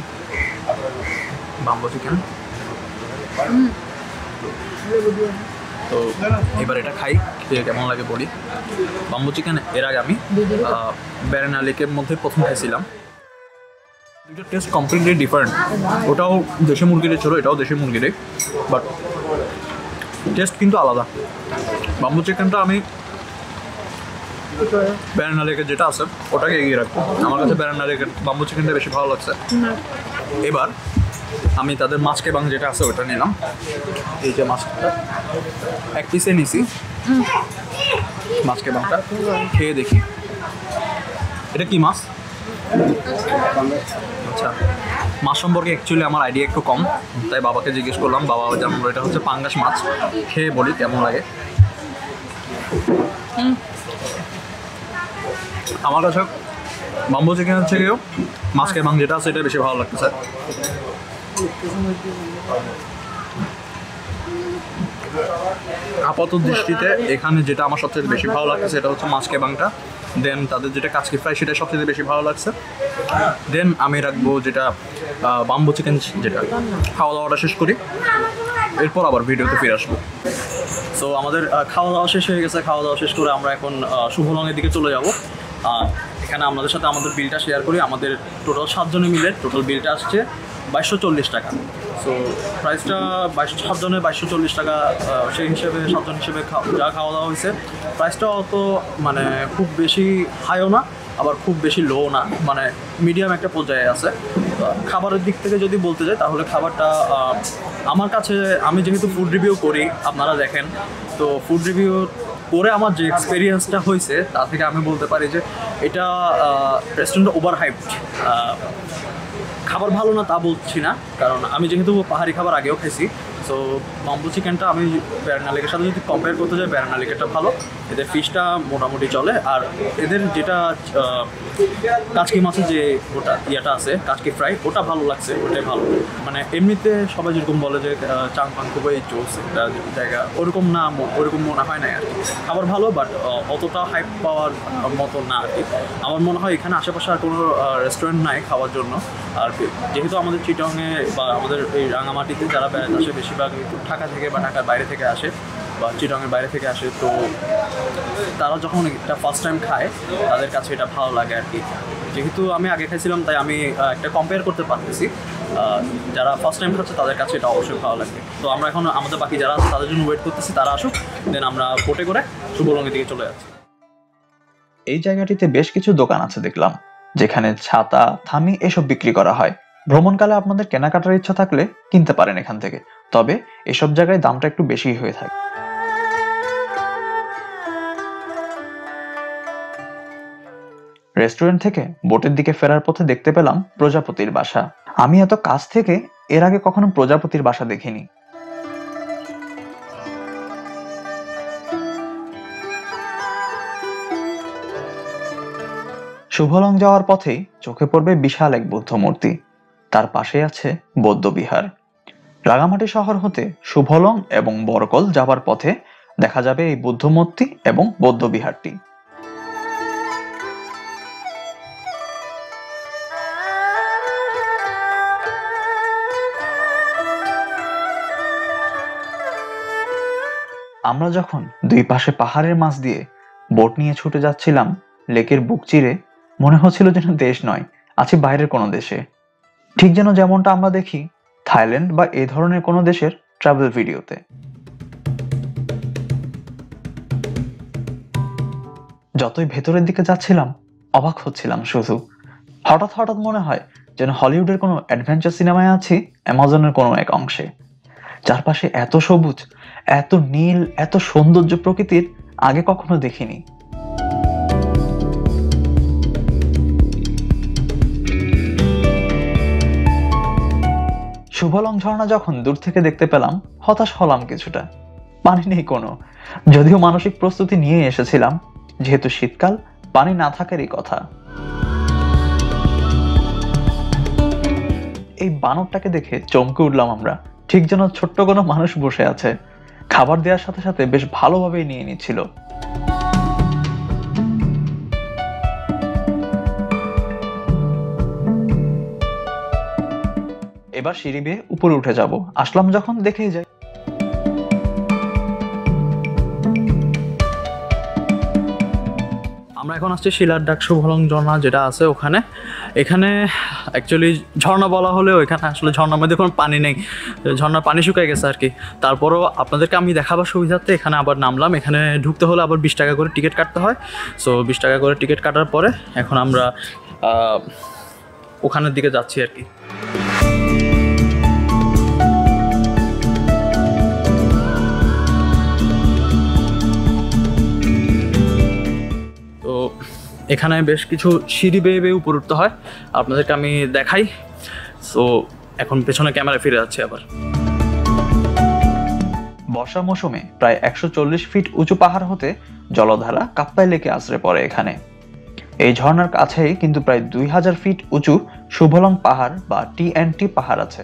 [SPEAKER 2] বাম্বো চিকেন। তো এবার এটা খাই, খেয়ে কেমন লাগে বলি। বাম্বো চিকেন এর আগে আমি ব্যারেনা লেকের মধ্যে প্রথম খাইছিলাম। দুইটা টেস্ট কমপ্লিটলি ডিফারেন্ট। ওটাও দেশি মুরগিরে ছিল, এটাও দেশি মুরগিরে, বাট টেস্ট কিন্তু আলাদা। বাম্বো চিকেনটা আমি ব্যারেনা লেকের যেটা আছে ওটাকে এগিয়ে রাখবো। আমার কাছে ব্যারেনা লেকের বাম্বো চিকেনটা বেশি ভালো লাগছে। এবার আমি তাদের মাছ কেবাং যেটা আছে ওটা নিলাম। এই যে মাছটা 1 পিসে নিছি মাছ কেবাংটা, খেয়ে দেখি এটা কি মাছ। আচ্ছা, মাছ সম্পর্কে অ্যাকচুয়ালি আমার আইডিয়া একটু কম, তাই বাবাকে জিজ্ঞেস করলাম। বাবা জানলো এটা হচ্ছে পাঙ্গাস মাছ। খেয়ে বলি কেমন লাগে। আমার কাছে বাম্বু চিকেনের থেকেও মাছ কেবাং যেটা আছে এটা বেশি ভালো লাগতেছে। আপাতত দৃষ্টিতে এখানে যেটা আমার সবচেয়ে বেশি ভালো লাগছে সেটা হচ্ছে মাছ কেবাংটা। দেন তাদের যেটা কাচকি ফ্রাই সেটা সবচেয়ে বেশি ভালো লাগছে। দেন আমি রাখবো যেটা বাম্বু চিকেন, যেটা খাওয়া দাওয়াটা শেষ করি, এরপর আবার ভিডিওতে ফিরে আসবো। সো আমাদের খাওয়া দাওয়া শেষ হয়ে গেছে। খাওয়া দাওয়া শেষ করে আমরা এখন শুভলংয়ের দিকে চলে যাব। এখানে আপনাদের সাথে আমাদের বিলটা শেয়ার করি। আমাদের টোটাল 7 জনে মিলে টোটাল বিলটা আসছে 2240 টাকা। সো প্রাইসটা 7 জনের 2240 টাকা। সেই হিসেবে 7 জন হিসেবে যা খাওয়া দাওয়া হয়েছে, প্রাইসটা অত মানে খুব বেশি হাইও না, আবার খুব বেশি লো না, মানে মিডিয়াম একটা পর্যায়ে আছে। খাবারের দিক থেকে যদি বলতে যাই তাহলে খাবারটা আমার কাছে, আমি যেহেতু ফুড রিভিউ করি আপনারা দেখেন, তো ফুড রিভিউ করে আমার যে এক্সপিরিয়েন্সটা হয়েছে তা থেকে আমি বলতে পারি যে এটা রেস্টুরেন্টটা ওভার হাইপড। খাবার ভালো না তা বলছি না, কারণ আমি যেহেতু পাহাড়ি খাবার আগেও খাইছি। সো বাম্বু চিকেনটা আমি বেড়ানালিকের সাথে যদি কম্পেয়ার করতে যাই, বেড়ানালিকেরটা ভালো। এদের ফিশটা মোটামুটি চলে। আর এদের যেটা কাচকি মাছের যে ওটা ইয়েটা আছে, কাচকি ফ্রাই, ওটা ভালো লাগছে, ওটাই ভালো। মানে এমনিতে সবাই যেরকম বলে যে চাংপাং খুবই জোস একটা জায়গা, ওরকম না, ওরকম মনে হয় না আর কি। খাবার ভালো, বাট অতটা হাইপ পাওয়ার মতো না আর কি। আমার মনে হয় এখানে আশেপাশে আর কোনো রেস্টুরেন্ট নাই খাওয়ার জন্য। আর যেহেতু আমাদের চিটংয়ে বা আমাদের এই রাঙামাটিতে যারা বেড়াতে আসে বেশিরভাগ ঢাকা থেকে বা ঢাকার বাইরে থেকে আসে বা চিটংয়ের বাইরে থেকে আসে, তো তারা যখন এটা ফার্স্ট টাইম খায় তাদের কাছে এটা ভালো লাগে আর কি। যেহেতু আমি আগে খাইছিলাম তাই আমি একটা কম্পেয়ার করতে পারতেছি। যারা ফার্স্ট টাইম খাচ্ছে তাদের কাছে এটা অবশ্যই ভালো লাগবে। তো আমরা এখন আমাদের বাকি যারা আছে তাদের জন্য ওয়েট করতেছি, তারা আসুক, দেন আমরা বোটে করে শুভলংয়ের দিকে চলে যাচ্ছি।
[SPEAKER 1] এই জায়গাটিতে বেশ কিছু দোকান আছে দেখলাম, যেখানে ছাতা, থামি এসব বিক্রি করা হয়। ভ্রমণকালে আপনাদের কেনাকাটার ইচ্ছা থাকলে কিনতে পারেন এখান থেকে, তবে এসব জায়গায় দামটা একটু বেশি হয়ে থাকে। রেস্টুরেন্ট থেকে বোটের দিকে ফেরার পথে দেখতে পেলাম প্রজাপতির বাসা। আমি এত কাছ থেকে এর আগে কখনো প্রজাপতির বাসা দেখিনি। শুভলং যাওয়ার পথেই চোখে পড়বে বিশাল এক বৌদ্ধ মূর্তি, তার পাশে আছে বৌদ্ধ বিহার। রাঙামাটি শহর হতে শুভলং এবং বরকল যাবার পথে দেখা যাবে এই বুদ্ধ মূর্তি এবং বৌদ্ধ বিহারটি। আমরা যখন দুই পাশে পাহাড়ের মাঝ দিয়ে বোট নিয়ে ছুটে যাচ্ছিলাম লেকের বুক চিরে, মনে হচ্ছিল যেন দেশ নয়, আছি বাইরের কোনো দেশে। ঠিক যেন যেমনটা আমরা দেখি থাইল্যান্ড বা এই ধরনের কোনো দেশের ট্রাভেল ভিডিওতে। যতই ভেতরের দিকে যাচ্ছিলাম অবাক হচ্ছিলাম শুধু। হঠাৎ হঠাৎ মনে হয় যেন হলিউডের কোনো অ্যাডভেঞ্চার সিনেমায় আছি অ্যামাজনের কোনো এক অংশে। চারপাশে এত সবুজ, এত নীল, এত সৌন্দর্য প্রকৃতির আগে কখনো দেখিনি। শুভলং ঝর্ণা যখন দূর থেকে দেখতে পেলাম হতাশ হলাম কিছুটা। পানি নেই কোনো, যদিও মানসিক প্রস্তুতি নিয়ে এসেছিলাম, যেহেতু শীতকাল, পানি না থাকারই কথা। এই বানরটাকে দেখে চমকে উঠলাম আমরা, ঠিক যেন ছোট্ট কোনো মানুষ বসে আছে, খাবার দেওয়ার সাথে সাথে বেশ ভালোভাবেই নিয়ে নিচ্ছিল। এবার সিঁড়ি বেয়ে উপরে উঠে যাব, আসলাম যখন দেখেই যাই।
[SPEAKER 2] আমরা এখন আসছি শিলার ডাক শুভলং ঝর্ণা যেটা আছে ওখানে। এখানে অ্যাকচুয়ালি ঝর্ণা বলা হলেও এখানে আসলে ঝর্ণার মধ্যে কোনো পানি নেই, ঝর্ণার পানি শুকিয়ে গেছে আর কি। তারপরও আপনাদেরকে আমি দেখাবার সুবিধার্থে এখানে আবার নামলাম। এখানে ঢুকতে হলে আবার 20 টাকা করে টিকিট কাটতে হয়। সো 20 টাকা করে টিকিট কাটার পরে এখন আমরা ওখানের দিকে যাচ্ছি আর কি। এখানে বেশ কিছু সিঁড়ি বেয়ে বেয়ে উপরে উঠতে হয়, আপনাদেরকে আমি দেখাই। সো এখন পেছনে ক্যামেরা ফিরে যাচ্ছে আবার।
[SPEAKER 1] বর্ষা মৌসুমে প্রায় 140 ফিট উঁচু পাহাড় হতে জলধারা কাপ্তাই লেকে আশ্রয় পড়ে এখানে। এই ঝর্ণার কাছেই কিন্তু প্রায় 2000 ফিট উঁচু শুভলং পাহাড় বা TNT পাহাড় আছে।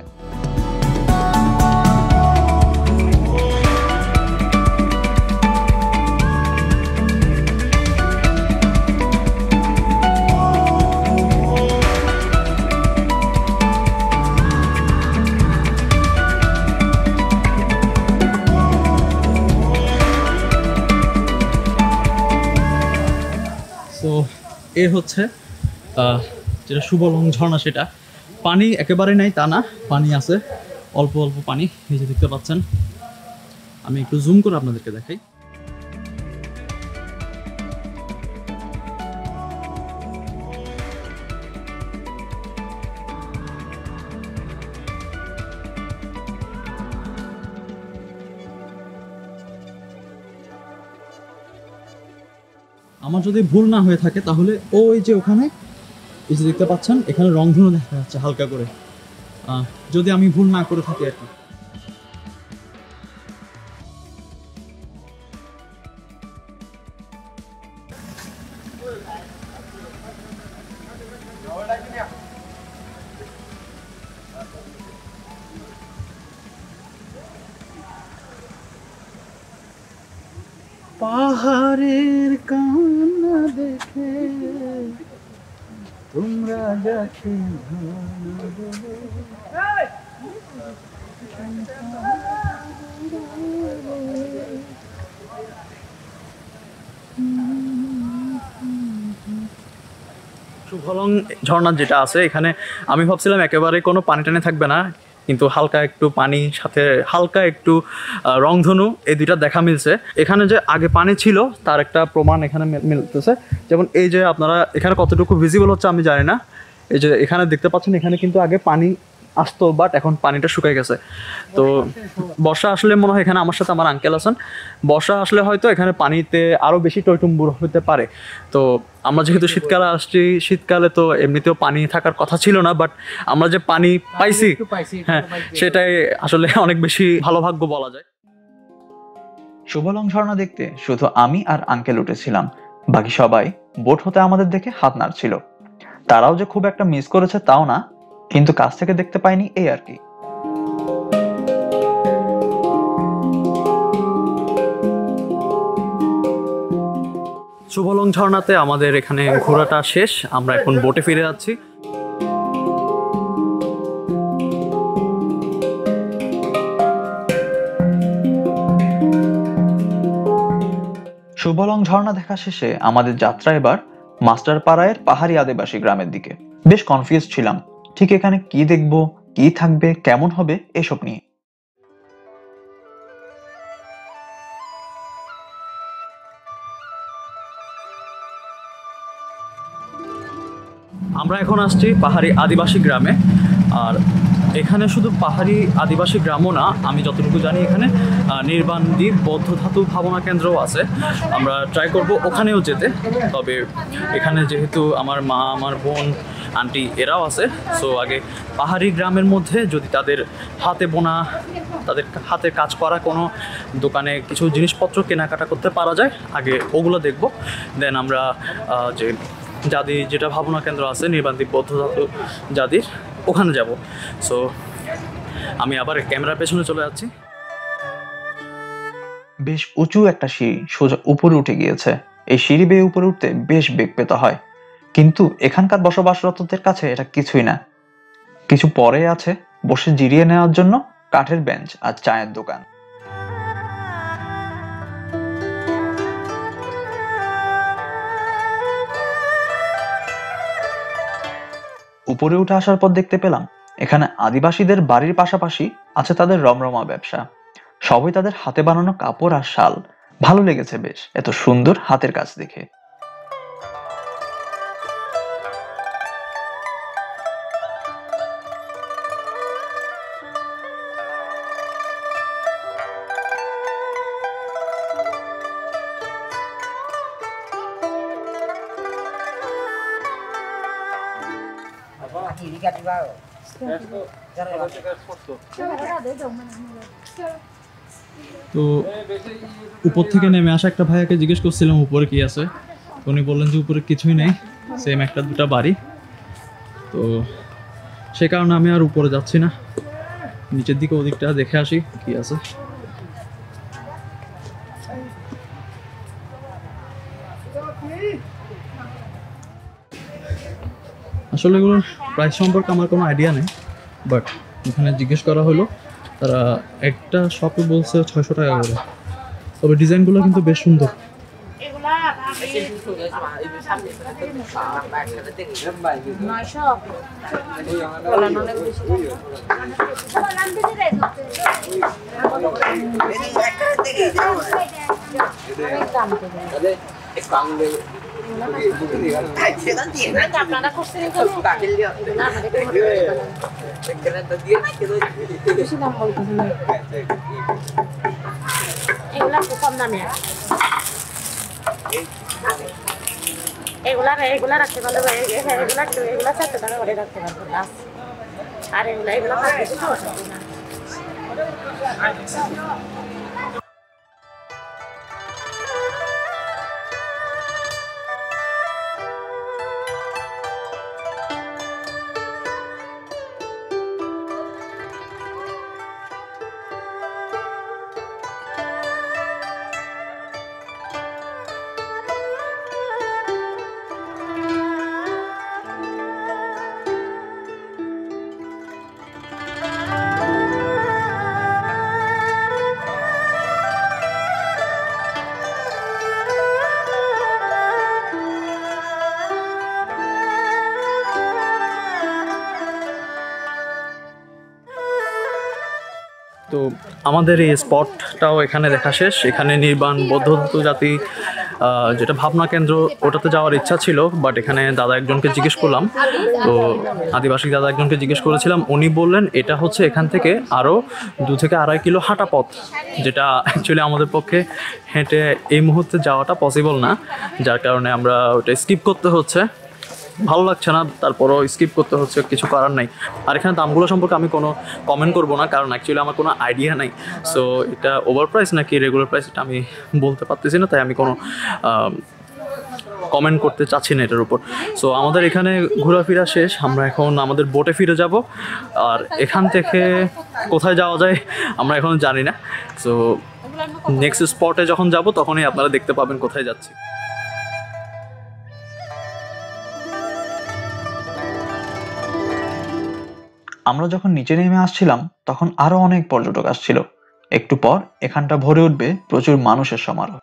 [SPEAKER 2] তো এ হচ্ছে যেটা শুভলং ঝর্ণা, সেটা পানি একেবারে নাই তা না, পানি আছে, অল্প অল্প পানি, এই যে দেখতে পাচ্ছেন। আমি একটু জুম করে আপনাদেরকে দেখাই। আমার যদি ভুল না হয়ে থাকে তাহলে ওই যে ওখানে এই যে দেখতে পাচ্ছেন, এখানে রংধনু দেখা যাচ্ছে হালকা করে, যদি আমি ভুল না করে থাকি আর কি।
[SPEAKER 4] পাহাড়ের কান্না দেখে তোমরা যাকে
[SPEAKER 2] শুভলং ঝর্ণা যেটা আছে এখানে, আমি ভাবছিলাম একেবারে কোনো পানি টানি থাকবে না, কিন্তু হালকা একটু পানি সাথে হালকা একটু রংধনু, এই দুইটা দেখা মিলছে। এখানে যে আগে পানি ছিল তার একটা প্রমাণ এখানে মিলতেছে। যেমন এই যে আপনারা এখানে কতটুকু ভিজিবল হচ্ছে আমি জানি না, এই যে এখানে দেখতে পাচ্ছেন এখানে কিন্তু আগে পানি আসতো, বাট এখন পানিটা শুকিয়ে গেছে। তো বর্ষা আসলে মনে হয়, এখানে আমার সাথে আমার আঙ্কেল আছেন, বর্ষা আসলে হয়তো এখানে পানিতে আরও বেশি টইটুম্বুর হতে পারে। তো আমরা যেহেতু শীতকালে আসছি, শীতকালে তো এমনিতেও পানি থাকার কথা ছিল না, বাট আমরা যে পানি পাইছি, হ্যাঁ, সেটাই আসলে অনেক বেশি ভালো ভাগ্য বলা যায়।
[SPEAKER 1] শুভলং ঝর্ণা দেখতে শুধু আমি আর আঙ্কেল উঠেছিলাম, বাকি সবাই বোট হতে আমাদের দেখে হাত নাড়ছিল। তারাও যে খুব একটা মিস করেছে তাও না, কিন্তু কাছ থেকে দেখতে পাইনি, এই আর কি।
[SPEAKER 2] শুভলং ঝর্ণাতে আমাদের এখানে ঘোরাটা শেষ, আমরা এখন বোটে ফিরে যাচ্ছি।
[SPEAKER 1] শুভলং ঝর্ণা দেখা শেষে আমাদের যাত্রা এবার মাস্টারপাড়ায়ের পাহাড়ি আদিবাসী গ্রামের দিকে। বেশ কনফিউজ ছিলাম, ঠিক এখানে কি দেখব, কি থাকবে, কেমন হবে এসব নিয়ে।
[SPEAKER 2] আমরা এখন আসছি পাহাড়ি আদিবাসী গ্রামে, আর এখানে শুধু পাহাড়ি আদিবাসী গ্রামও না, আমি যতটুকু জানি এখানে নির্বাণ দ্বীপ বৌদ্ধ ধাতু ভাবনা কেন্দ্রও আছে। আমরা ট্রাই করব ওখানেও যেতে, তবে এখানে যেহেতু আমার মা, আমার বোন, আন্টি এরাও আছে, সো আগে পাহাড়ি গ্রামের মধ্যে যদি তাদের হাতে বোনা, তাদের হাতে কাজ করা কোনো দোকানে কিছু জিনিসপত্র কেনাকাটা করতে পারা যায়, আগে ওগুলো দেখব। দেন আমরা যে জাদি যেটা ভাবনা কেন্দ্র আছে নির্বাণদ্বীপ বৌদ্ধ ধাতু জাদির, ওখানে যাব। সো আমি আবার ক্যামেরার পেছনে চলে যাচ্ছি।
[SPEAKER 1] বেশ উঁচু একটা সিঁড়ি সোজা উপরে উঠে গিয়েছে। এই সিঁড়ি বেয়ে উপরে উঠতে বেশ বেগ পেতে হয়, কিন্তু এখানকার বসবাসরতদের কাছে এটা কিছুই না। কিছু পরে আছে বসে জিরিয়ে নেওয়ার জন্য কাঠের বেঞ্চ আর চায়ের দোকান। উপরে উঠে আসার পর দেখতে পেলাম এখানে আদিবাসীদের বাড়ির পাশাপাশি আছে তাদের রমরমা ব্যবসা। সবই তাদের হাতে বানানো কাপড় আর শাল। ভালো লেগেছে বেশ এত সুন্দর হাতের কাজ দেখে।
[SPEAKER 2] তো উপর থেকে নেমে আসা একটা ভাইয়াকে জিজ্ঞেস করছিলাম উপরে কি আছে, উনি বললেন যে উপরে কিছুই নেই, সেম একটা দুটা বাড়ি। তো সে কারণে আমি আর উপরে যাচ্ছি না, নিচের দিকে ওদিকটা দেখে আসি কি আছে। আসলে এগুলোর প্রাইস সম্পর্কে আমার কোনো আইডিয়া নেই, বাট এখানে জিজ্ঞেস করা হলো, তারা একটা শপে বলছে 600 টাকা করে। তবে ডিজাইনগুলো কিন্তু বেশ সুন্দর।
[SPEAKER 5] এগুলা রাখতে পারলে এগুলা 4 টাকা করে রাখতে পারবো লাস্ট, আর এগুলা বেশি সমস্যা না।
[SPEAKER 2] তো আমাদের এই স্পটটাও এখানে দেখা শেষ। এখানে নির্বাণ বৌদ্ধ জাতি যেটা ভাবনা কেন্দ্র, ওটাতে যাওয়ার ইচ্ছা ছিল, বাট এখানে দাদা একজনকে জিজ্ঞেস করলাম, তো আদিবাসী দাদা একজনকে জিজ্ঞেস করেছিলাম, উনি বললেন এটা হচ্ছে এখান থেকে আরও 2 থেকে 2.5 কিলো হাঁটা পথ, যেটা অ্যাকচুয়ালি আমাদের পক্ষে হেঁটে এই মুহূর্তে যাওয়াটা পসিবল না, যার কারণে আমরা ওটা স্কিপ করতে হচ্ছে। ভালো লাগছে না, তারপরও স্কিপ করতে হচ্ছে, কিছু করার নাই। আর এখানে দামগুলো সম্পর্কে আমি কোনো কমেন্ট করবো না, কারণ অ্যাকচুয়ালি আমার কোনো আইডিয়া নাই। সো এটা ওভার প্রাইস নাকি রেগুলার প্রাইস এটা আমি বলতে পারতেছি না, তাই আমি কোনো কমেন্ট করতে চাচ্ছি না এটার উপর। সো আমাদের এখানে ঘোরাফেরা শেষ, আমরা এখন আমাদের বোটে ফিরে যাব। আর এখান থেকে কোথায় যাওয়া যায় আমরা এখনও জানি না। সো নেক্সট স্পটে যখন যাব তখনই আপনারা দেখতে পাবেন কোথায় যাচ্ছি।
[SPEAKER 1] আমরা যখন নিচে নেমে আসছিলাম তখন আরো অনেক পর্যটক আসছিল। একটু পর এখানটা ভরে উঠবে প্রচুর মানুষের সমারোহ।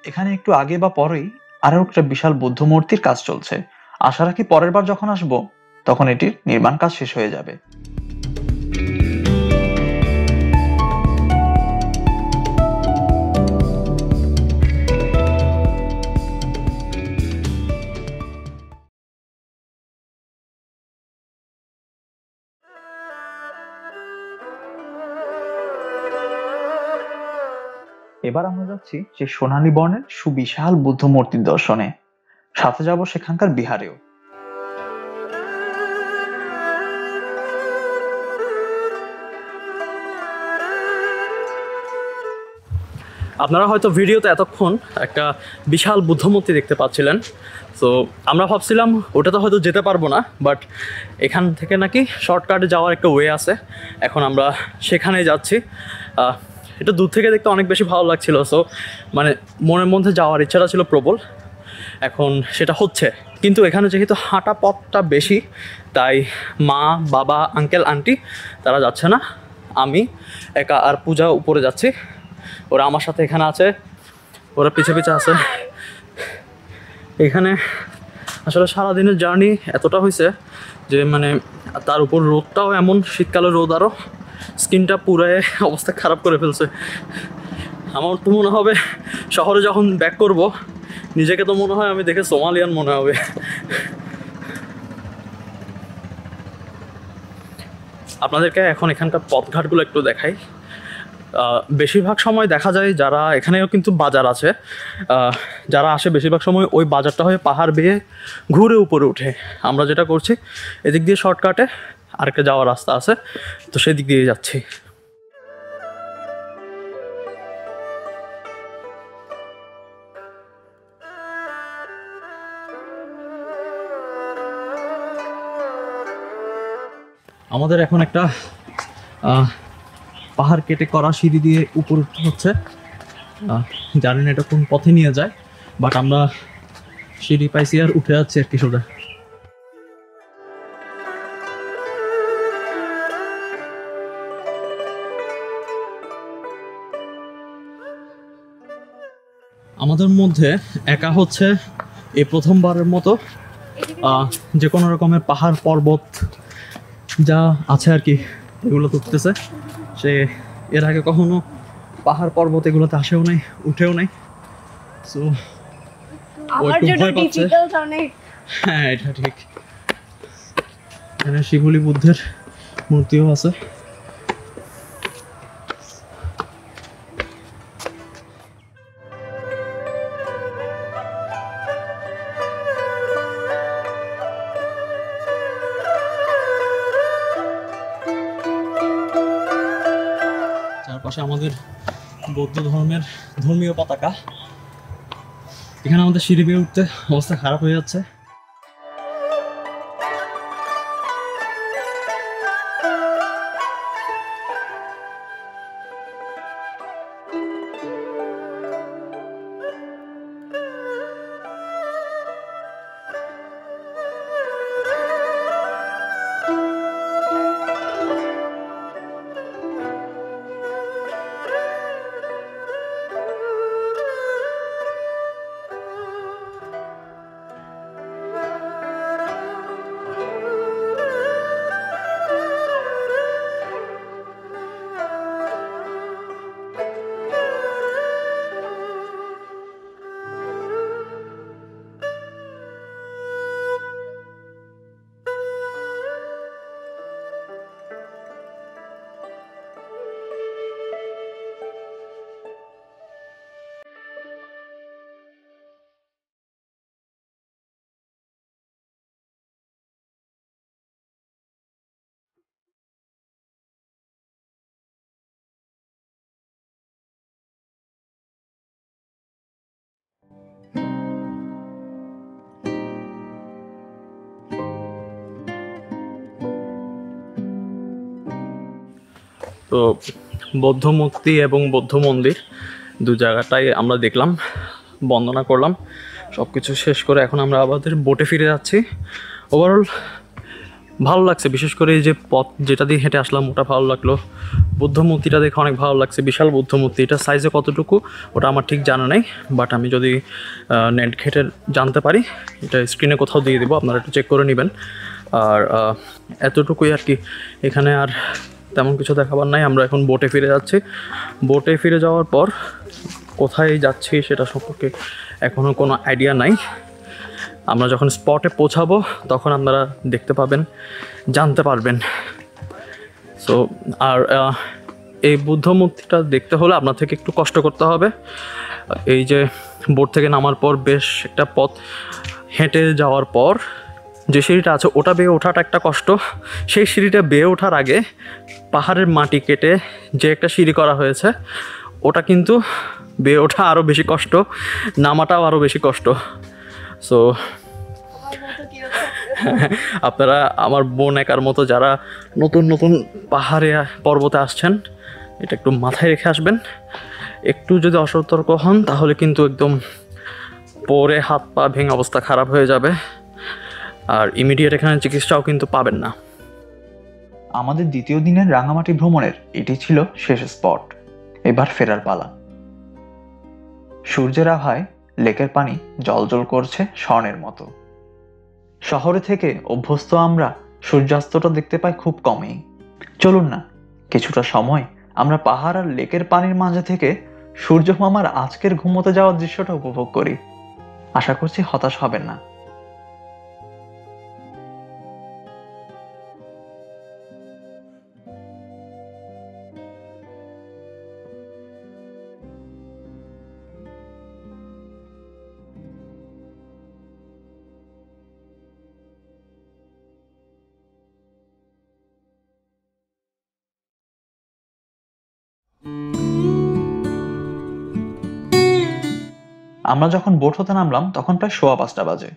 [SPEAKER 1] এখানে একটু আগে বা পরেই আরো একটা বিশাল বৌদ্ধ মূর্তির কাজ চলছে। আশা রাখি পরের বার যখন আসবো তখন এটির নির্মাণ কাজ শেষ হয়ে যাবে। এবার আমরা যাচ্ছি সেই সোনালী বর্ণের সুবিশাল বুদ্ধ মূর্তির দর্শনে, সাথে যাব সেখানকার বিহারেও।
[SPEAKER 2] আপনারা হয়তো ভিডিওতে এতক্ষণ একটা বিশাল বুদ্ধ মূর্তি দেখতে পাচ্ছিলেন। তো আমরা ভাবছিলাম ওটাতে হয়তো যেতে পারবো না, বাট এখান থেকে নাকি শর্টকাটে যাওয়ার একটা ওয়ে আছে, এখন আমরা সেখানে যাচ্ছি। এটা দূর থেকে দেখতে অনেক বেশি ভালো লাগছিল। সো মানে মনের মধ্যে যাওয়ার ইচ্ছাটা ছিল প্রবল, এখন সেটা হচ্ছে। কিন্তু এখানে যেহেতু হাঁটা পথটা বেশি, তাই মা, বাবা, আঙ্কেল, আন্টি তারা যাচ্ছে না, আমি একা আর পূজা উপরে যাচ্ছি। ওরা আমার সাথে এখানে আছে, ওরা পিছে পিছে আছে। এখানে আসলে সারাদিনের জার্নি এতটা হয়েছে যে মানে তার উপর রোদটাও এমন, শীতকালে রোদ আরও, স্কিনটা পুরাই অবস্থা খারাপ করে ফেলছে। আমার তো মনে হবে শহরে যখন ব্যাক করব নিজেকে তো মনে হয় আমি দেখে সোমালিয়ান মনে হবে। আপনাদেরকে এখন এখানকার পথঘাটগুলো একটু দেখাই। বেশিরভাগ সময় দেখা যায় যারা এখানেও কিন্তু বাজার আছে, যারা আসে বেশিরভাগ সময় ওই বাজারটা হয়ে পাহাড় বেয়ে ঘুরে উপরে উঠে। আমরা যেটা করছি এদিক দিয়ে শর্টকাটে আরেকটা যাওয়ার রাস্তা আছে, তো সেদিক দিয়ে যাচ্ছি। আমাদের এখন একটা পাহাড় কেটে করা সিঁড়ি দিয়ে উপর উঠতে হচ্ছে। জানি না এটা কোন পথে নিয়ে যায়, বাট আমরা সিঁড়ি পাইছি আর উঠে যাচ্ছি আর কি সোজা। আমাদের মধ্যে একা হচ্ছে এই প্রথমবারের মতো যে কোনো রকমের পাহাড় পর্বত যা আছে আর কি এগুলো উঠতেছে। সে এর আগে কখনো পাহাড় পর্বত এগুলোতে আসেও নাই, উঠেও নাই। সো ভয় পাচ্ছে। হ্যাঁ, এটা ঠিক। এখানে শিবলি বুদ্ধের মূর্তিও আছে। চারপাশে আমাদের বৌদ্ধ ধর্মের ধর্মীয় পতাকা। এখানে আমাদের সিঁড়ি বেয়ে উঠতে অবস্থা খারাপ হয়ে যাচ্ছে। তো বৌদ্ধ মূর্তি এবং বৌদ্ধ মন্দির দু জায়গাটাই আমরা দেখলাম, বন্দনা করলাম। সব কিছু শেষ করে এখন আমরা আমাদের বোটে ফিরে যাচ্ছি। ওভারঅল ভালো লাগছে, বিশেষ করে এই যে পথ যেটা দিয়ে হেঁটে আসলাম ওটা ভালো লাগলো। বুদ্ধ মূর্তিটা দেখে অনেক ভালো লাগছে, বিশাল বুদ্ধ মূর্তি। এটা সাইজে কতটুকু ওটা আমার ঠিক জানা নেই, বাট আমি যদি নেট ঘেটে জানতে পারি এটা স্ক্রিনে কোথাও দিয়ে দেবো, আপনারা একটু চেক করে নেবেন। আর এতটুকুই আর কি, এখানে আর তেমন কিছু দেখাবার নাই। আমরা এখন বোটে ফিরে যাচ্ছি। বোটে ফিরে যাওয়ার পর কোথায় যাচ্ছি সেটা সম্পর্কে এখনও কোনো আইডিয়া নাই। আমরা যখন স্পটে পৌঁছাবো তখন আপনারা দেখতে পাবেন, জানতে পারবেন। সো আর এই বুদ্ধ মূর্তিটা দেখতে হলে আপনার থেকে একটু কষ্ট করতে হবে। এই যে বোট থেকে নামার পর বেশ একটা পথ হেঁটে যাওয়ার পর যে সিঁড়িটা আছে ওটা বেয়ে ওঠাটা একটা কষ্ট। সেই সিঁড়িটা বেয়ে ওঠার আগে পাহাড়ের মাটি কেটে যে একটা সিঁড়ি করা হয়েছে ওটা কিন্তু বেয়ে ওঠা আরও বেশি কষ্ট, নামাটাও আরও বেশি কষ্ট। সো আপনারা আমার বোন একার মতো যারা নতুন নতুন পাহাড়ে পর্বতে আসছেন এটা একটু মাথায় রেখে আসবেন। একটু যদি অসতর্ক হন তাহলে কিন্তু একদম পরে হাত পা ভেঙে অবস্থা খারাপ হয়ে যাবে, আর ইমিডিয়েট এখানে চিকিৎসাও কিন্তু পাবেন না।
[SPEAKER 1] আমাদের দ্বিতীয় দিনের রাঙামাটি ভ্রমণের এটি ছিল শেষ স্পট। এবার ফেরার পালা। সূর্যের আভায় লেকের পানি জ্বলজ্বল করছে স্বর্ণের মতো। শহরে থেকে অভ্যস্ত আমরা সূর্যাস্তটা দেখতে পাই খুব কমই। চলুন না কিছুটা সময় আমরা পাহাড় আর লেকের পানির মাঝে থেকে সূর্য মামার আজকের ঘুমোতে যাওয়ার দৃশ্যটা উপভোগ করি। আশা করছি হতাশ হবেন না। আমরা যখন বোট হতে নামলাম তখন প্রায় 5:15 বাজে।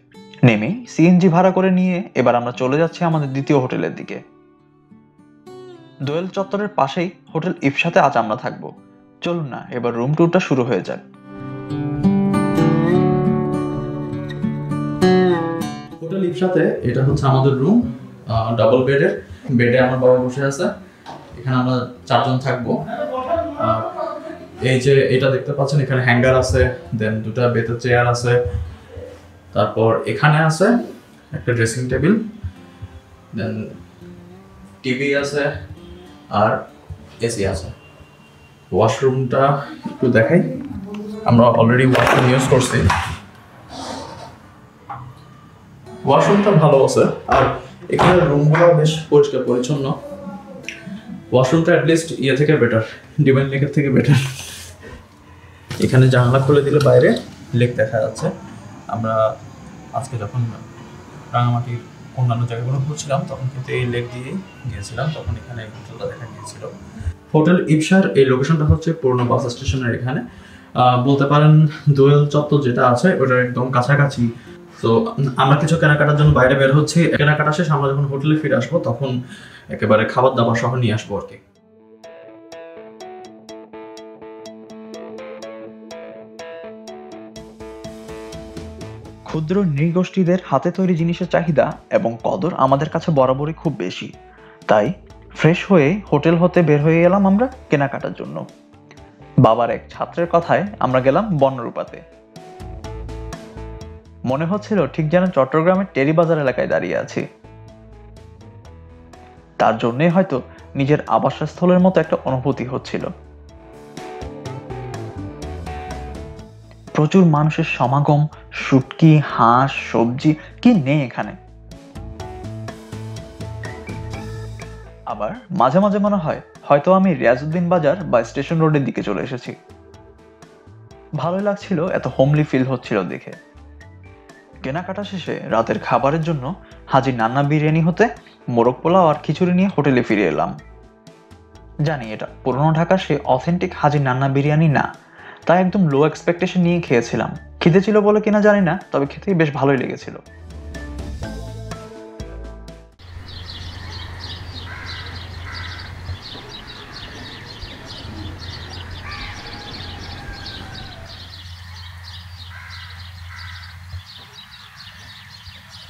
[SPEAKER 1] নেমে সিএনজি ভাড়া করে নিয়ে এবার আমরা চলে যাচ্ছি আমাদের দ্বিতীয় হোটেলের দিকে। দোয়েল চত্বরের পাশেই হোটেল ইফসাতে আজ আমরা থাকবো। চলুন না এবার রুম ট্যুরটা শুরু হয়ে যাক।
[SPEAKER 2] হোটেল ইফসাতে এটা হচ্ছে আমাদের রুম, ডাবল বেডের। বেডে আমার বাবা বসে আছে, এখানে আমরা 4 জন থাকবো। এই যে এটা দেখতে পাচ্ছেন, এখানে হ্যাঙ্গার আছে, দেন 2টা বেতের চেয়ার আছে, তারপর এখানে আছে একটা ড্রেসিং টেবিল, দেন টিভি আছে আর এসি আছে। ওয়াশরুমটা একটু দেখাই, আমরা অলরেডি ওয়াশরুম ইউজ করছি। ওয়াশরুমটা ভালো আছে আর এখানে রুমগুলো বেশ পরিষ্কার পরিচ্ছন্ন। ওয়াশরুমটা অ্যাটলিস্ট ইয়ে থেকে বেটার, ডিভাইন লেকের থেকে বেটার। এখানে জানলা খুলে দিলে বাইরে লেক দেখা যাচ্ছে। আমরা আজকে যখন রাঙামাটির অন্যান্য জায়গাগুলো ঘুরছিলাম তখন কিন্তু এই লেক দিয়ে গিয়েছিলাম, তখন এখানে হোটেলটা দেখা গিয়েছিল। হোটেল ইফসার এই লোকেশনটা হচ্ছে পুরনো বাস স্টেশনের এখানে, বলতে পারেন দোয়েল চত্বর যেটা আছে ওটার একদম কাছাকাছি। তো আমরা কিছু কেনাকাটার জন্য বাইরে বের হচ্ছি। কেনাকাটা শেষ আমরা যখন হোটেলে ফিরে আসবো তখন একেবারে খাবার দাবার সহ নিয়ে আসবো আর কি।
[SPEAKER 1] ক্ষুদ্র নৃগোষ্ঠীদের হাতে তৈরি জিনিসের চাহিদা এবং কদর আমাদের কাছে বরাবরই খুব বেশি। তাই ফ্রেশ হয়ে হোটেল হতে বের হয়ে গেলাম আমরা কেনাকাটার জন্য। বাবার এক ছাত্রের কথায় আমরা গেলাম বনরূপাতে। মনে হচ্ছিল ঠিক যেন চট্টগ্রামের টেরি বাজার এলাকায় দাঁড়িয়ে আছি। তার জন্যই হয়তো নিজের আবাসস্থলের মতো একটা অনুভূতি হচ্ছিল। প্রচুর মানুষের সমাগম, শুটকি, হাঁস, সবজি কি নেই এখানে। আবার মাঝে মাঝে মনে হয় হয়তো আমি রিয়াজউদ্দিন বাজার বা স্টেশন রোডের দিকে চলে এসেছি। ভালোই লাগছিল, এত হোমলি ফিল হচ্ছিল দেখে। কেনাকাটা শেষে রাতের খাবারের জন্য হাজি নান্না বিরিয়ানি হতে মোরগ পোলাও আর খিচুড়ি নিয়ে হোটেলে ফিরে এলাম। জানি এটা পুরনো ঢাকার সেই অথেন্টিক হাজি নান্না বিরিয়ানি না, তাই একদম লো এক্সপেকটেশন নিয়ে খেয়েছিলাম। খিদে ছিল বলে কিনা জানি না, তবে খেতেই বেশ ভালোই লেগেছিল।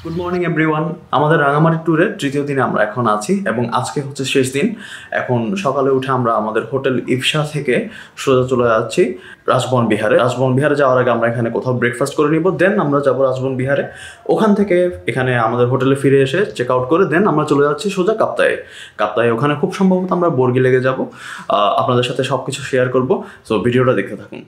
[SPEAKER 2] Good morning everyone. আমাদের রাঙামাটি ট্যুরের 3য় দিনে আমরা এখন আছি এবং আজকে হচ্ছে শেষ দিন। এখন সকালে উঠে আমরা আমাদের হোটেল ইফসা থেকে সোজা চলে যাচ্ছি রাজবন বিহারে। রাজবন বিহারে যাওয়ার আগে আমরা এখানে কোথাও ব্রেকফাস্ট করে নিব, দেন আমরা যাবো রাজবন বিহারে। ওখান থেকে এখানে আমাদের হোটেলে ফিরে এসে চেক আউট করে দেন আমরা চলে যাচ্ছি সোজা কাপ্তায়ে। ওখানে খুব সম্ভবত আমরা বর্গি লেগে যাব। আপনাদের সাথে সব কিছু শেয়ার করবো, সো ভিডিওটা দেখতে থাকুন।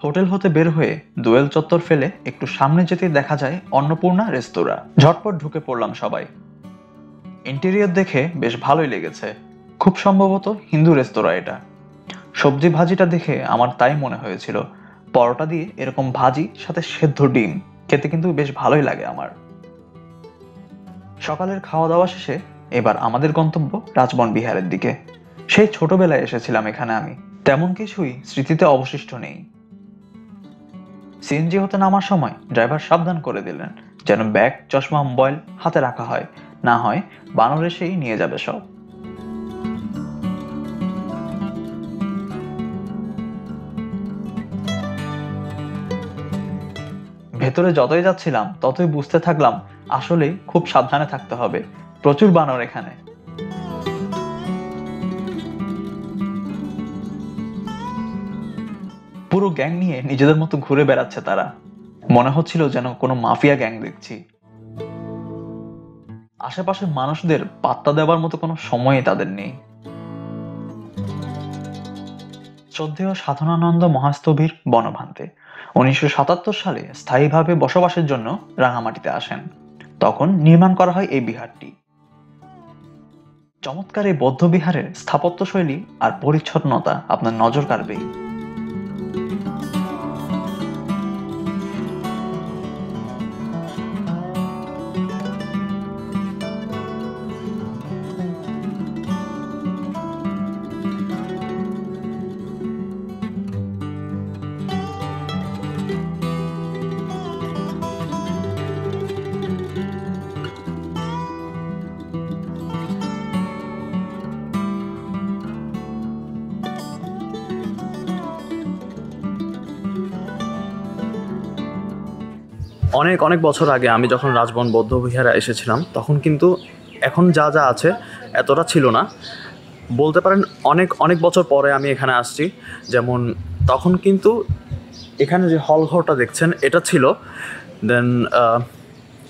[SPEAKER 1] হোটেল হতে বের হয়ে দোয়েল চত্বর ফেলে একটু সামনে যেতে দেখা যায় অন্নপূর্ণা রেস্তোরাঁ। ঝটপট ঢুকে পড়লাম সবাই। ইন্টেরিয়র দেখে বেশ ভালোই লেগেছে। খুব সম্ভবত হিন্দু রেস্তোরাঁ এটা। সবজি ভাজিটা দেখে আমার তাই মনে হয়েছিল। পরোটা দিয়ে এরকম ভাজি সাথে সেদ্ধ ডিম খেতে কিন্তু বেশ ভালোই লাগে আমার। সকালের খাওয়া দাওয়া শেষে এবার আমাদের গন্তব্য রাজবন বিহারের দিকে। সেই ছোটবেলায় এসেছিলাম এখানে আমি, তেমন কিছুই স্মৃতিতে অবশিষ্ট নেই। সিএনজি হতে নামার সময় ড্রাইভার সাবধান করে দিলেন যেন ব্যাগ, চশমা, মোবাইল হাতে রাখা হয়, না হয় বানর এসেই নিয়ে যাবে সব। ভেতরে যতই যাচ্ছিলাম ততই বুঝতে থাকলাম আসলেই খুব সাবধানে থাকতে হবে, প্রচুর বানর এখানে। পুরো গ্যাং নিয়ে নিজেদের মতো ঘুরে বেড়াচ্ছে তারা, মনে হচ্ছিল যেন কোনো মাফিয়া গ্যাং দেখছি। আশেপাশের মানুষদের পাত্তা দেওয়ার মতো কোনো সময়ই তাদের নেই। শ্রদ্ধেয় সাধনানন্দ মহাস্থবির বনভান্তে 1977 সালে স্থায়ীভাবে বসবাসের জন্য রাঙামাটিতে আসেন। তখন নির্মাণ করা হয় এই বিহারটি। চমৎকার এই বৌদ্ধ বিহারের স্থাপত্যশৈলী আর পরিচ্ছন্নতা আপনার নজর কাড়বেই।
[SPEAKER 2] অনেক অনেক বছর আগে আমি যখন রাজবন বৌদ্ধ বিহারে এসেছিলাম তখন কিন্তু এখন যা যা আছে এতটা ছিল না। বলতে পারেন অনেক অনেক বছর পরে আমি এখানে আসছি। যেমন তখন কিন্তু এখানে যে হল ঘরটা দেখছেন এটা ছিল, দেন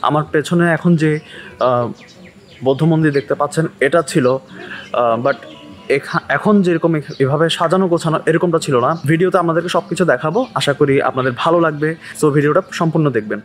[SPEAKER 2] আমার পেছনে এখন যে বৌদ্ধ মন্দির দেখতে পাচ্ছেন এটা ছিল, বাট এখন যেরকম এভাবে সাজানো গোছানো এরকমটা ছিল না। ভিডিওতে আপনাদেরকে সব কিছু দেখাবো, আশা করি আপনাদের ভালো লাগবে। সো ভিডিওটা সম্পূর্ণ দেখবেন।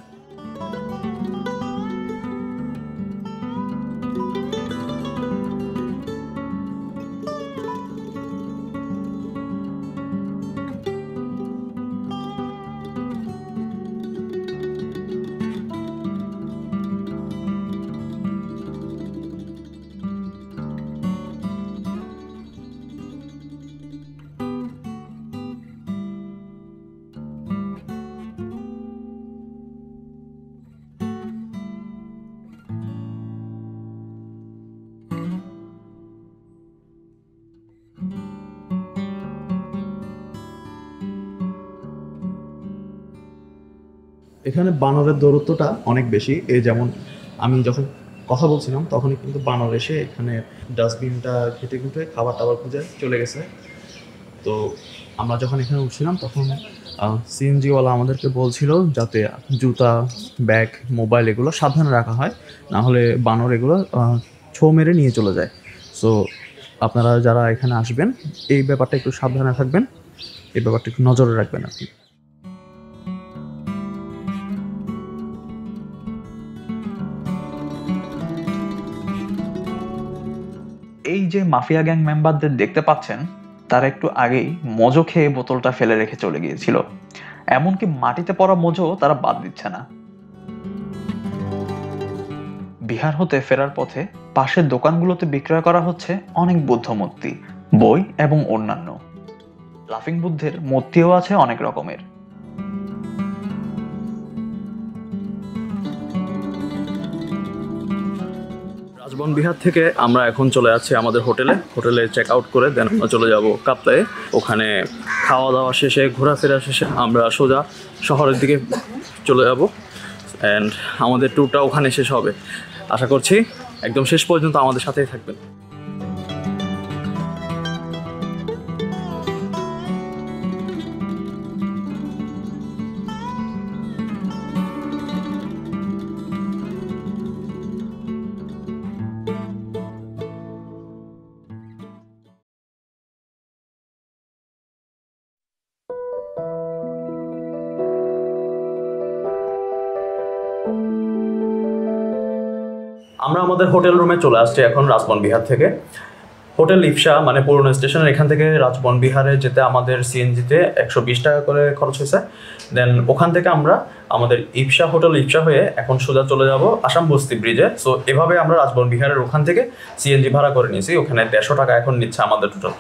[SPEAKER 2] এখানে বানরের দৌরত্বটা অনেক বেশি। এই যেমন আমি যখন কথা বলছিলাম তখনই কিন্তু বানর এসে এখানে ডাস্টবিনটা ঘেটে ঘুটে খাবার টাবার খুঁজে চলে গেছে। তো আমরা যখন এখানে উঠছিলাম তখন সিএনজিওয়ালা আমাদেরকে বলছিল যাতে জুতা, ব্যাগ, মোবাইল এগুলো সাবধানে রাখা হয়, না হলে বানর এগুলো ছোঁ মেরে নিয়ে চলে যায়। সো আপনারা যারা এখানে আসবেন এই ব্যাপারটা একটু সাবধানে থাকবেন, এই ব্যাপারটা একটু নজরে রাখবেন আর কি।
[SPEAKER 1] এই যে মাফিয়া গ্যাং মেম্বারদের দেখতে পাচ্ছেন তারা একটু আগেই মজো খেয়ে বোতলটা ফেলে রেখে চলে গিয়েছিল। এমনকি মাটিতে পড়া মজো তারা বাদ দিচ্ছে না। বিহার হতে ফেরার পথে পাশের দোকানগুলোতে বিক্রয় করা হচ্ছে অনেক বুদ্ধ মূর্তি, বই এবং অন্যান্য। লাফিং বুদ্ধের মূর্তিও আছে অনেক রকমের।
[SPEAKER 2] রাজবন বিহার থেকে আমরা এখন চলে যাচ্ছি আমাদের হোটেলে চেক আউট করে দেন আমরা চলে যাব কাপ্তায়ে। ওখানে খাওয়া দাওয়া শেষে, ঘোরাফেরা শেষে আমরা সোজা শহরের দিকে চলে যাব অ্যান্ড আমাদের ট্যুরটা ওখানে শেষ হবে। আশা করছি একদম শেষ পর্যন্ত আমাদের সাথেই থাকবেন। আমরা আমাদের হোটেল রুমে চলে আসছি এখন রাজবন বিহার থেকে। হোটেল ইফসা মানে পুরনো স্টেশনের এখান থেকে রাজবন বিহারে যেতে আমাদের সিএনজিতে 120 টাকা করে খরচ হয়েছে। দেন ওখান থেকে আমরা আমাদের হোটেল ইফসা হয়ে এখন সোজা চলে যাব আসাম বস্তি ব্রিজে। সো এভাবে আমরা রাজবন বিহারের ওখান থেকে সিএনজি ভাড়া করে নিয়েছি। ওখানে 150 টাকা এখন নিচ্ছে আমাদের টোটাল।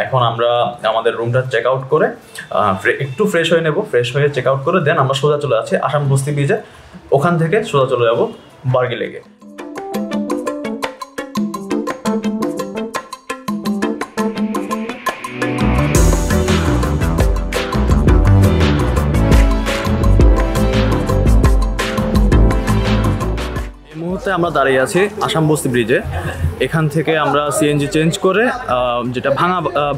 [SPEAKER 2] এখন আমরা আমাদের রুমটা চেক আউট করে একটু ফ্রেশ হয়ে নেব, ফ্রেশ হয়ে চেক আউট করে দেন আমরা সোজা চলে যাচ্ছি আসাম বস্তি ব্রিজে। ওখান থেকে সোজা চলে যাব বার্গি লেকে। আমরা দাঁড়িয়ে আছি আসাম বস্তি ব্রিজে। এখান থেকে আমরা সিএনজি চেঞ্জ করে যেটা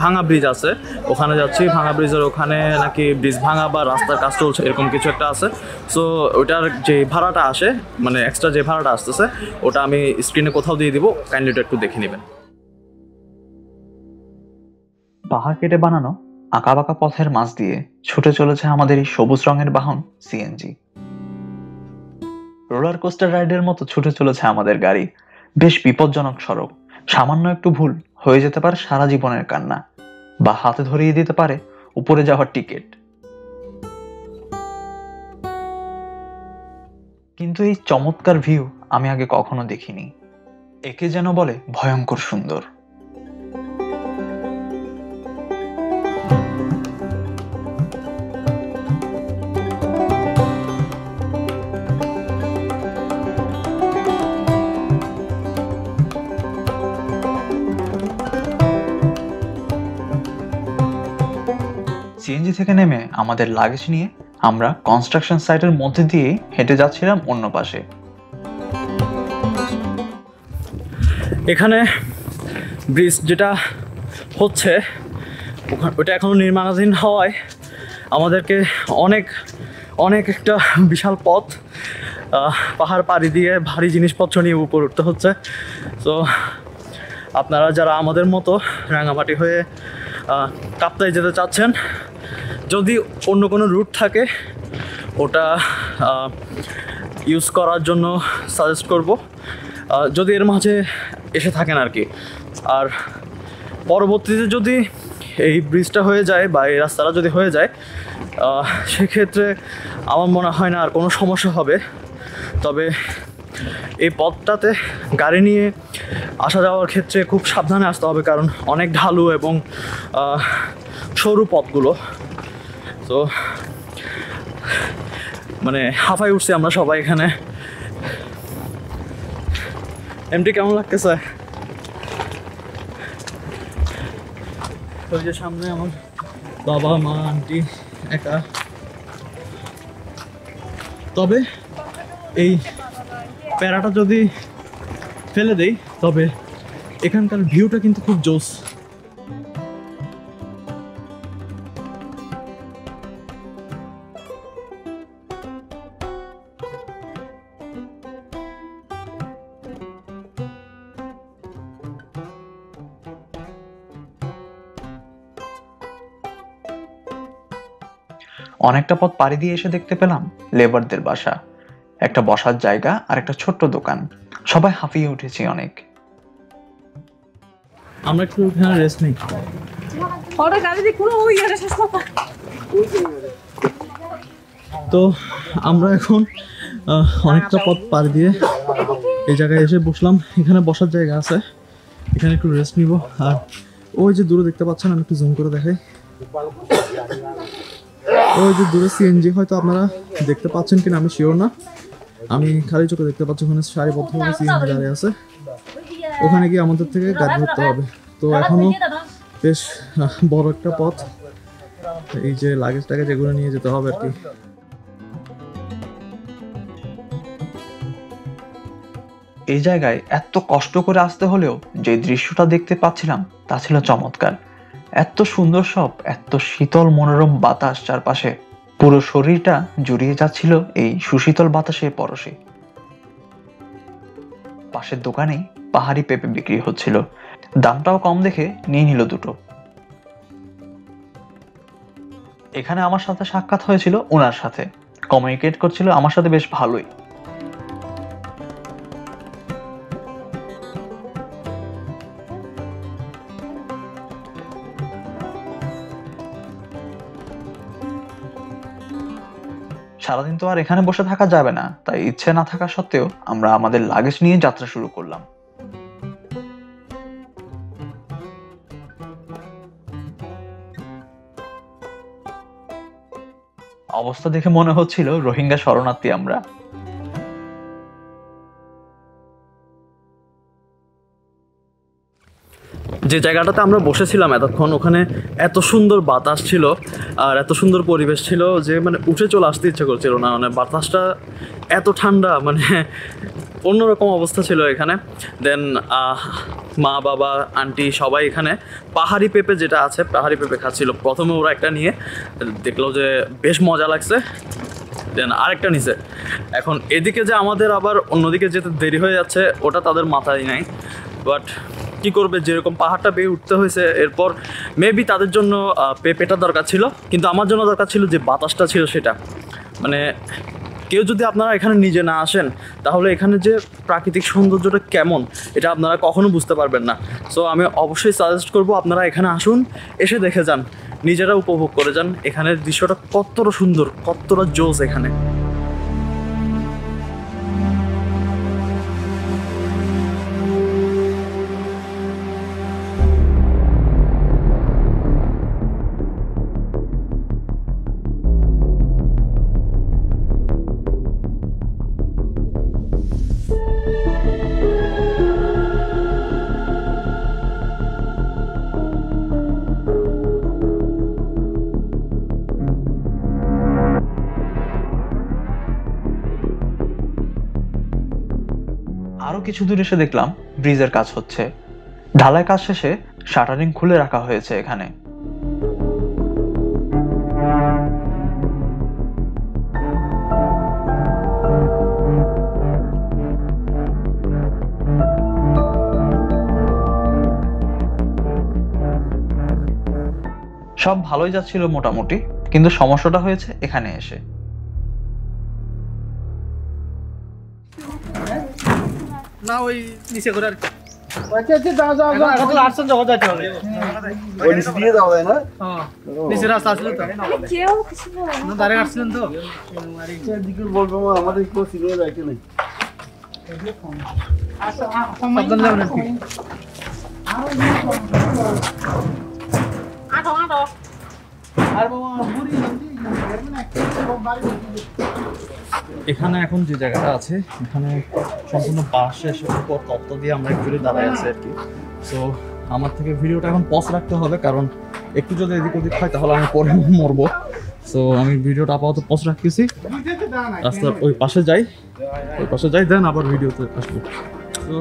[SPEAKER 2] ভাঙা ব্রিজ আছে ওখানে যাচ্ছি। ভাঙা ব্রিজের ওখানে নাকি ব্রিজ ভাঙা বা রাস্তার কাজ চলছে এরকম কিছু একটা আছে। সো ওইটার যে ভাড়াটা আসে, মানে এক্সট্রা যে ভাড়াটা আসতেছে ওটা আমি স্ক্রিনে কোথাও দিয়ে দিব, কাইন্ডলি ওটা একটু দেখে নেবেন।
[SPEAKER 1] পাহাড় কেটে বানানো আঁকাবাঁকা পথের মাঝ দিয়ে ছুটে চলেছে আমাদের এই সবুজ রঙের বাহন সিএনজি। রোলার কোস্টার রাইডের মতো ছুটে চলেছে আমাদের গাড়ি। বেশ বিপজ্জনক সড়ক, সামান্য একটু ভুল হয়ে যেতে পারে সারা জীবনের কান্না, বা হাতে ধরিয়ে দিতে পারে উপরে যাওয়ার টিকিট। কিন্তু এই চমৎকার ভিউ আমি আগে কখনো দেখিনি। একে যেন বলে ভয়ঙ্কর সুন্দর। সিএনজি থেকে নেমে আমাদের লাগেজ নিয়ে আমরা কনস্ট্রাকশন সাইটের মধ্যে দিয়ে হেঁটে যাচ্ছিলাম অন্য পাশে।
[SPEAKER 2] এখানে ব্রিজ যেটা হচ্ছে ওটা এখনো নির্মাণাধীন হওয়ায় আমাদেরকে অনেক একটা বিশাল পথ পাহাড় পাড়ি দিয়ে ভারী জিনিসপত্র নিয়ে উপর উঠতে হচ্ছে। তো আপনারা যারা আমাদের মতো রাঙামাটি হয়ে কাপ্তাই যেতে চাচ্ছেন, যদি অন্য কোনো রুট থাকে ওটা ইউজ করার জন্য সাজেস্ট করব, যদি এর মাঝে এসে থাকেন আর কি। আর পরবর্তীতে যদি এই ব্রিজটা হয়ে যায় বা এই রাস্তাটা যদি হয়ে যায় সেক্ষেত্রে আমার মনে হয় না আর কোনো সমস্যা হবে। তবে এই পথটাতে গাড়ি নিয়ে আসা যাওয়ার ক্ষেত্রে খুব সাবধানে আসতে হবে, কারণ অনেক ঢালু এবং সরু পথগুলো। তো মানে হাঁফাই উঠছি আমরা সবাই এখানে। এমটি কেমন লাগতেছে? ওই যে সামনে আমার বাবা মা আন্টি একা। তবে এই প্যারাটা যদি ফেলে দেই তবে এখানকার ভিউটা কিন্তু খুব জোস।
[SPEAKER 1] অনেকটা পথ পাড়ি দিয়ে এসে দেখতে পেলাম লেবারদের বাসা, একটা বসার জায়গা আর একটা ছোট্ট দোকান। সবাই হাঁপিয়ে উঠেছি অনেক।
[SPEAKER 2] আমরা একটু এখানে রেস্ট নেই। তো আমরা এখন অনেকটা পথ পাড়ি দিয়ে এই জায়গায় এসে বসলাম। এখানে বসার জায়গা আছে, এখানে একটু রেস্ট নিব। আর ওই যে দূরে দেখতে পাচ্ছেন, আমি একটু জুম করে দেখাই, ওই যে দূরে সিএনজি, হয়তো আপনারা দেখতে পাচ্ছেন কিনা আমি শিওর না, আমি খালি চোখে দেখতে পাচ্ছি ওখানে সারিবদ্ধভাবে সিএনজি দাঁড়িয়ে আছে। ওখানে গিয়ে আমাদের থেকে গাড়ি ধরতে হবে। তো এখনো বেশ বড় একটা পথ, এই যে লাগেজ টাগেজ এগুলো নিয়ে যেতে হবে আর কি।
[SPEAKER 1] এই জায়গায় এত কষ্ট করে আসতে হলেও যে দৃশ্যটা দেখতে পাচ্ছিলাম তা ছিল চমৎকার। এত সুন্দর সব, এত শীতল মনোরম বাতাস চারপাশে, পুরো শরীরটা জুড়িয়ে যাচ্ছিল এই সুশীতল বাতাসের পরশে। পাশের দোকানে পাহাড়ি পেঁপে বিক্রি হচ্ছিল, দামটাও কম দেখে নিয়ে নিল দুটো। এখানে আমার সাথে সাক্ষাৎ হয়েছিল ওনার সাথে, কমিউনিকেট করছিল আমার সাথে বেশ ভালোই। সারাদিন তো আর এখানে বসে থাকা যাবে না, তাই ইচ্ছে না থাকা সত্ত্বেও আমরা আমাদের লাগেজ নিয়ে যাত্রা শুরু করলাম। অবস্থা দেখে মনে হচ্ছিল রোহিঙ্গা শরণার্থী আমরা।
[SPEAKER 2] যে জায়গাটাতে আমরা বসেছিলাম এতক্ষণ, ওখানে এত সুন্দর বাতাস ছিল আর এত সুন্দর পরিবেশ ছিল যে মানে উঠে চলে আসতে ইচ্ছে করছিল না। মানে বাতাসটা এত ঠান্ডা, মানে অন্যরকম অবস্থা ছিল এখানে। দেন মা বাবা আন্টি সবাই এখানে পাহাড়ি পেঁপে যেটা আছে পাহাড়ি পেঁপে খাচ্ছিল। প্রথমে ওরা একটা নিয়ে দেখলো যে বেশ মজা লাগছে, দেন আরেকটা নিছে। এখন এদিকে যে আমাদের আবার অন্যদিকে যেতে দেরি হয়ে যাচ্ছে ওটা তাদের মাথায় নাই, বাট কী করবে, যেরকম পাহাড়টা বেয়ে উঠতে হয়েছে। এরপর মেবি তাদের জন্য পেঁপেটা দরকার ছিল, কিন্তু আমার জন্য দরকার ছিল যে বাতাসটা ছিল সেটা। মানে কেউ যদি আপনারা এখানে নিজে না আসেন তাহলে এখানে যে প্রাকৃতিক সৌন্দর্যটা কেমন এটা আপনারা কখনো বুঝতে পারবেন না। সো আমি অবশ্যই সাজেস্ট করব আপনারা এখানে আসুন, এসে দেখে যান, নিজেরা উপভোগ করে যান এখানের দৃশ্যটা কতটা সুন্দর, কতটা জোস এখানে।
[SPEAKER 1] আরো কিছু দূর এসে দেখলাম ব্রিজের কাজ হচ্ছে। ঢালাই কাজ শেষে শাটারিং খুলে রাখা হয়েছে এখানে। সব ভালোই যাচ্ছিল মোটামুটি, কিন্তু সমস্যাটা হয়েছে এখানে এসে।
[SPEAKER 9] না ওই নিচে করে আর কি। নিচে রাস্তা আসলো তো দাঁড়িয়ে আসছিলেন তো
[SPEAKER 3] বলবো আমাদের কেউ সিরিয়াল রাখে নাই।
[SPEAKER 9] সাবধান যাবেন আর কি।
[SPEAKER 2] এখানে এখন যে জায়গাটা আছে এখানে সম্পূর্ণ বাঁশের উপর তত্ত্ব দিয়ে আমরা একজুড়ে দাঁড়ায় আছি আর কি। সো আমার থেকে ভিডিওটা এখন পজ রাখতে হবে, কারণ একটু যদি এদিক ওদিক হয় তাহলে আমি পরে মরবো। সো আমি ভিডিওটা আপাতত পজ রাখতেছি, রাস্তার ওই পাশে যাই দেন আবার ভিডিওতে আসবো। তো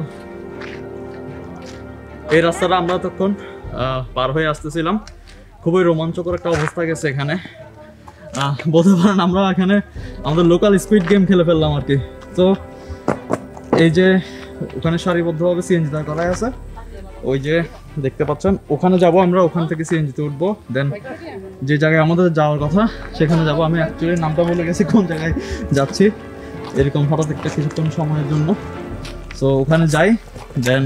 [SPEAKER 2] এই রাস্তাটা আমরা তখন পার হয়ে আসতেছিলাম, খুবই রোমাঞ্চকর একটা অবস্থা গেছে এখানে। বলতে পারেন আমরা এখানে আমাদের লোকাল স্পিড গেম খেলে ফেললাম আর কি। তো এই যে ওখানে সারিবদ্ধভাবে সিএনজি দাঁড় করাই আছে, ওই যে দেখতে পাচ্ছেন ওখানে যাব আমরা, ওখান থেকে সিএনজিতে উঠবো। দেন যে জায়গায় আমাদের যাওয়ার কথা সেখানে যাব। আমি অ্যাকচুয়ালি নামটা বলে গেছি কোন জায়গায় যাচ্ছি, এরকম হঠাৎ একটা কিছুক্ষণ সময়ের জন্য। সো ওখানে যাই, দেন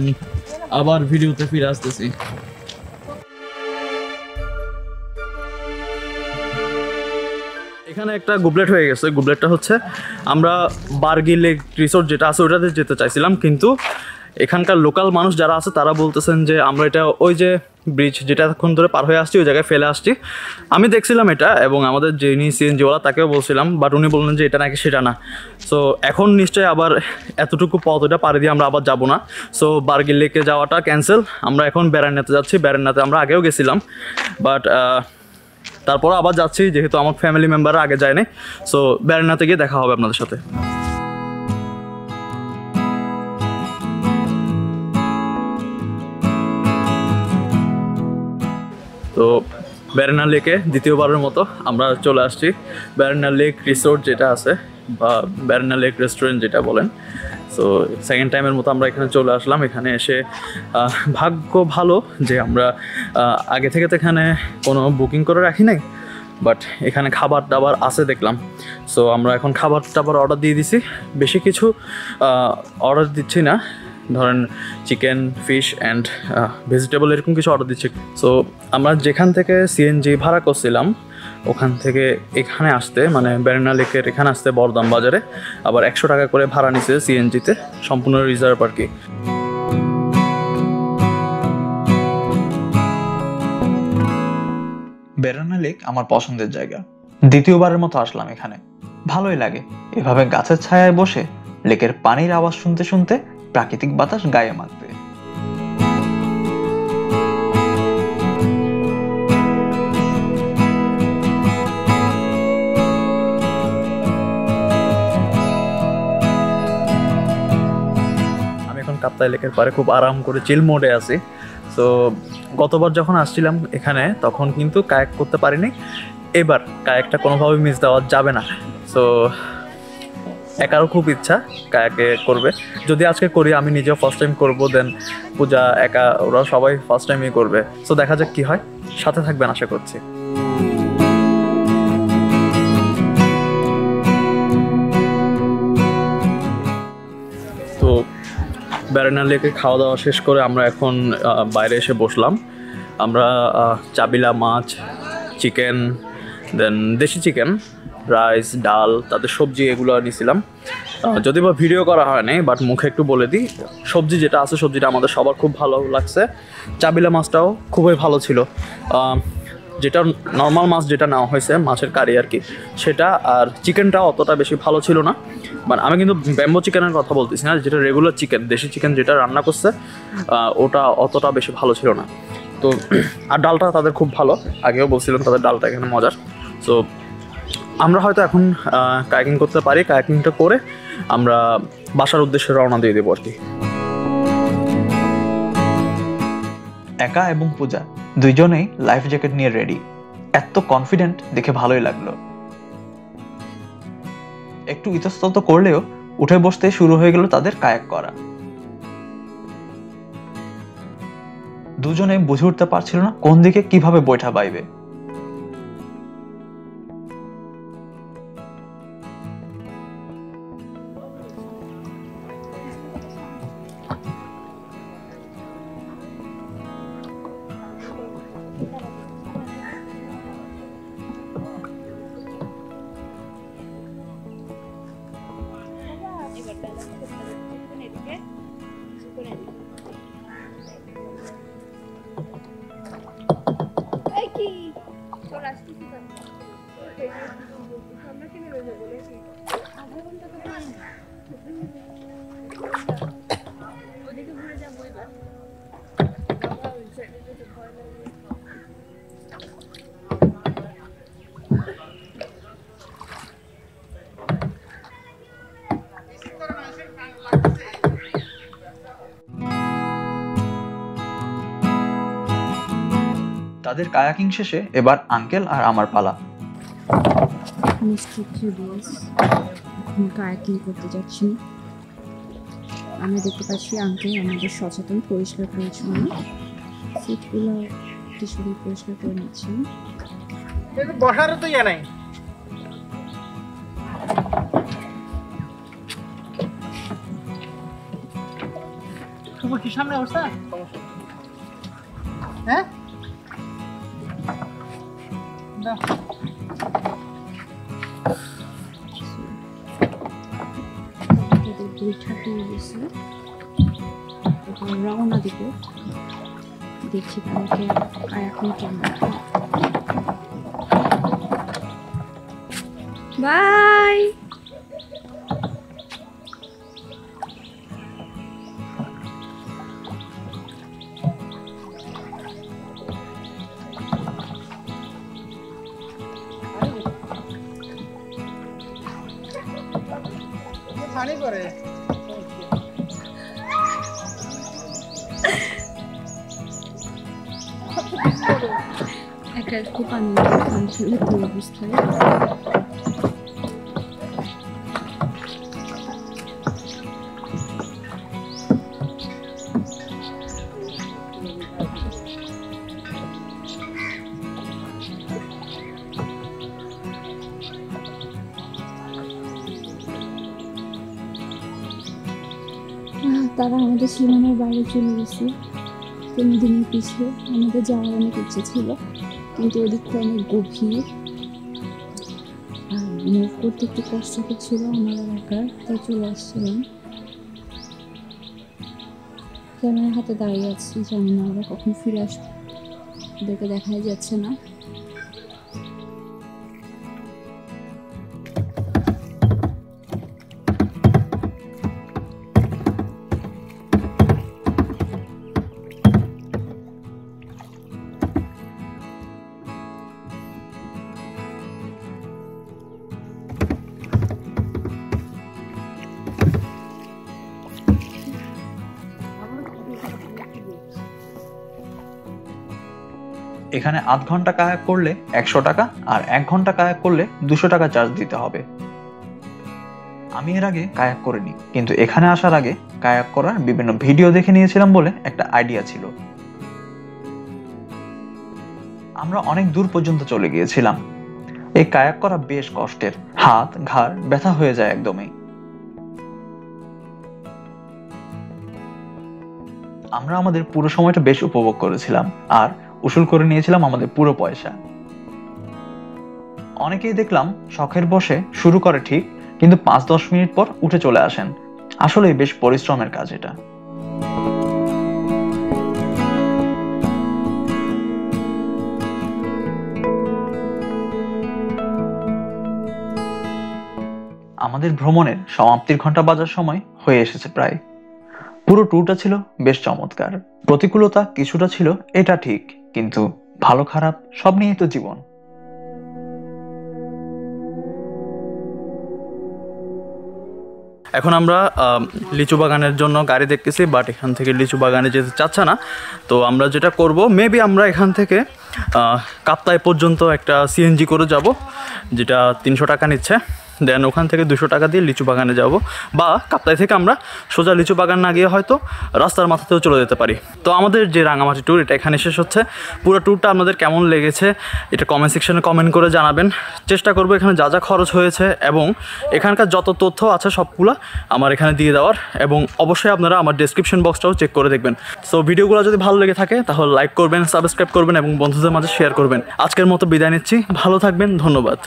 [SPEAKER 2] আবার ভিডিওতে ফিরে আসতেছি। এখানে একটা গুবলেট হয়ে গেছে। গুবলেটটা হচ্ছে আমরা বার্গি লেক রিসোর্ট যেটা আছে ওটাতে যেতে চাইছিলাম, কিন্তু এখানকার লোকাল মানুষ যারা আছে তারা বলতেছেন যে আমরা এটা ওই যে ব্রিজ যেটা এতক্ষণ ধরে পার হয়ে আসছি ওই জায়গায় ফেলে আসছি। আমি দেখছিলাম এটা এবং আমাদের যিনি সিএনজিওয়ালা তাকেও বলছিলাম, বাট উনি বললেন যে এটা নাকি সেটা না। সো এখন নিশ্চয়ই আবার এতটুকু পথ ওটা পাড়ি দিয়ে আমরা আবার যাব না। সো বার্গি লেকে যাওয়াটা ক্যান্সেল। আমরা এখন বেড়ান্নাতে যাচ্ছি। বেড়ান্নাতে আমরা আগেও গেছিলাম, বাট তারপর আবার যাচ্ছি যেহেতু আমার ফ্যামিলি মেম্বাররা আগে যায় নাই। সো বেড়ান্নাতে গিয়ে দেখা হবে আপনাদের সাথে। তো বেড়ান্না লেকে দ্বিতীয়বারের মতো আমরা চলে আসছি। বেড়ান্না লেক রিসোর্ট যেটা আছে বা বেড়ান্না লেক রেস্টুরেন্ট যেটা বলেন। সো সেকেন্ড টাইমের মতো আমরা এখানে চলে আসলাম। এখানে এসে ভাগ্য ভালো যে আমরা আগে থেকে তো এখানে কোনো বুকিং করে রাখি নাই, বাট এখানে খাবার দাবার আছে দেখলাম। সো আমরা এখন খাবার টাবার অর্ডার দিয়ে দিছি। বেশি কিছু অর্ডার দিচ্ছি না, ধরেন চিকেন, ফিশ অ্যান্ড ভেজিটেবল এরকম কিছু অর্ডার দিচ্ছি। সো আমরা যেখান থেকে সিএনজি ভাড়া করছিলাম ওখান থেকে এখানে আসতে, মানে বেড়ান্না লেকের এখানে আসতে বরদাম বাজারে আবার 100 টাকা করে ভাড়া নিছে সিএনজিতে, সম্পূর্ণ রিজার্ভ আর কি।
[SPEAKER 1] বেড়ান্না লেক আমার পছন্দের জায়গা। দ্বিতীয়বারের মতো আসলাম এখানে, ভালোই লাগে এভাবে গাছের ছায়ায় বসে লেকের পানির আওয়াজ শুনতে শুনতে প্রাকৃতিক বাতাস গায়ে মাখতে।
[SPEAKER 2] কাপ্তাই লেকের পারে খুব আরাম করে চিল মোডে আছি। তো গতবার যখন আসছিলাম এখানে তখন কিন্তু কায়াক করতে পারিনি, এবার কায়াকটা কোনোভাবে মিস দেওয়া যাবে না। সো একারও খুব ইচ্ছা কায়াকে করবে, যদি আজকে করি আমি নিজেও ফার্স্ট টাইম করবো, দেন পূজা একা ওরা সবাই ফার্স্ট টাইমই করবে। সো দেখা যাক কি হয়, সাথে থাকবেন আশা করছি। তো ব্যারেনা লেকে খাওয়া দাওয়া শেষ করে আমরা এখন বাইরে এসে বসলাম। আমরা চাবিলা মাছ, চিকেন, দেন দেশি চিকেন, রাইস, ডাল, তাদের সবজি এগুলো নিয়েছিলাম। যদিও বা ভিডিও করা হয় নাই, বাট মুখে একটু বলে দিই, সবজি যেটা আছে সবজিটা আমাদের সবার খুব ভালো লাগছে। চাবিলা মাছটাও খুবই ভালো ছিল, যেটা নর্মাল মাছ যেটা নেওয়া হয়েছে মাছের কারি আর কি সেটা, আর চিকেনটা অতটা বেশি ভালো ছিল না। মানে আমি কিন্তু ব্যাম্বো চিকেনের কথা বলতেছি না, যেটা রেগুলার চিকেন, দেশি চিকেন যেটা রান্না করছে ওটা অতটা বেশি ভালো ছিল না। তো আর ডালটা তাদের খুব ভালো, আগেও বলছিলাম তাদের ডালটা এখানে মজার। সো আমরা হয়তো এখন কায়াকিং করতে পারি, কায়াকিংটা করে আমরা বাসার উদ্দেশ্যে রওনা দিয়ে দেবো আর কি।
[SPEAKER 1] একা এবং পূজা দুইজনেই লাইফ জ্যাকেট নিয়ে রেডি, এত কনফিডেন্ট দেখে ভালোই লাগলো। একটু ইতস্তত করলেও উঠে বসতে শুরু হয়ে গেল তাদের কায়াক করা। দুজনে বুঝে উঠতে পারছিল না কোন দিকে কিভাবে বৈঠা বাইবে। তাদের কায়াকিং শেষে এবার আঙ্কেল আর আমার পালা।
[SPEAKER 10] কায়াকিং করতে যাচ্ছি, আমরা দেখতে পাচ্ছি আঙ্কেল আমাদের সচেতন পরিষ্কার পরিচ্ছন্ন সিটগুলো টিস্যু দিয়ে পরিষ্কার করে নিচ্ছেন।
[SPEAKER 9] বসারও তো ইয়ে নাই। তোমার কি সামনে অবস্থা? হ্যাঁ
[SPEAKER 10] রওনা দিব, দেখছি কালকে এখন কেমন।
[SPEAKER 6] বাই।
[SPEAKER 9] পানি করে
[SPEAKER 10] একটা একটু পানি ছিল তো অবস্থায় তারা আমাদের সীমানার বাইরে চলে গেছে। 15 দিনের পিছিয়ে আমাদের যাওয়ার অনেক ইচ্ছে ছিল, কিন্তু ওদিকটা অনেক গভীর আর মুভ করতে একটু কষ্ট হচ্ছিল আমার এলাকার, তাই চলে আসছিলাম। ক্যামেরার হাতে দাঁড়িয়ে আছি, জানি না ওরা কখন ফিরে আসবে, ওদেরকে দেখাই যাচ্ছে না।
[SPEAKER 1] এখানে আধ ঘন্টা কায়াক করলে 100 টাকা আর 1 ঘন্টা কায়াক করলে 200 টাকা চার্জ দিতে হবে। আমি এর আগে কায়াক করিনি, কিন্তু এখানে আসার আগে কায়াক করার বিভিন্ন ভিডিও দেখে নিয়েছিলাম বলে একটা আইডিয়া ছিল। আমরা অনেক দূর পর্যন্ত চলে গিয়েছিলাম। এই কায়াক করা বেশ কষ্টের, হাত ঘাড় ব্যথা হয়ে যায় একদমই। আমরা আমাদের পুরো সময়টা বেশ উপভোগ করেছিলাম আর উসুল করে নিয়েছিলাম আমাদের পুরো পয়সা। অনেকেই দেখলাম শখের বসে শুরু করে ঠিক, কিন্তু 5-10 মিনিট পর উঠে চলে আসেন। আসলেই বেশ পরিশ্রমের কাজ এটা। আমাদের ভ্রমণের সমাপ্তির ঘন্টা বাজার সময় হয়ে এসেছে প্রায়। পুরো ট্যুরটা ছিল বেশ চমৎকার। প্রতিকূলতা কিছুটা ছিল, এটা ঠিক, কিন্তু ভালো খারাপ সব নিয়েই তো জীবন।
[SPEAKER 2] এখন আমরা লিচু বাগানের জন্য গাড়ি দেখতেছি, বাট এখান থেকে লিচু বাগানে যেতে চাচ্ছে না। তো আমরা যেটা করব, মেবি আমরা এখান থেকে কাপ্তাই পর্যন্ত একটা সিএনজি করে যাব, যেটা 300 টাকা নিচ্ছে। দেন ওখান থেকে 200 টাকা দিয়ে লিচু বাগানে যাব, বা কাপ্তাই থেকে আমরা সোজা লিচু বাগান না গিয়ে হয়তো রাস্তার মাথাতেও চলে যেতে পারি। তো আমাদের যে রাঙামাটি ট্যুর এটা এখানে শেষ হচ্ছে। পুরো ট্যুরটা আপনাদের কেমন লেগেছে এটা কমেন্ট সেকশনে কমেন্ট করে জানাবেন। চেষ্টা করবো এখানে যা যা খরচ হয়েছে এবং এখানকার যত তথ্য আছে সবগুলো আমার এখানে দিয়ে দেওয়ার, এবং অবশ্যই আপনারা আমার ডেসক্রিপশন বক্সটাও চেক করে দেখবেন। সো ভিডিওগুলো যদি ভালো লেগে থাকে তাহলে লাইক করবেন, সাবস্ক্রাইব করবেন এবং বন্ধুদের মাঝে শেয়ার করবেন। আজকের মতো বিদায় নিচ্ছি, ভালো থাকবেন, ধন্যবাদ।